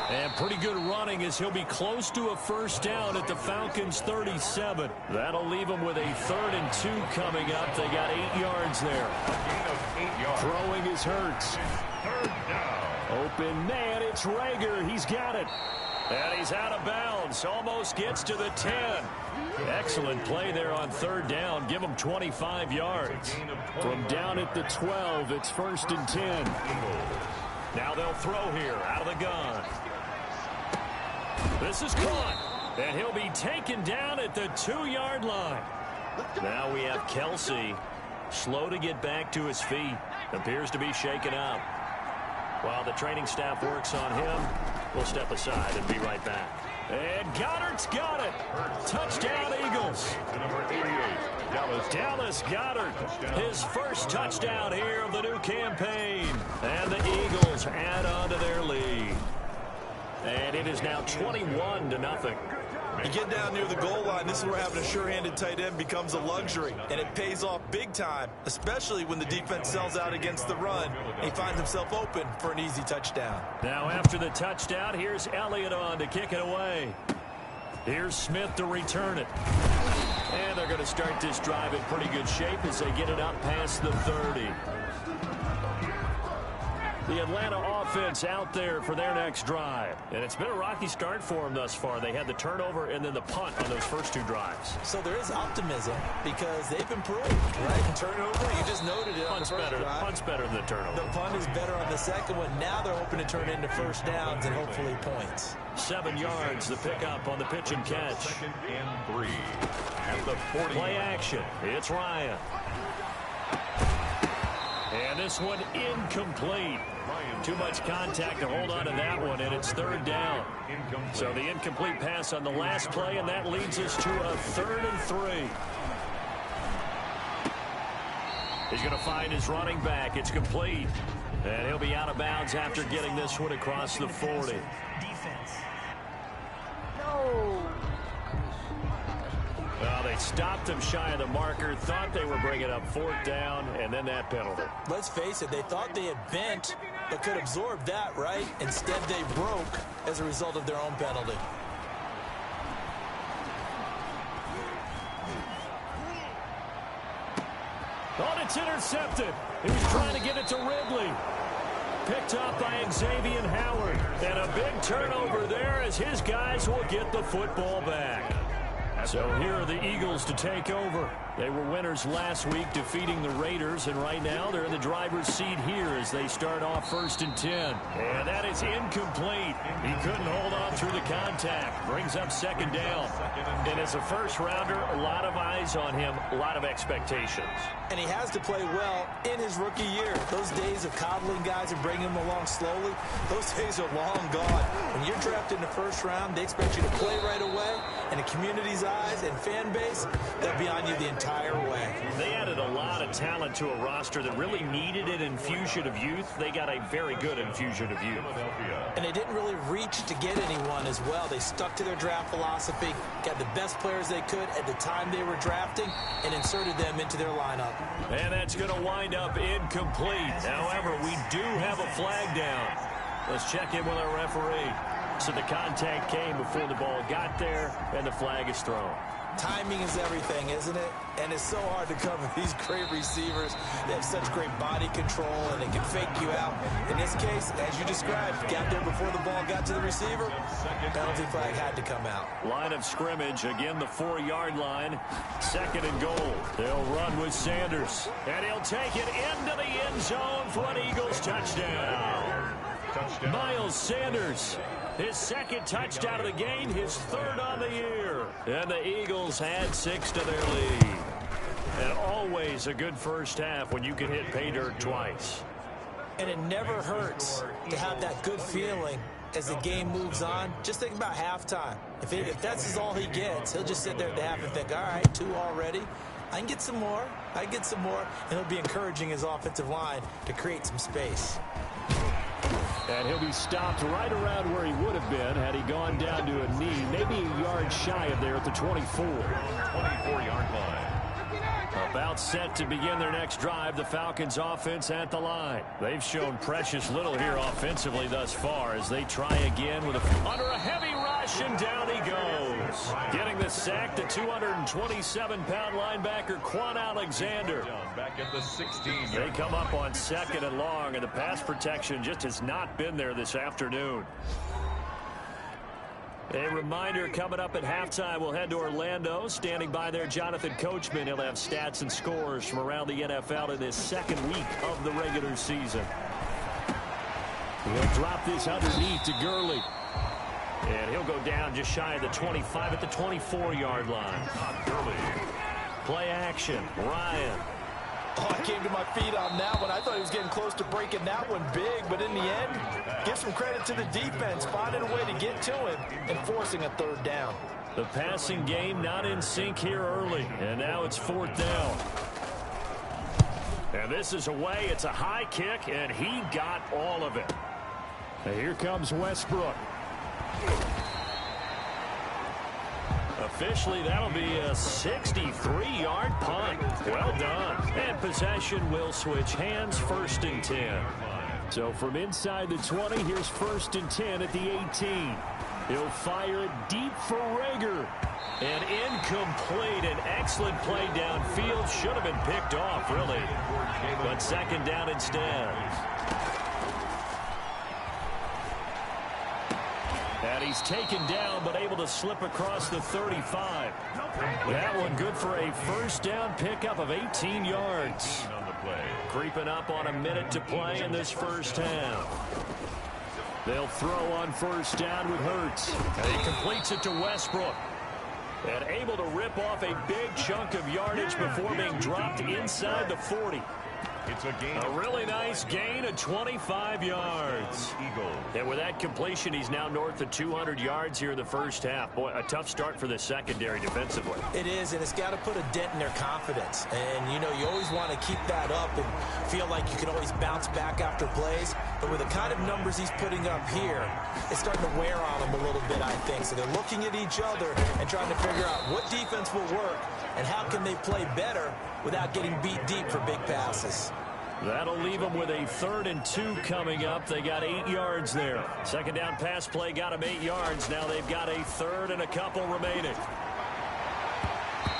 And pretty good running as he'll be close to a first down at the Falcons' 37. That'll leave him with a 3rd and 2 coming up. They got 8 yards there. Throwing is Hurts. Open man, it's Rager. He's got it. And he's out of bounds. Almost gets to the 10. Excellent play there on 3rd down. Give him 25 yards. From down at the 12, it's 1st and 10. Now they'll throw here out of the gun. This is caught. And he'll be taken down at the 2-yard line. Now we have Kelsey. Slow to get back to his feet. Appears to be shaken up. While the training staff works on him, we'll step aside and be right back. And Goddard's got it. Touchdown, Eagles. Number 88, Dallas Goedert, his first touchdown here of the new campaign. And the Eagles add on to their lead. And it is now 21-0. You get down near the goal line, this is where having a sure-handed tight end becomes a luxury. And it pays off big time, especially when the defense sells out against the run. He finds himself open for an easy touchdown. Now after the touchdown, here's Elliott on to kick it away. Here's Smith to return it. And they're going to start this drive in pretty good shape as they get it up past the 30. The Atlanta offense out there for their next drive. And it's been a rocky start for them thus far. They had the turnover and then the punt on those first 2 drives. So there is optimism because they've improved, right? Turnover, you just noted it on the first drive. Punt's better than the turnover. The punt is better on the second one. Now they're hoping to turn into first downs and hopefully points. 7 yards, the pickup on the pitch and catch. 2nd and 3 at the 40. Play action. It's Ryan. And this one incomplete. Too much contact to hold on to that one, and it's 3rd down. So the incomplete pass on the last play, and that leads us to a 3rd and 3. He's going to find his running back. It's complete. And he'll be out of bounds after getting this one across the 40. Defense. No. Well, they stopped him shy of the marker, thought they were bringing up 4th down, and then that penalty. Let's face it, they thought they had bent, but could absorb that, right? Instead, they broke as a result of their own penalty. Oh, it's intercepted. He was trying to get it to Ridley. Picked up by Xavier Howard. And a big turnover there as his guys will get the football back. So here are the Eagles to take over. They were winners last week, defeating the Raiders, and right now they're in the driver's seat here as they start off 1st and 10. And that is incomplete. He couldn't hold on through the contact. Brings up 2nd down. And as a first-rounder, a lot of eyes on him, a lot of expectations. And he has to play well in his rookie year. Those days of coddling guys and bringing them along slowly, those days are long gone. When you're drafted in the 1st round, they expect you to play right away, and the community's eyes and fan base, they'll be on you the entire way. They added a lot of talent to a roster that really needed an infusion of youth. They got a very good infusion of youth. And they didn't really reach to get anyone as well. They stuck to their draft philosophy, got the best players they could at the time they were drafting, and inserted them into their lineup. And that's going to wind up incomplete. However, we do have a flag down. Let's check in with our referee. So the contact came before the ball got there, and the flag is thrown. Timing is everything, isn't it? And it's so hard to cover these great receivers. They have such great body control, and they can fake you out. In this case, as you described, got there before the ball got to the receiver. Penalty flag had to come out. Line of scrimmage, again the 4-yard line. 2nd and goal. They'll run with Sanders. And he'll take it into the end zone for an Eagles touchdown. Miles Sanders. His 2nd touchdown of the game, his 3rd on the year. And the Eagles add 6 to their lead. And always a good first half when you can hit pay dirt twice. And it never hurts to have that good feeling as the game moves on. Just think about halftime. If that's all he gets, he'll just sit there at the half and think, all right, 2 already. I can get some more. I can get some more. And he'll be encouraging his offensive line to create some space. And he'll be stopped right around where he would have been had he gone down to a knee, maybe a yard shy of there at the 24. 24-yard line. About set to begin their next drive, the Falcons offense at the line. They've shown precious little here offensively thus far as they try again with under a heavy rush, and down he goes. Getting the sack, the 227-pound linebacker Quan Alexander. Back at the 16. They come up on 2nd and long, and the pass protection just has not been there this afternoon. A reminder, coming up at halftime, we'll head to Orlando. Standing by there, Jonathan Coachman. He'll have stats and scores from around the NFL in his 2nd week of the regular season. He'll drop this underneath to Gurley. And he'll go down just shy of the 25 at the 24-yard line. Play action, Ryan. Oh, I came to my feet on that one. I thought he was getting close to breaking that one big, but in the end, give some credit to the defense, finding a way to get to him and forcing a 3rd down. The passing game not in sync here early, and now it's 4th down. And this is away. It's a high kick, and he got all of it. And here comes Westbrook. Officially, that'll be a 63-yard punt. Well done. And possession will switch hands, 1st and 10. So from inside the 20, here's 1st and 10 at the 18. He'll fire it deep for Rager. And incomplete. An excellent play downfield. Should have been picked off, really. But 2nd down instead. And he's taken down, but able to slip across the 35. That one good for a first down pickup of 18 yards. Creeping up on a minute to play in this first half. They'll throw on first down with Hurts. And he completes it to Westbrook. And able to rip off a big chunk of yardage before being dropped inside the 40. It's a gain. A really nice gain of 25 yards. And with that completion, he's now north of 200 yards here in the first half. Boy, a tough start for the secondary defensively. It is, and it's got to put a dent in their confidence. And, you know, you always want to keep that up and feel like you can always bounce back after plays. But with the kind of numbers he's putting up here, it's starting to wear on them a little bit, I think. So they're looking at each other and trying to figure out what defense will work and how can they play better without getting beat deep for big passes. That'll leave them with a 3rd and 2 coming up. They got 8 yards there. Second down pass play got them 8 yards. Now they've got a 3rd and a couple remaining.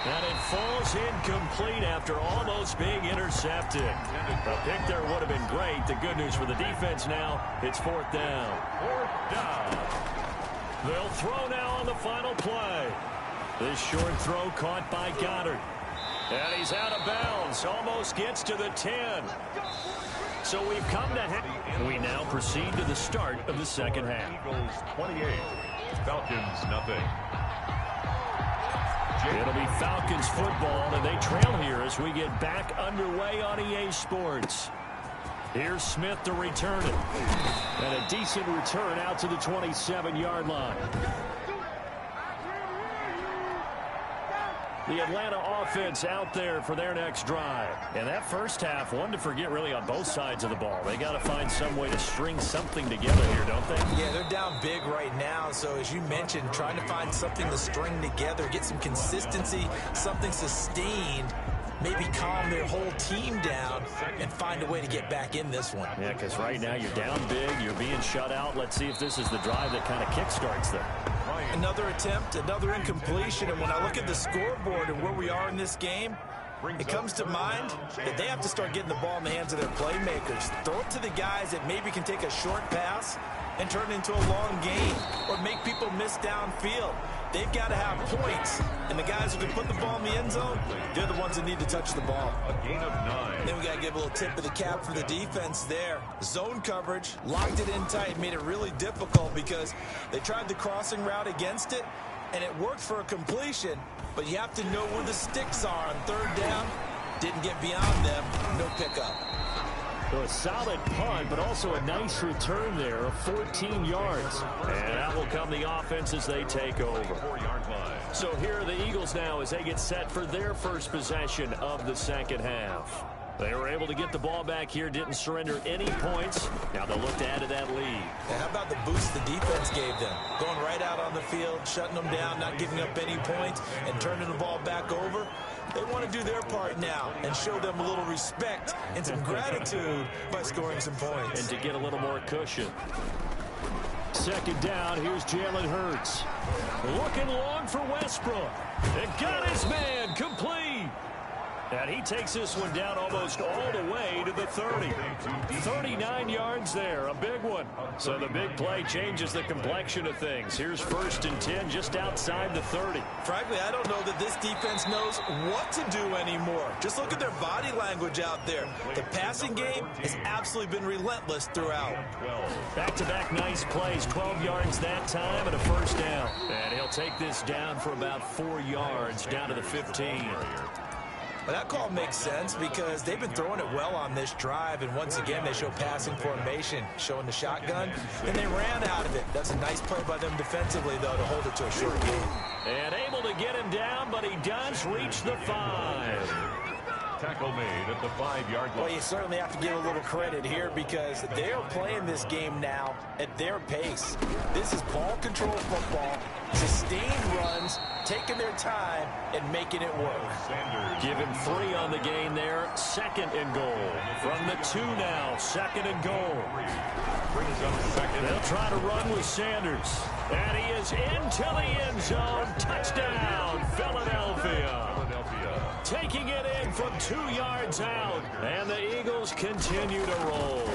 And it falls incomplete after almost being intercepted. A pick there would have been great. The good news for the defense now, it's 4th down. 4th down. They'll throw now on the final play. This short throw caught by Goddard. And he's out of bounds. Almost gets to the 10. So we've come to we now proceed to the start of the second half. Eagles 28, Falcons nothing. It'll be Falcons football, and they trail here as we get back underway on EA Sports. Here's Smith to return it. And a decent return out to the 27-yard line. The Atlanta offense out there for their next drive. And that first half, one to forget really on both sides of the ball. They got to find some way to string something together here, don't they? Yeah, they're down big right now. So as you mentioned, trying to find something to string together, get some consistency, something sustained, maybe calm their whole team down and find a way to get back in this one. Yeah, because right now you're down big, you're being shut out. Let's see if this is the drive that kind of kickstarts them. Another attempt, another incompletion, and when I look at the scoreboard and where we are in this game, it comes to mind that they have to start getting the ball in the hands of their playmakers. Throw it to the guys that maybe can take a short pass and turn it into a long gain or make people miss downfield. They've got to have points, and the guys who can put the ball in the end zone, they're the ones that need to touch the ball. A gain of 9. Then we got to give a little tip of the cap for the defense there. Zone coverage, locked it in tight, made it really difficult because they tried the crossing route against it, and it worked for a completion, but you have to know where the sticks are on 3rd down. Didn't get beyond them, no pickup. So a solid punt, but also a nice return there of 14 yards. And that will come the offense as they take over. 4-yard line. So here are the Eagles now as they get set for their first possession of the second half. They were able to get the ball back here, didn't surrender any points. Now they'll look to add to that lead. And how about the boost the defense gave them? Going right out on the field, shutting them down, not giving up any points, and turning the ball back over. They want to do their part now and show them a little respect and some gratitude by scoring some points. And to get a little more cushion. Second down, here's Jalen Hurts. Looking long for Westbrook. And got his man complete. And he takes this one down almost all the way to the 30. 39 yards there, a big one. So the big play changes the complexion of things. Here's 1st and 10 just outside the 30. Frankly, I don't know that this defense knows what to do anymore. Just look at their body language out there. The passing game has absolutely been relentless throughout. Back-to-back nice plays, 12 yards that time and a first down. And he'll take this down for about 4 yards down to the 15. Well, that call makes sense because they've been throwing it well on this drive, and once again they show passing formation, showing the shotgun, and they ran out of it. That's a nice play by them defensively, though, to hold it to a short game. And able to get him down, but he does reach the 5. Tackle made at the 5-yard line. Well, you certainly have to give a little credit here because they are playing this game now at their pace. This is ball control football, sustained runs, taking their time and making it work. Give him 3 on the gain there. 2nd and goal. From the 2 now, 2nd and goal. They'll try to run with Sanders. And he is into the end zone. Touchdown, Philadelphia. Taking it in from 2 yards out. And the Eagles continue to roll.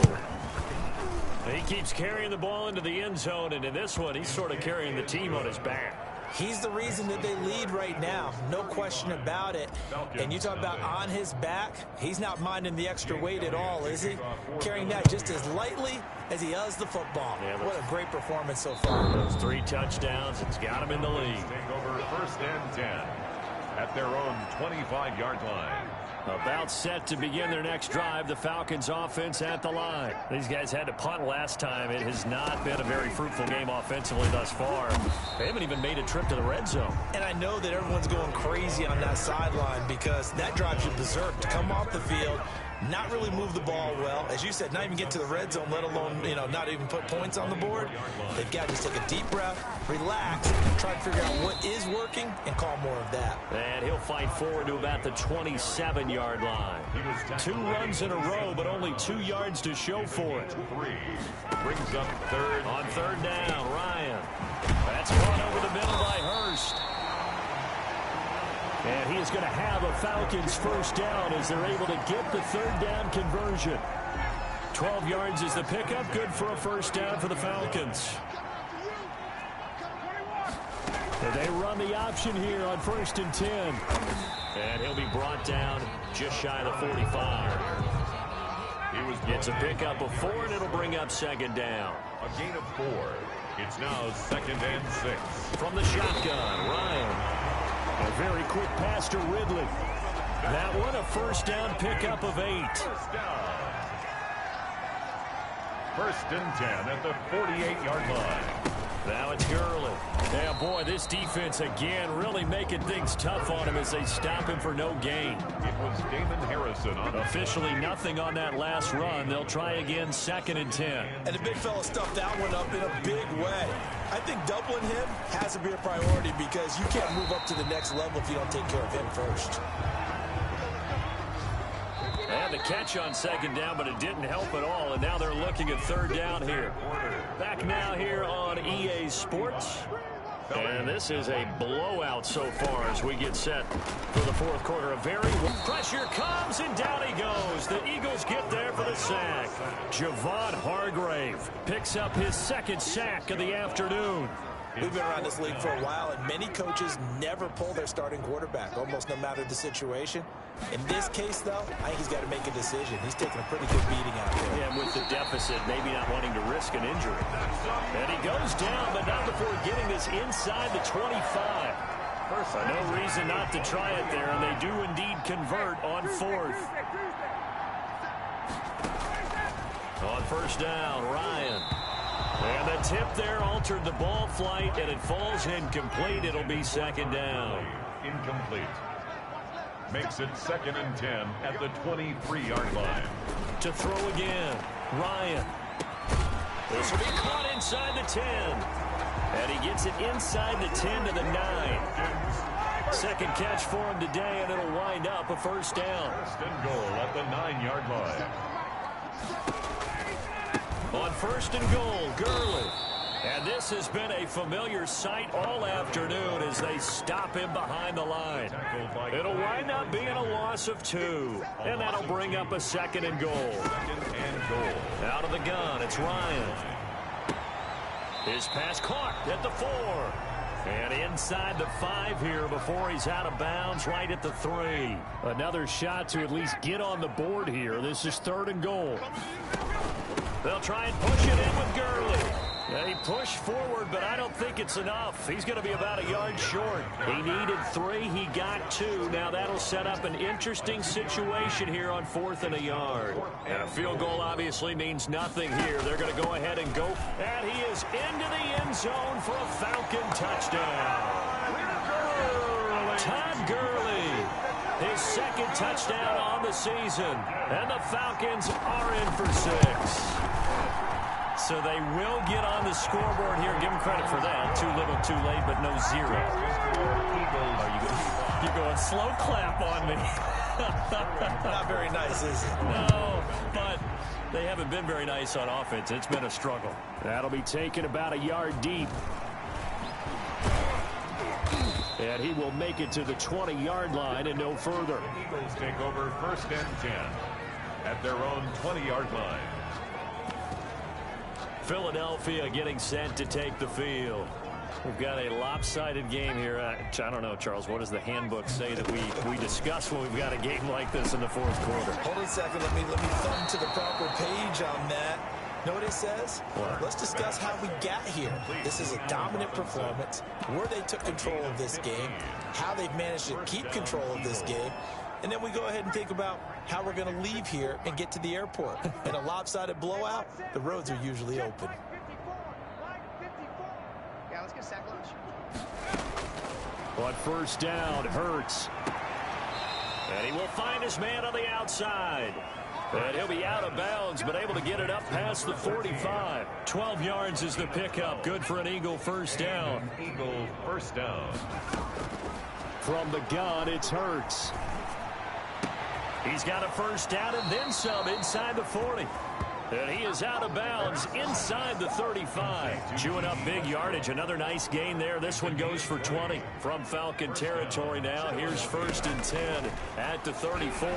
He keeps carrying the ball into the end zone, and in this one, he's sort of carrying the team on his back. He's the reason that they lead right now. No question about it. And you talk about on his back, he's not minding the extra weight at all, is he? Carrying that just as lightly as he does the football. Yeah, what a great performance so far. Those 3 touchdowns, it's got him in the lead. Take over 1st and 10 at their own 25-yard line. About set to begin their next drive, the Falcons offense at the line. These guys had to punt last time. It has not been a very fruitful game offensively thus far. They haven't even made a trip to the red zone. And I know that everyone's going crazy on that sideline because that drives you berserk to come off the field, not really move the ball well. As you said, not even get to the red zone, let alone, not even put points on the board. They've got to just take a deep breath, relax, try to figure out what is working, and call more of that. And he'll fight forward to about the 27-yard line. 2 runs in a row, but only 2 yards to show for it. Brings up 3rd. On 3rd down, Ryan. That's caught over the middle by Hurst. And he is going to have a Falcons 1st down as they're able to get the 3rd down conversion. 12 yards is the pickup. Good for a 1st down for the Falcons. And they run the option here on 1st and 10. And he'll be brought down just shy of the 45. Gets a pickup of 4, and it'll bring up 2nd down. A gain of 4. It's now 2nd and 6. From the shotgun, Ryan. A very quick pass to Ridley. That one a 1st down pickup of 8. 1st and 10 at the 48-yard line. Now it's Gurley. Yeah, boy, this defense again really making things tough on him as they stop him for no gain. It was Damon Harrison on officially nothing on that last run. They'll try again 2nd and 10. And the big fella stuffed that one up in a big way. I think doubling him has to be a priority because you can't move up to the next level if you don't take care of him first. They had the catch on 2nd down, but it didn't help at all, and now they're looking at 3rd down here. Back now here on EA Sports. And this is a blowout so far as we get set for the 4th quarter. A very pressure comes, and down he goes. The Eagles get there for the sack. Javon Hargrave picks up his 2nd sack of the afternoon. We've been around this league for a while, and many coaches never pull their starting quarterback, almost no matter the situation. In this case, though, I think he's got to make a decision. He's taking a pretty good beating out there. Yeah, and with the deficit, maybe not wanting to risk an injury. And he goes down, but not before getting this inside the 25. No reason not to try it there, and they do indeed convert on 4th. On 1st down, Ryan. And the tip there altered the ball flight, and it falls incomplete. It'll be 2nd down. Incomplete. Makes it 2nd and 10 at the 23-yard line. To throw again, Ryan. This will be caught inside the 10. And he gets it inside the 10 to the 9. 2nd catch for him today, and it'll wind up a 1st down. 1st and goal at the 9-yard line. On 1st and goal, Gurley. And this has been a familiar sight all afternoon as they stop him behind the line. It'll wind up being a loss of 2. And that'll bring up a 2nd and goal. 2nd and goal. Out of the gun, it's Ryan. His pass caught at the 4. And inside the 5 here before he's out of bounds right at the 3. Another shot to at least get on the board here. This is 3rd and goal. They'll try and push it in with Gurley. They push forward, but I don't think it's enough. He's going to be about a yard short. He needed 3. He got 2. Now that'll set up an interesting situation here on 4th and a yard. And a field goal obviously means nothing here. They're going to go ahead and go. And he is into the end zone for a Falcon touchdown. Todd Gurley. His 2nd touchdown on the season. And the Falcons are in for 6. So they will get on the scoreboard here. Give them credit for that. Too little, too late, but no 0. You're going slow clap on me. Not very nice, is it? No, but they haven't been very nice on offense. It's been a struggle. That'll be taken about a yard deep. And he will make it to the 20-yard line and no further. Eagles take over 1st and 10 at their own 20-yard line. Philadelphia getting set to take the field. We've got a lopsided game here. I don't know, Charles, what does the handbook say that we discuss when we've got a game like this in the fourth quarter? Hold on a second. Let me thumb to the proper page on that. Know what it says? What? Let's discuss how we got here. This is a dominant performance, where they took control of this game, how they've managed to keep control of this game, and then we go ahead and think about how we're going to leave here and get to the airport. In a lopsided blowout, the roads are usually open. Yeah, let's get sack lunch. On first down, Hurts. And he will find his man on the outside. And he'll be out of bounds, but able to get it up past the 45. 12 yards is the pickup. Good for an Eagle first down. Eagle first down. From the gun, it's Hurts. He's got a first down and then some inside the 40. And he is out of bounds inside the 35. Chewing up big yardage. Another nice gain there. This one goes for 20 from Falcon territory now. Here's first and 10 at the 34.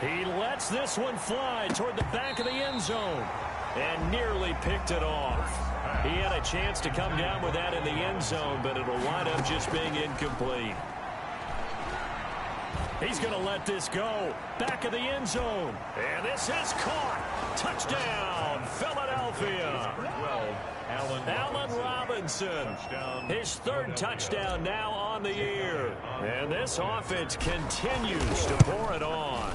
He lets this one fly toward the back of the end zone and nearly picked it off. He had a chance to come down with that in the end zone, but it'll wind up just being incomplete. He's going to let this go. Back of the end zone. And this is caught. Touchdown, Philadelphia. 12, Allen Robinson. His third touchdown now on the year. And this offense continues to pour it on.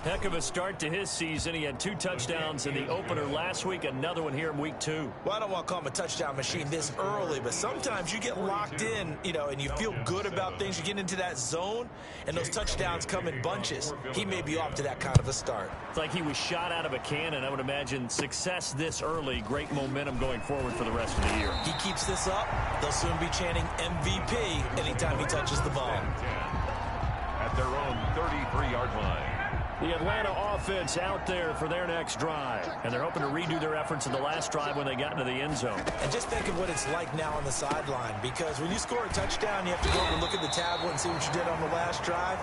Heck of a start to his season. He had 2 touchdowns in the opener last week, another one here in week 2. Well, I don't want to call him a touchdown machine this early, but sometimes you get locked in, and you feel good about things. You get into that zone, and those touchdowns come in bunches. He may be off to that kind of a start. It's like he was shot out of a cannon. I would imagine success this early, great momentum going forward for the rest of the year. He keeps this up, they'll soon be chanting MVP anytime he touches the ball. At their own 33-yard line. The Atlanta offense out there for their next drive. And they're hoping to redo their efforts in the last drive when they got into the end zone. And just think of what it's like now on the sideline. Because when you score a touchdown, you have to go over and look at the tablet and see what you did on the last drive.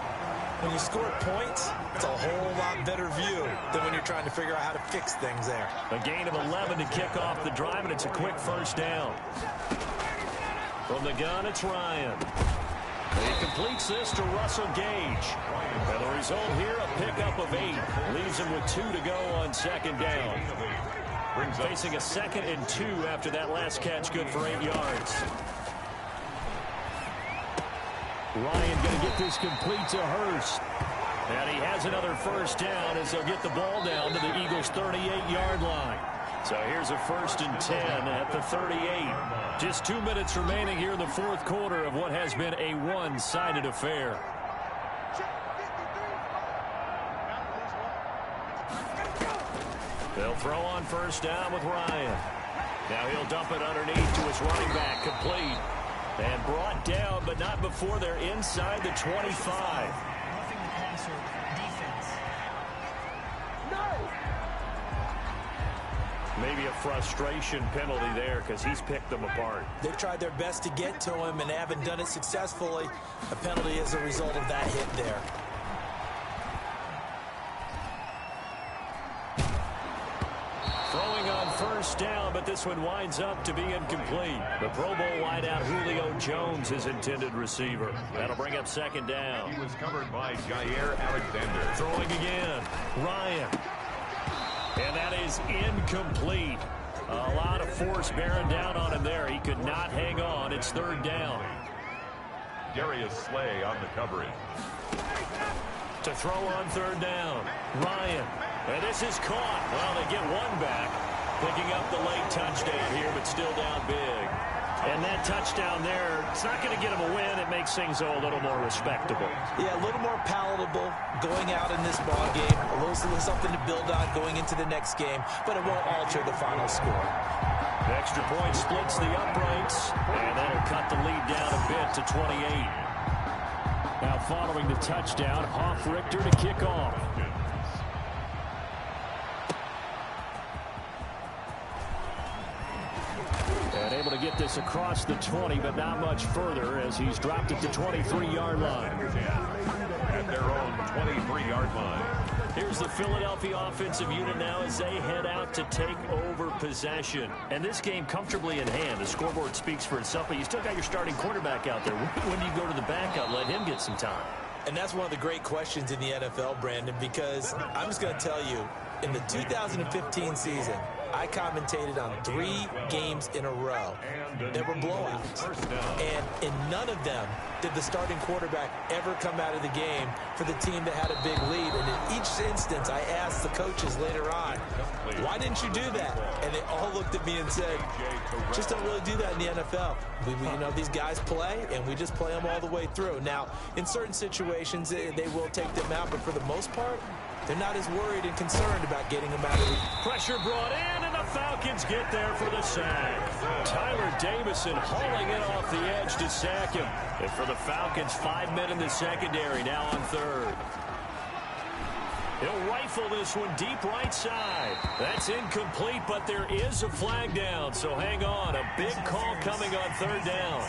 When you score points, it's a whole lot better view than when you're trying to figure out how to fix things there. A gain of 11 to kick off the drive, and it's a quick first down. From the gun, it's Ryan. He completes this to Russell Gage. And the result here, a pickup of 8. Leaves him with 2 to go on second down. Facing a 2nd and 2 after that last catch, good for 8 yards. Ryan going to get this complete to Hurst. And he has another first down as they'll get the ball down to the Eagles' 38-yard line. So here's a first and 10 at the 38. Just 2 minutes remaining here in the fourth quarter of what has been a one-sided affair. They'll throw on first down with Ryan. Now he'll dump it underneath to his running back, complete. And brought down, but not before they're inside the 25. Roughing the passer defense. Maybe a frustration penalty there because he's picked them apart. They've tried their best to get to him and haven't done it successfully. A penalty as a result of that hit there. Throwing on first down, but this one winds up to be incomplete. The Pro Bowl wideout Julio Jones, his intended receiver. That'll bring up second down. He was covered by Jair Alexander. Throwing again. Ryan. And that is incomplete. A lot of force bearing down on him there. He could not hang on. It's third down. Darius Slay on the coverage. To throw on third down. Ryan. And this is caught. Well, they get one back. Picking up the late touchdown here, but still down big. And that touchdown there, it's not going to get them a win. It makes things a little more respectable. Yeah, a little more palatable going out in this ball game. A little something to build on going into the next game, but it won't alter the final score. The extra point splits the uprights, and that'll cut the lead down a bit to 28. Now following the touchdown, Hoff-Richter to kick off. And able to get this across the 20, but not much further as he's dropped it to 23-yard line. At their own 23-yard line. Here's the Philadelphia offensive unit now as they head out to take over possession. And this game comfortably in hand. The scoreboard speaks for itself, but you still got your starting quarterback out there. When do you go to the backup? Let him get some time. And that's one of the great questions in the NFL, Brandon, because I'm just going to tell you, in the 2015 season, I commentated on 3 games in a row that were blowouts. And in none of them did the starting quarterback ever come out of the game for the team that had a big lead. And in each instance, I asked the coaches later on, why didn't you do that? And they all looked at me and said, just don't really do that in the NFL. You know, these guys play, and we just play them all the way through. Now, in certain situations, they will take them out, but for the most part, they're not as worried and concerned about getting them out of the... Pressure brought in, and the Falcons get there for the sack. Tyler Davison hauling it off the edge to sack him. And for the Falcons, 5 men in the secondary, now on third. He'll rifle this one deep right side. That's incomplete, but there is a flag down, so hang on. A big call coming on third down.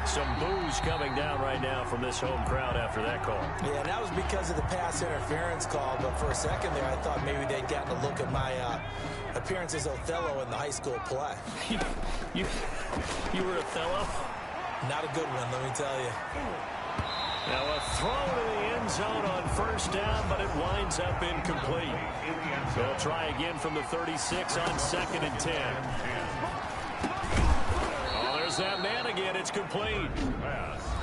Some boos coming down right now from this home crowd after that call. Yeah, and that was because of the pass interference call, but for a second there I thought maybe they'd gotten a look at my appearance as Othello in the high school play. You were Othello? Not a good one, let me tell you. Now a throw to the end zone on first down, but it winds up incomplete. They'll try again from the 36 on 2nd and 10. There's that man again. It's complete.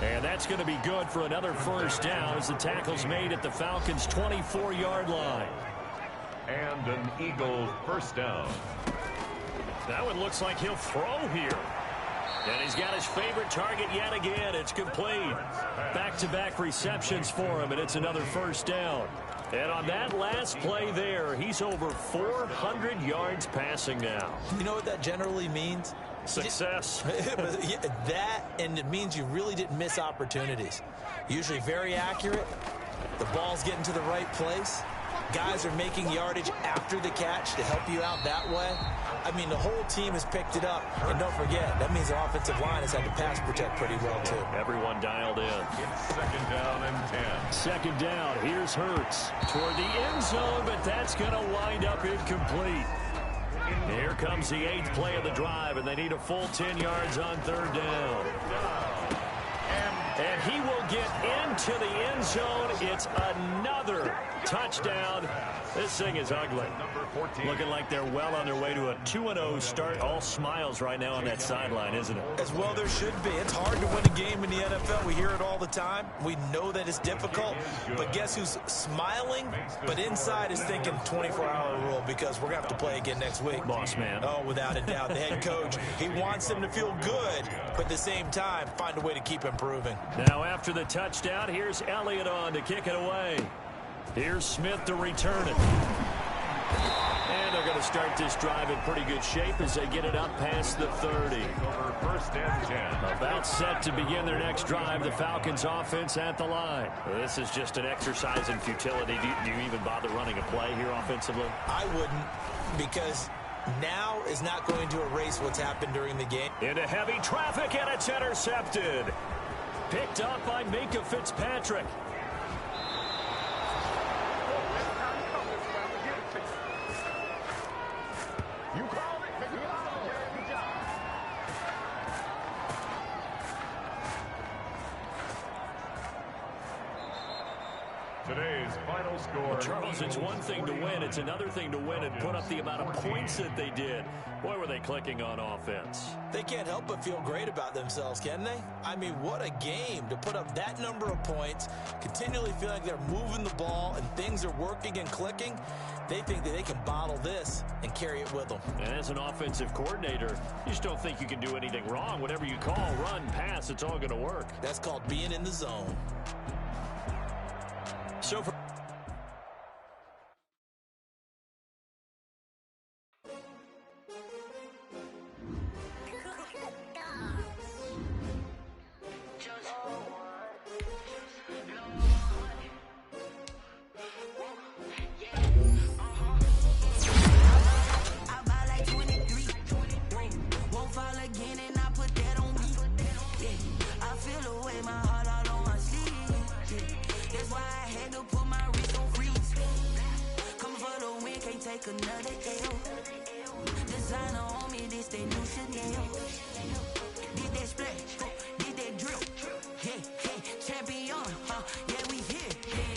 And that's going to be good for another first down as the tackle's made at the Falcons' 24-yard line. And an Eagle first down. That one looks like he'll throw here. And he's got his favorite target yet again. It's complete. Back-to-back receptions for him, and it's another first down. And on that last play there, he's over 400 yards passing now. You know what that generally means? Success. That, and it means you really didn't miss opportunities. Usually very accurate. The ball's getting to the right place. Guys are making yardage after the catch to help you out that way. I mean, the whole team has picked it up. And don't forget, that means the offensive line has had to pass protect pretty well, too. Everyone dialed in. It's 2nd down and 10. 2nd down. Here's Hurts toward the end zone, but that's going to wind up incomplete. Here comes the 8th play of the drive, and they need a full 10 yards on third down. And he will get into the end zone. It's another touchdown. This thing is ugly. Looking like they're well on their way to a 2-0 start. All smiles right now on that sideline, isn't it? As well there should be. It's hard to win a game in the NFL. We hear it all the time. We know that it's difficult. But guess who's smiling? But inside is thinking 24-hour rule because we're going to have to play again next week. Boss man. Oh, without a doubt. The head coach, he wants them to feel good, but at the same time, find a way to keep improving. Now after the touchdown, here's Elliott on to kick it away. Here's Smith to return it. And they're going to start this drive in pretty good shape as they get it up past the 30. Over 1st and 10. About set to begin their next drive, the Falcons offense at the line. This is just an exercise in futility. Do you even bother running a play here offensively? I wouldn't, because now is not going to erase what's happened during the game. Into heavy traffic, and it's intercepted. Picked up by Minkah Fitzpatrick. Today's final score. Well, Charles, it's one thing to win. It's another thing to win and put up the amount of points that they did. Boy, were they clicking on offense. They can't help but feel great about themselves, can they? I mean, what a game to put up that number of points, continually feel like they're moving the ball and things are working and clicking. They think that they can bottle this and carry it with them. And as an offensive coordinator, you just don't think you can do anything wrong. Whatever you call, run, pass, it's all going to work. That's called being in the zone. So for take another L. Designer on me, this they new Chanel. Did that splash, did that drip. Champion, yeah, we here.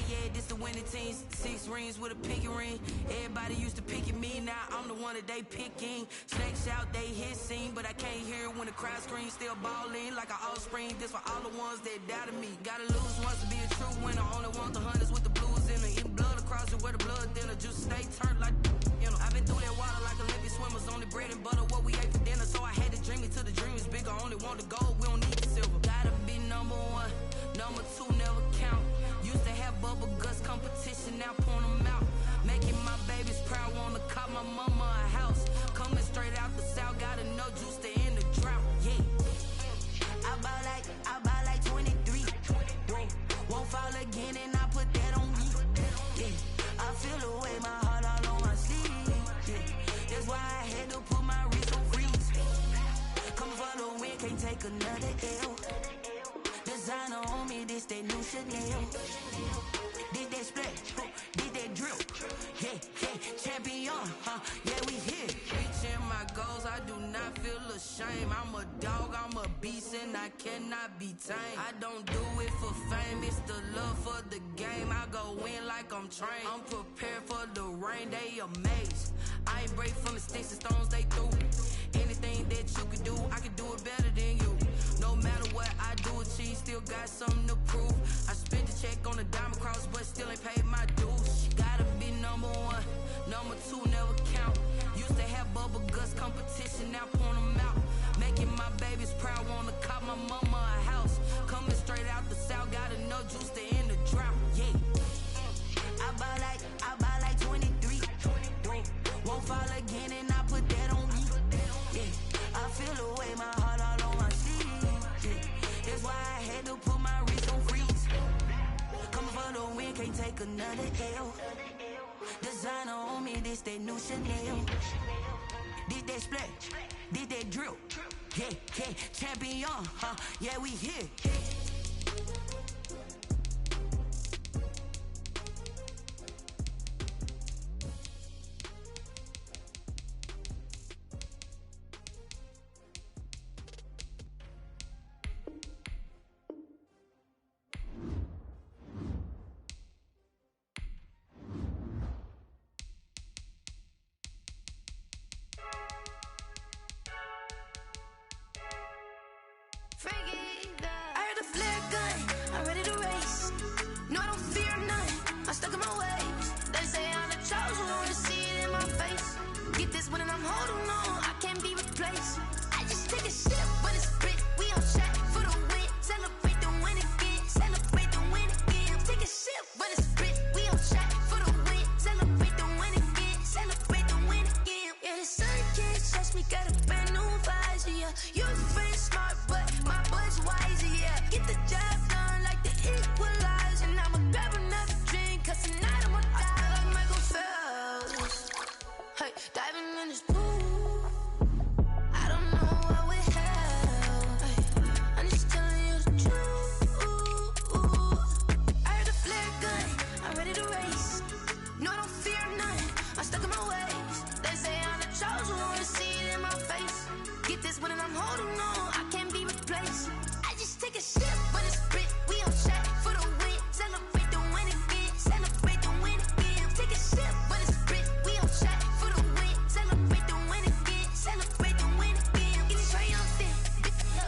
Yeah, this the winning team. 6 rings with a pinky ring. Everybody used to pick at me, now I'm the one that they picking. Snakes out, they hit scene, but I can't hear it when the crowd screams. Still balling like an offspring. This for all the ones that doubted me. Gotta lose once to be a true winner. Only want the hunters with the blues in it. Eating blood across it where the blood thinner. Just stay turned like, you know. I've been through that water like Olympic swimmers. Only bread and butter, what we ate for dinner. So I had to dream it till the dream is bigger. Only want the gold, we don't need the silver. Gotta be number 1. Number 2 never count. Used to have bubble guts competition, now point them out. Making my babies proud, wanna cop my mama a house. Coming straight out the south, got enough juice to end the drought. Yeah, I buy like 23. Whoa, won't fall again and I put that on me. Yeah, I feel the way, my heart all on my sleeve. Yeah, that's why I had to put my wrist on freeze. Coming for the win, can't take another L. Designer on me, this that new Chanel. Did that splash, did that drip. Champion, yeah, we here. Reaching my goals, I do not feel ashamed. I'm a dog, I'm a beast, and I cannot be tamed. I don't do it for fame, it's the love for the game. I go in like I'm trained. I'm prepared for the rain, they amazed. I ain't break from the sticks and stones they threw. Anything that you can do, I can do it better than you. No matter what I do, achieve, still got something to prove. I spent the check on the diamond cross, but still ain't paid my dues. Gotta be number 1, number 2 never count. Used to have bubble guts competition, now point them out. Making my babies proud, wanna cop my mama a house. Coming straight out the south, got enough juice to end the drought. Yeah, I buy like 23. Whoa, won't fall again and I put that on me. Yeah, I feel the way, my heart all on my sleeve. Yeah, that's why I had to put my wrist on freeze. Coming for the win, can't take another L. Designer on me, this that new Chanel. Did that splash, did that drip. Champion, yeah, we here. I heard a flare gun, I'm ready to race. No, I don't fear none, I'm stuck in my ways. They say I'm the chosen one, to see it in my face. Get this one and I'm holding on, I can't be replaced. I just take a sip, but it's split, we on shot for the win. Celebrate the win again, celebrate the win again. Take a sip, but it's split, we on shot for the win. Celebrate the win again, celebrate the win again. Yeah, the sun can't touch me, got a brand new visor, yeah. You're very smart, but my boy's wiser, yeah. Get the job done like the equalizer. Now I'ma grab another drink, cause tonight I'ma die like Michael Phelps. Hey, diving in this pool, I don't know what we have. Hey, I'm just telling you the truth. I heard a flare gun, I'm ready to race. No, I don't fear none, I'm stuck in my ways. They say I'm the chosen one, to see it in my face. Get this one and I'm holding on, I can't be replaced. I just take a sip, but it's split, we on shot for the win. Celebrate the win again, celebrate the win again. Take a sip, but it's split, we on shot for the win. Celebrate the win again, celebrate the win again. Getting triumphant,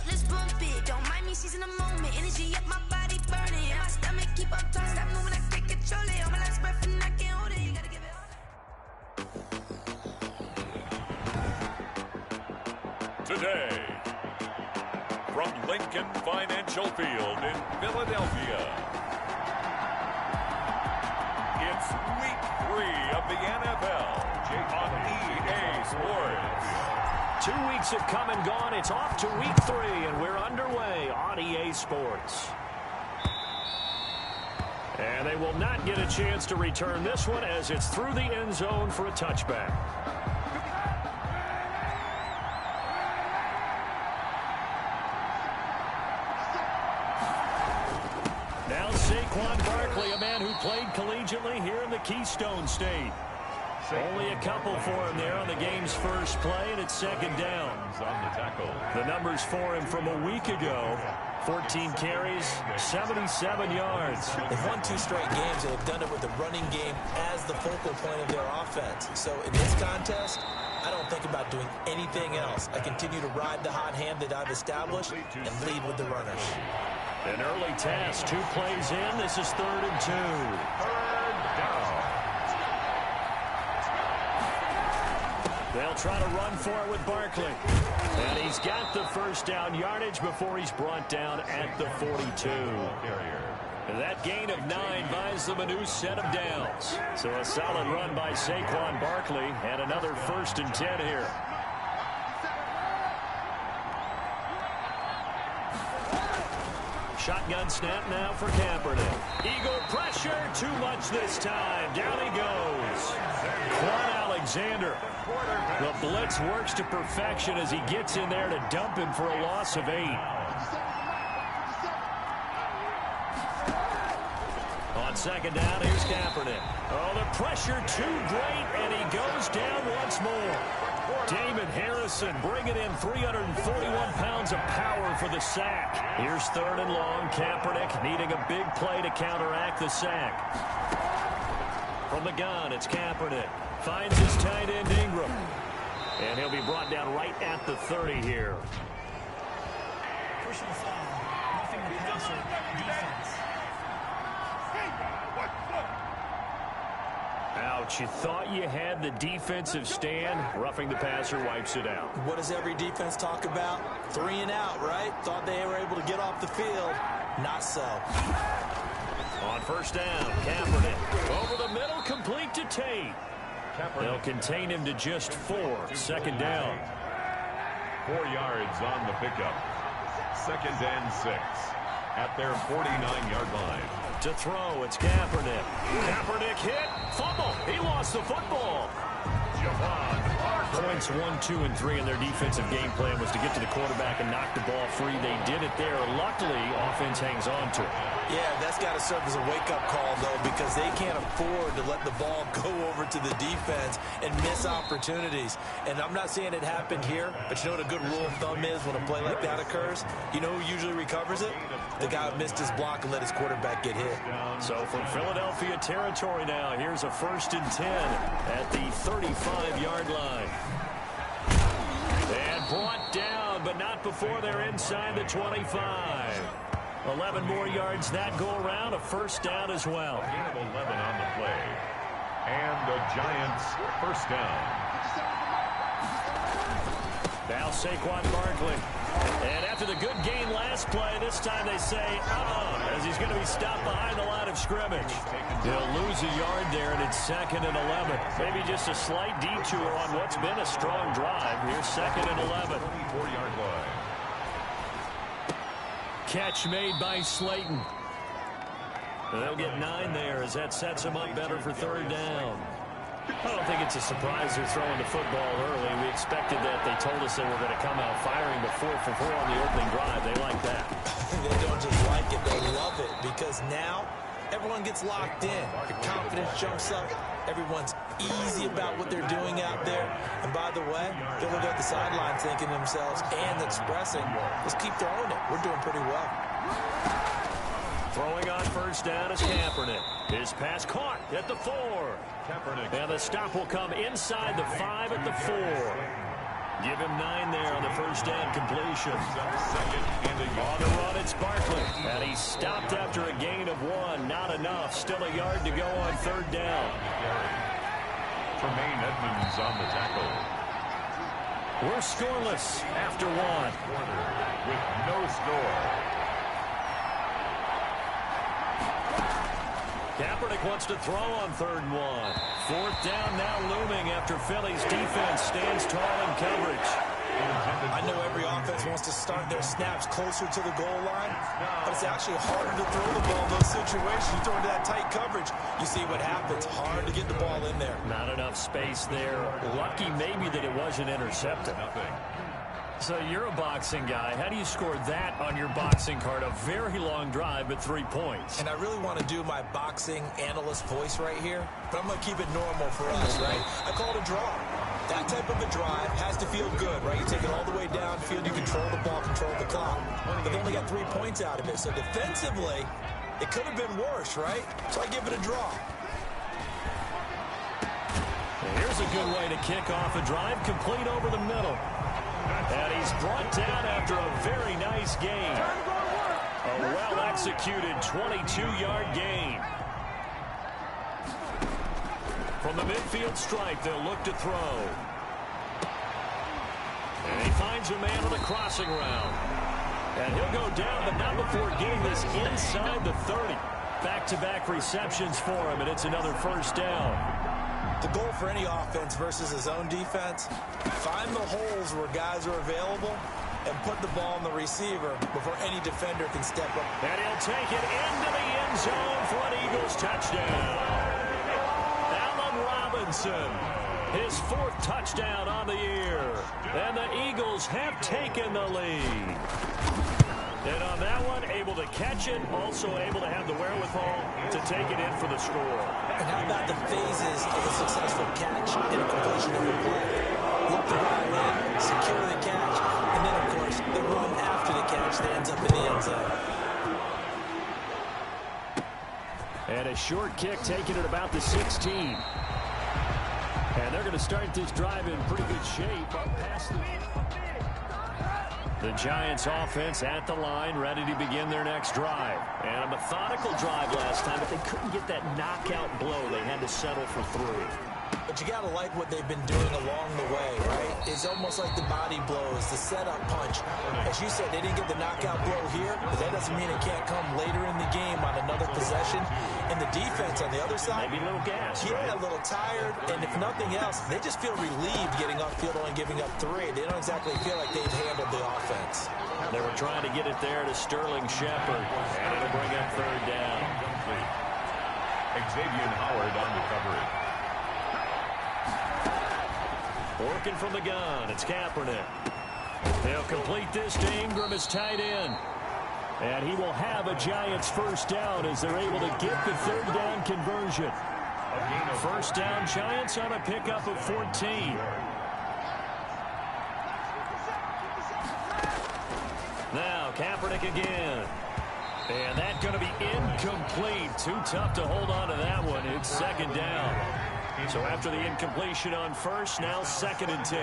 let's bump it. Don't mind me seizing the moment, energy up my body burning. And my stomach keep up tight, stop moving, I can't control it. On my last breath and I can't hold it, you gotta give it up. Today, from Lincoln Financial Field in Philadelphia, it's week 3 of the NFL on EA Sports. 2 weeks have come and gone. It's off to week 3, and we're underway on EA Sports. And they will not get a chance to return this one as it's through the end zone for a touchback. Now Saquon Barkley, a man who played collegiately here in the Keystone State. Only a couple for him there on the game's first play, and it's second down. The numbers for him from a week ago: 14 carries, 77 yards. They've won 2 straight games, and they've done it with the running game as the focal point of their offense. So in this contest, I don't think about doing anything else. I continue to ride the hot hand that I've established and lead with the runners. An early task, 2 plays in. This is 3rd and 2. Third down. They'll try to run for it with Barkley. And he's got the first down yardage before he's brought down at the 42. And that gain of 9 buys them a new set of downs. So a solid run by Saquon Barkley, and another 1st and 10 here. Shotgun snap now for Kaepernick. Eagle pressure, too much this time. Down he goes. Quan Alexander. The blitz works to perfection as he gets in there to dump him for a loss of 8. On second down, here's Kaepernick. Oh, the pressure too great, and he goes down once more. Damon Harrison bringing in 341 pounds of power for the sack. Here's 3rd and long. Kaepernick needing a big play to counteract the sack. From the gun, it's Kaepernick. Finds his tight end Ingram. And he'll be brought down right at the 30 here. Personal foul. Roughing the passer. Defense. Ouch, you thought you had the defensive stand. Roughing the passer wipes it out. What does every defense talk about? 3 and out, right? Thought they were able to get off the field. Not so. On first down, Kaepernick. Over the middle, complete to Tate. They'll contain him to just 4. 2nd down. 4 yards on the pickup. 2nd and 6 at their 49-yard line. To throw, it's Kaepernick. Kaepernick hit. Fumble. He lost the football. Points 1, 2, and 3 in their defensive game plan was to get to the quarterback and knock the ball free. They did it there. Luckily, offense hangs on to it. Yeah, that's got to serve as a wake-up call, though, because they can't afford to let the ball go over to the defense and miss opportunities. And I'm not saying it happened here, but you know what a good rule of thumb is when a play like that occurs? You know who usually recovers it? The guy who missed his block and let his quarterback get hit. So from Philadelphia territory now, here's a 1st and 10 at the 35-yard line. And brought down, but not before they're inside the 25. 11 more yards that go around, a 1st down as well. Gain of 11 on the play. And the Giants 1st down. Now Saquon Barkley. And after the good gain last play, this time they say, as he's going to be stopped behind the line of scrimmage. He'll lose a yard there, and it's 2nd and 11. Maybe just a slight detour on what's been a strong drive. Here's 2nd and 11. 24-yard line. Catch made by Slayton. And they'll get 9 there as that sets him up better for 3rd down. I don't think it's a surprise they're throwing the football early. We expected that. They told us they were going to come out firing the 4 for 4 on the opening drive. They like that. They don't just like it, they love it, because now everyone gets locked in. Your confidence jumps up. Everyone's easy about what they're doing out there. And by the way, they'll look at the sideline thinking to themselves and expressing, let's keep throwing it. We're doing pretty well. Throwing on first down is Kaepernick. His pass caught at the 4. Kaepernick. And the stop will come inside the 5 at the 4. Give him 9 there on the first down completion. On the run, it's Barkley. And he's stopped after a gain of 1. Not enough. Still a yard to go on 3rd down. Tremaine Edmonds on the tackle. We're scoreless after 1. With no score. Kaepernick wants to throw on 3rd and 1. 4th down now looming after Philly's defense stands tall in coverage. I know every offense wants to start their snaps closer to the goal line, but it's actually harder to throw the ball in those situations. You throw into that tight coverage, you see what happens. Hard to get the ball in there. Not enough space there. Lucky maybe that it wasn't intercepted. So you're a boxing guy. How do you score that on your boxing card? A very long drive, but 3 points. And I really want to do my boxing analyst voice right here, but I'm going to keep it normal for us, right? I call it a draw. That type of a drive has to feel good, right? You take it all the way downfield, you control the ball, control the clock. They've only got 3 points out of it. So defensively, it could have been worse, right? So I give it a draw. Here's a good way to kick off a drive, complete over the middle. And he's brought down after a very nice gain. A well-executed 22-yard gain. From the midfield stripe, they'll look to throw. And he finds a man on the crossing route. And he'll go down, but not before getting this inside the 30. Back-to-back receptions for him, and it's another first down. The goal for any offense versus his own defense, find the holes where guys are available and put the ball in the receiver before any defender can step up. And he'll take it into the end zone for an Eagles touchdown. Allen Robinson, his 4th touchdown on the year. And the Eagles have taken the lead. And on that one, able to catch it, also able to have the wherewithal to take it in for the score. And how about the phases of a successful catch in a completion of a play? Look the ball in, secure the catch, and then, of course, the run after the catch that ends up in the end zone. And a short kick taken at about the 16. And they're going to start this drive in pretty good shape up past the Giants offense at the line, ready to begin their next drive. And a methodical drive last time, but they couldn't get that knockout blow. They had to settle for 3. But you got to like what they've been doing along the way, right? It's almost like the body blows, the setup punch. As you said, they didn't get the knockout blow here, but that doesn't mean it can't come later in the game on another possession. And the defense on the other side, maybe a little gas. Yeah, right? A little tired. And if nothing else, they just feel relieved getting upfield only giving up 3. They don't exactly feel like they've handled the offense. They were trying to get it there to Sterling Shepard. And it'll bring up 3rd down. Xavier Howard on the coverage. Working from the gun, it's Kaepernick. They'll complete this to Ingram as tight end. And he will have a Giants first down as they're able to get the 3rd down conversion. First down, Giants on a pickup of 14. Now, Kaepernick again. And that's going to be incomplete. Too tough to hold on to that one. It's 2nd down. So after the incompletion on first, now 2nd and 10.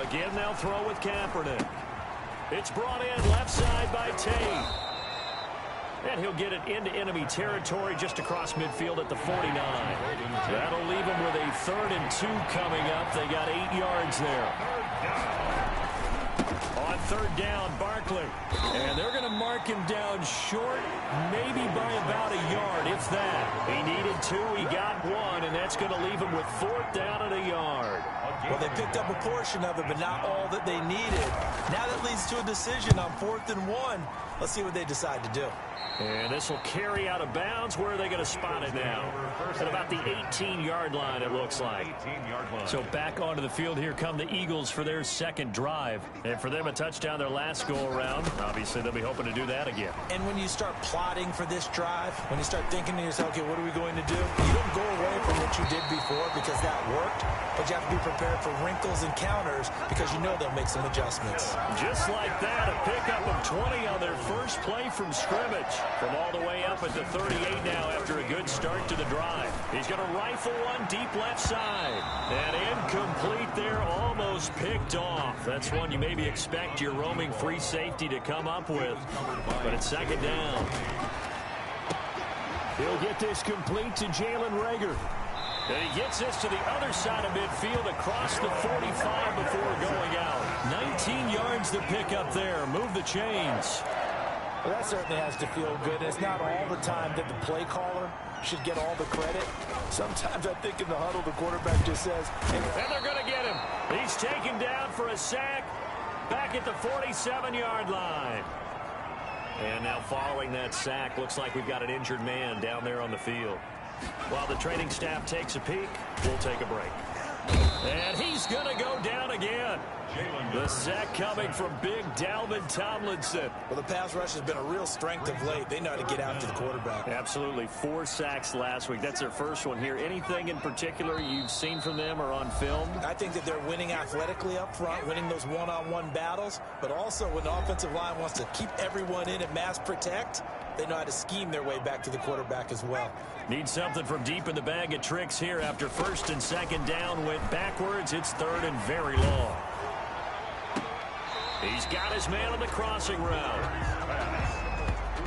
Again, they'll throw with Kaepernick. It's brought in left side by Tate. And he'll get it into enemy territory just across midfield at the 49. That'll leave them with a 3rd and 2 coming up. They got 8 yards there. On 3rd down, Barkley. And they're going to mark him down short, maybe by about a yard, if that. He needed 2, he got 1, and that's going to leave him with 4th down and a yard. Well, they picked up a portion of it, but not all that they needed. Now that leads to a decision on 4th and 1. Let's see what they decide to do. And this will carry out of bounds. Where are they going to spot it now? At about the 18-yard line, it looks like. So back onto the field here come the Eagles for their 2nd drive. And for them, a touchdown their last go-around. Obviously, they'll be hoping to do that again. And when you start plotting for this drive, when you start thinking to yourself, okay, what are we going to do? You don't go away from what you did before because that worked, but you have to be prepared for wrinkles and counters because you know they'll make some adjustments. Just like that, a pickup of 20 on their first play from scrimmage. From all the way up at the 38 now after a good start to the drive. He's going to rifle one deep left side. And incomplete there, almost picked off. That's one you maybe expect your roaming free safety to come up with. But it's 2nd down. He'll get this complete to Jalen Reagor. And he gets this to the other side of midfield across the 45 before going out. 19 yards to pick up there. Move the chains. Well, that certainly has to feel good. It's not all the time that the play caller should get all the credit. Sometimes I think in the huddle, the quarterback just says, hey. And they're going to get him. He's taken down for a sack back at the 47-yard line. And now following that sack, looks like we've got an injured man down there on the field. While the training staff takes a peek, we'll take a break. And he's going to go down again. The sack coming from big Dalvin Tomlinson. Well, the pass rush has been a real strength of late. They know how to get after the quarterback. Absolutely. 4 sacks last week. That's their first one here. Anything in particular you've seen from them or on film? I think that they're winning athletically up front, winning those one-on-one battles, but also when the offensive line wants to keep everyone in and mass protect, they know how to scheme their way back to the quarterback as well. Need something from deep in the bag of tricks here after 1st and 2nd down. Went backwards. It's 3rd and very long. He's got his man on the crossing route.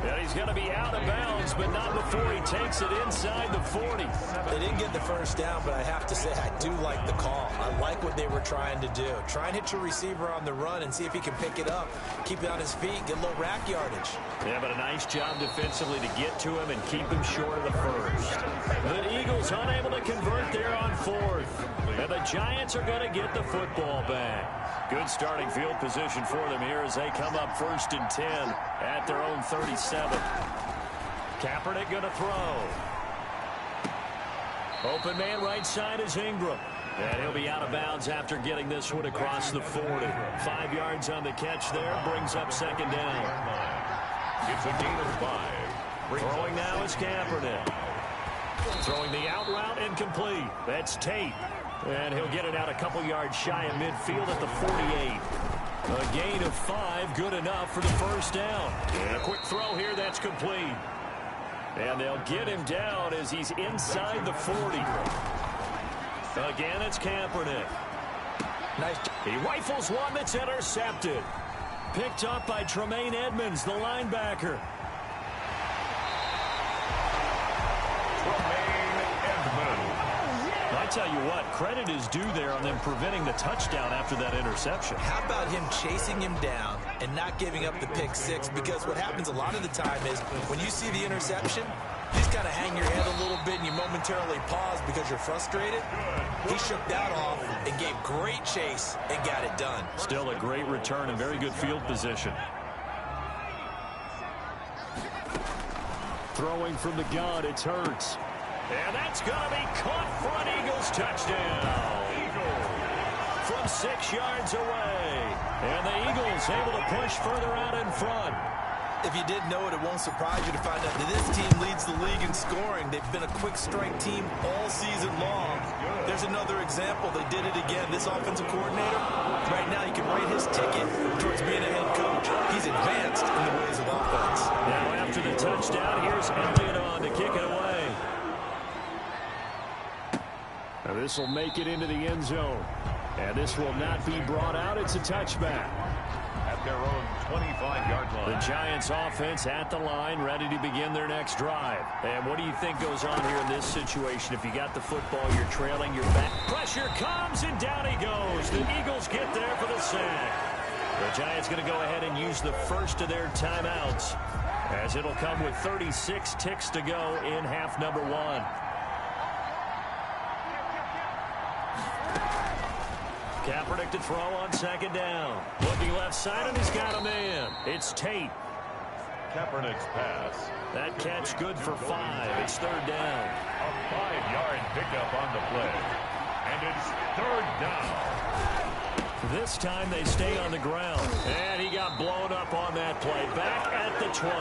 And he's going to be out of bounds, but not before he takes it inside the 40. They didn't get the first down, but I have to say I do like the call. I like what they were trying to do. Try and hit your receiver on the run and see if he can pick it up, keep it on his feet, get a little rack yardage. Yeah, but a nice job defensively to get to him and keep him short of the first. The Eagles unable to convert there on 4th. And the Giants are going to get the football back. Good starting field position for them here as they come up 1st and 10 at their own 37. Kaepernick going to throw. Open man right side is Ingram. And he'll be out of bounds after getting this one across the 40. 5 yards on the catch there. Brings up 2nd down. It's a gain of 5. Throwing now is Kaepernick. Throwing the out route incomplete. That's Tate. And he'll get it out a couple yards shy of midfield at the 48. A gain of 5, good enough for the 1st down. And a quick throw here that's complete. And they'll get him down as he's inside the 40. Again, it's Kaepernick. Nice. He rifles one that's intercepted. Picked up by Tremaine Edmonds, the linebacker. I tell you what, credit is due there on them preventing the touchdown after that interception. How about him chasing him down and not giving up the pick 6? Because what happens a lot of the time is when you see the interception, you just kind of hang your head a little bit and you momentarily pause because you're frustrated. He shook that off and gave great chase and got it done. Still a great return and very good field position. Throwing from the gun, it's Hurts. And that's going to be caught for an Eagles touchdown. From 6 yards away. And the Eagles able to push further out in front. If you didn't know it, it won't surprise you to find out that this team leads the league in scoring. They've been a quick strike team all season long. There's another example. They did it again. This offensive coordinator, right now you can write his ticket towards being a head coach. He's advanced in the ways of offense. Now after the touchdown, here's Elliott on to kick it away. Now this will make it into the end zone. And this will not be brought out. It's a touchback. At their own 25-yard line. The Giants offense at the line, ready to begin their next drive. And what do you think goes on here in this situation? If you got the football, you're trailing, you're back. Pressure comes, and down he goes. The Eagles get there for the sack. The Giants going to go ahead and use the first of their timeouts, as it'll come with 36 ticks to go in half number 1. Kaepernick to throw on 2nd down. Looking left side, and he's got a man. It's Tate. Kaepernick's pass. That catch good for 5. It's 3rd down. A 5-yard pickup on the play. And it's 3rd down. This time they stay on the ground. And he got blown up on that play. Back at the 20.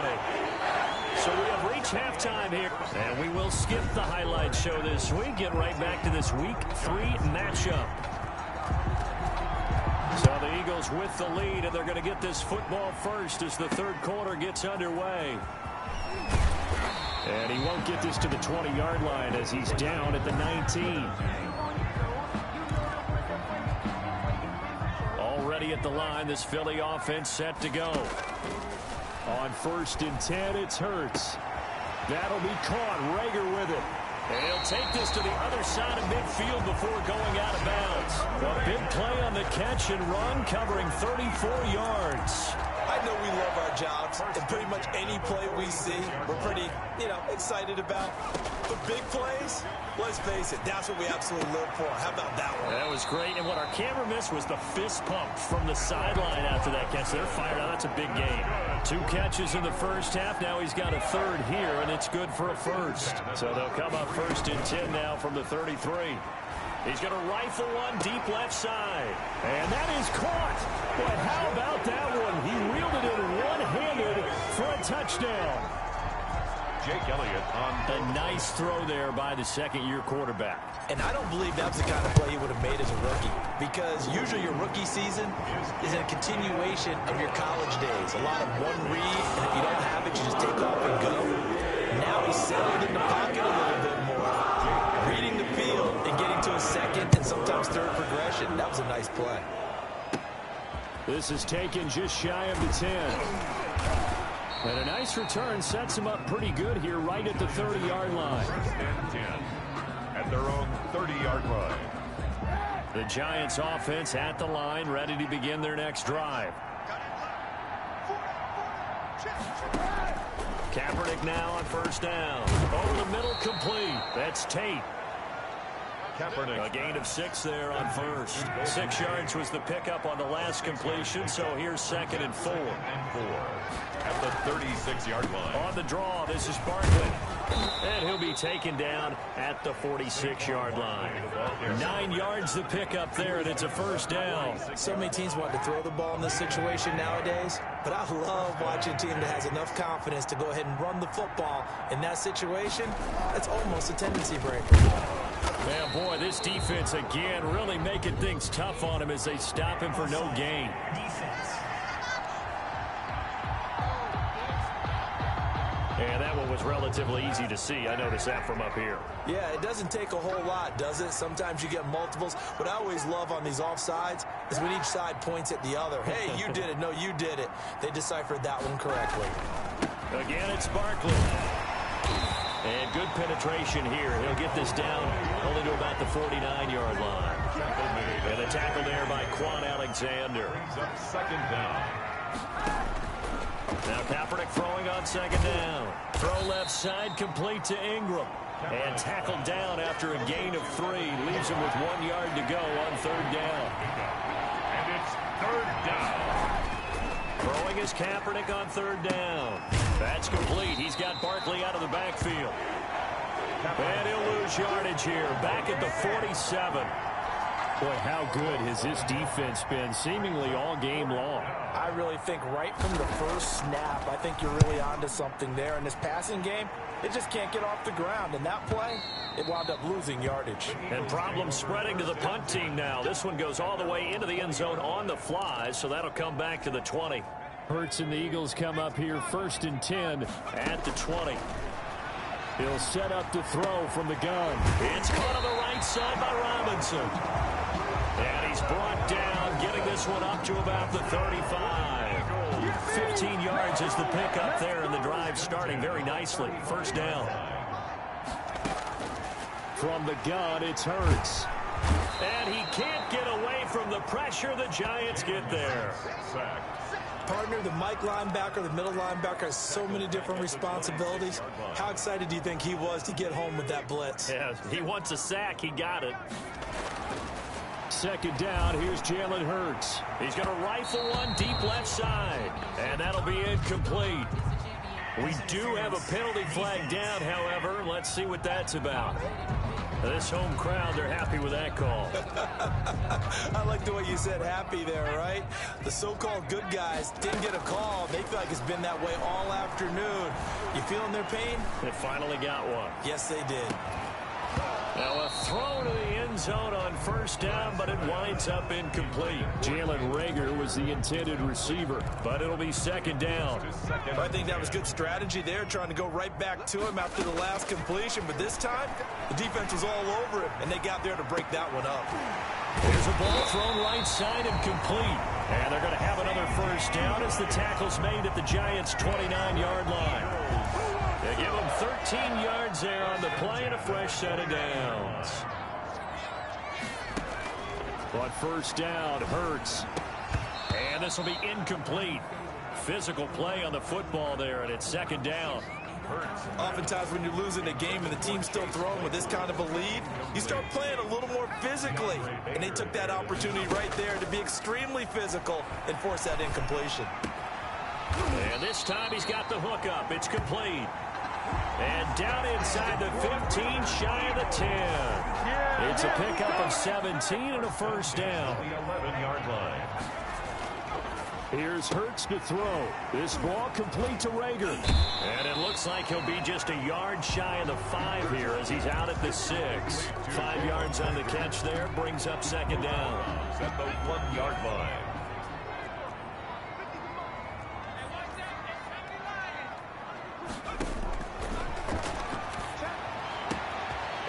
So we have reached halftime here. And we will skip the highlight show this week. Get right back to this Week 3 matchup. So the Eagles with the lead, and they're going to get this football first as the 3rd quarter gets underway. And he won't get this to the 20-yard line as he's down at the 19. Already at the line, this Philly offense set to go. On 1st and 10, it's Hurts. That'll be caught. Rager with it. And he'll take this to the other side of midfield before going out of bounds. A big play on the catch and run, covering 34 yards. I know we love our jobs, and pretty much any play we see, we're pretty, excited about. But big plays, let's face it, that's what we absolutely live for. How about that one? That was great, and what our camera missed was the fist pump from the sideline after that catch. They're fired out. That's a big game. 2 catches in the first half. Now he's got a third here, and it's good for a first. So they'll come up 1st and 10 now from the 33. He's going to rifle one deep left side. And that is caught. But how about that one? He reeled it in one-handed for a touchdown. Jake Elliott on a nice throw there by the second-year quarterback. And I don't believe that's the kind of play he would have made as a rookie, because usually your rookie season is a continuation of your college days. A lot of one read, and if you don't have it, you just take off and go. Now he's settled in the pocket a little bit more, reading the field and getting to a second and sometimes third progression. That was a nice play. This is taken just shy of the 10. And a nice return sets him up pretty good here right at the 30-yard line. 10 at their own 30-yard line. The Giants offense at the line, ready to begin their next drive. Kaepernick now on 1st down. Over the middle, complete. That's Tate. Kaepernick. A gain of 6 there on 1st. 6 yards was the pickup on the last completion, so here's 2nd and 4. At the 36-yard line. On the draw, this is Barkley. And he'll be taken down at the 46-yard line. 9 yards the pickup there, and it's a 1st down. So many teams want to throw the ball in this situation nowadays, but I love watching a team that has enough confidence to go ahead and run the football. In that situation, it's almost a tendency breaker. Man, boy, this defense again really making things tough on him as they stop him for no gain. And that one was relatively easy to see. I noticed that from up here. Yeah, it doesn't take a whole lot, does it? Sometimes you get multiples. What I always love on these offsides is when each side points at the other. Hey, you did it. No, you did it. They deciphered that one correctly. Again, it's Barkley. And good penetration here. He'll get this down only to about the 49-yard line. And a tackle there by Quan Alexander. Brings up 2nd down. Now Kaepernick throwing on 2nd down. Throw left side, complete to Ingram. And tackled down after a gain of 3. Leaves him with 1 yard to go on 3rd down. And it's 3rd down. Throwing is Kaepernick on 3rd down. That's complete. He's got Barkley out of the backfield. And he'll lose yardage here. Back at the 47. Boy, how good has this defense been seemingly all game long? I really think right from the first snap, I think you're really onto something there. In this passing game, it just can't get off the ground. And that play, it wound up losing yardage. And problems spreading to the punt team now. This one goes all the way into the end zone on the fly, so that'll come back to the 20. Hurts and the Eagles come up here 1st and 10 at the 20. He'll set up to throw from the gun. It's caught on the right side by Robinson. And he's brought down, getting this one up to about the 35. 15 yards is the pickup there, and the drive starting very nicely. 1st down. From the gun, it's Hurts. And he can't get away from the pressure. The Giants get there. Partner, the Mike linebacker, the middle linebacker has so many different responsibilities. How excited do you think he was to get home with that blitz? Yeah, he wants a sack. He got it. 2nd down, here's Jalen Hurts. He's going to rifle one deep left side, and that'll be incomplete. We do have a penalty flag down, however. Let's see what that's about. This home crowd, they're happy with that call. I like the way you said happy there, right? The so-called good guys didn't get a call. They feel like it's been that way all afternoon. You feeling their pain? They finally got one. Yes, they did. Now a throw to the end zone on 1st down, but it winds up incomplete. Jalen Reagor was the intended receiver, but it'll be 2nd down. I think that was good strategy there, trying to go right back to him after the last completion. But this time, the defense was all over him, and they got there to break that one up. There's a ball thrown right side and complete. And they're going to have another 1st down as the tackle's made at the Giants' 29-yard line. They give him 13 yards there on the play and a fresh set of downs. But 1st down, Hurts. And this will be incomplete. Physical play on the football there, and it's second down. Oftentimes when you're losing a game and the team's still throwing with this kind of a lead, you start playing a little more physically. And they took that opportunity right there to be extremely physical and force that incompletion. And this time he's got the hook up. It's complete. And down inside the 15, shy of the 10. It's a pickup of 17 and a first down. The 11-yard line. Here's Hurts to throw. This ball complete to Rager. And it looks like he'll be just a yard shy of the 5 here as he's out at the 6. 5 yards on the catch there, brings up second down. At the 1-yard line.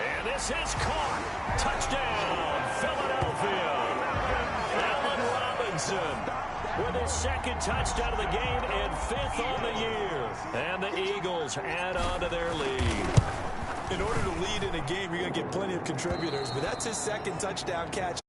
And this is caught. Touchdown, Philadelphia. Allen Robinson with his second touchdown of the game and 5th on the year. And the Eagles add on to their lead. In order to lead in a game, you're going to get plenty of contributors, but that's his second touchdown catch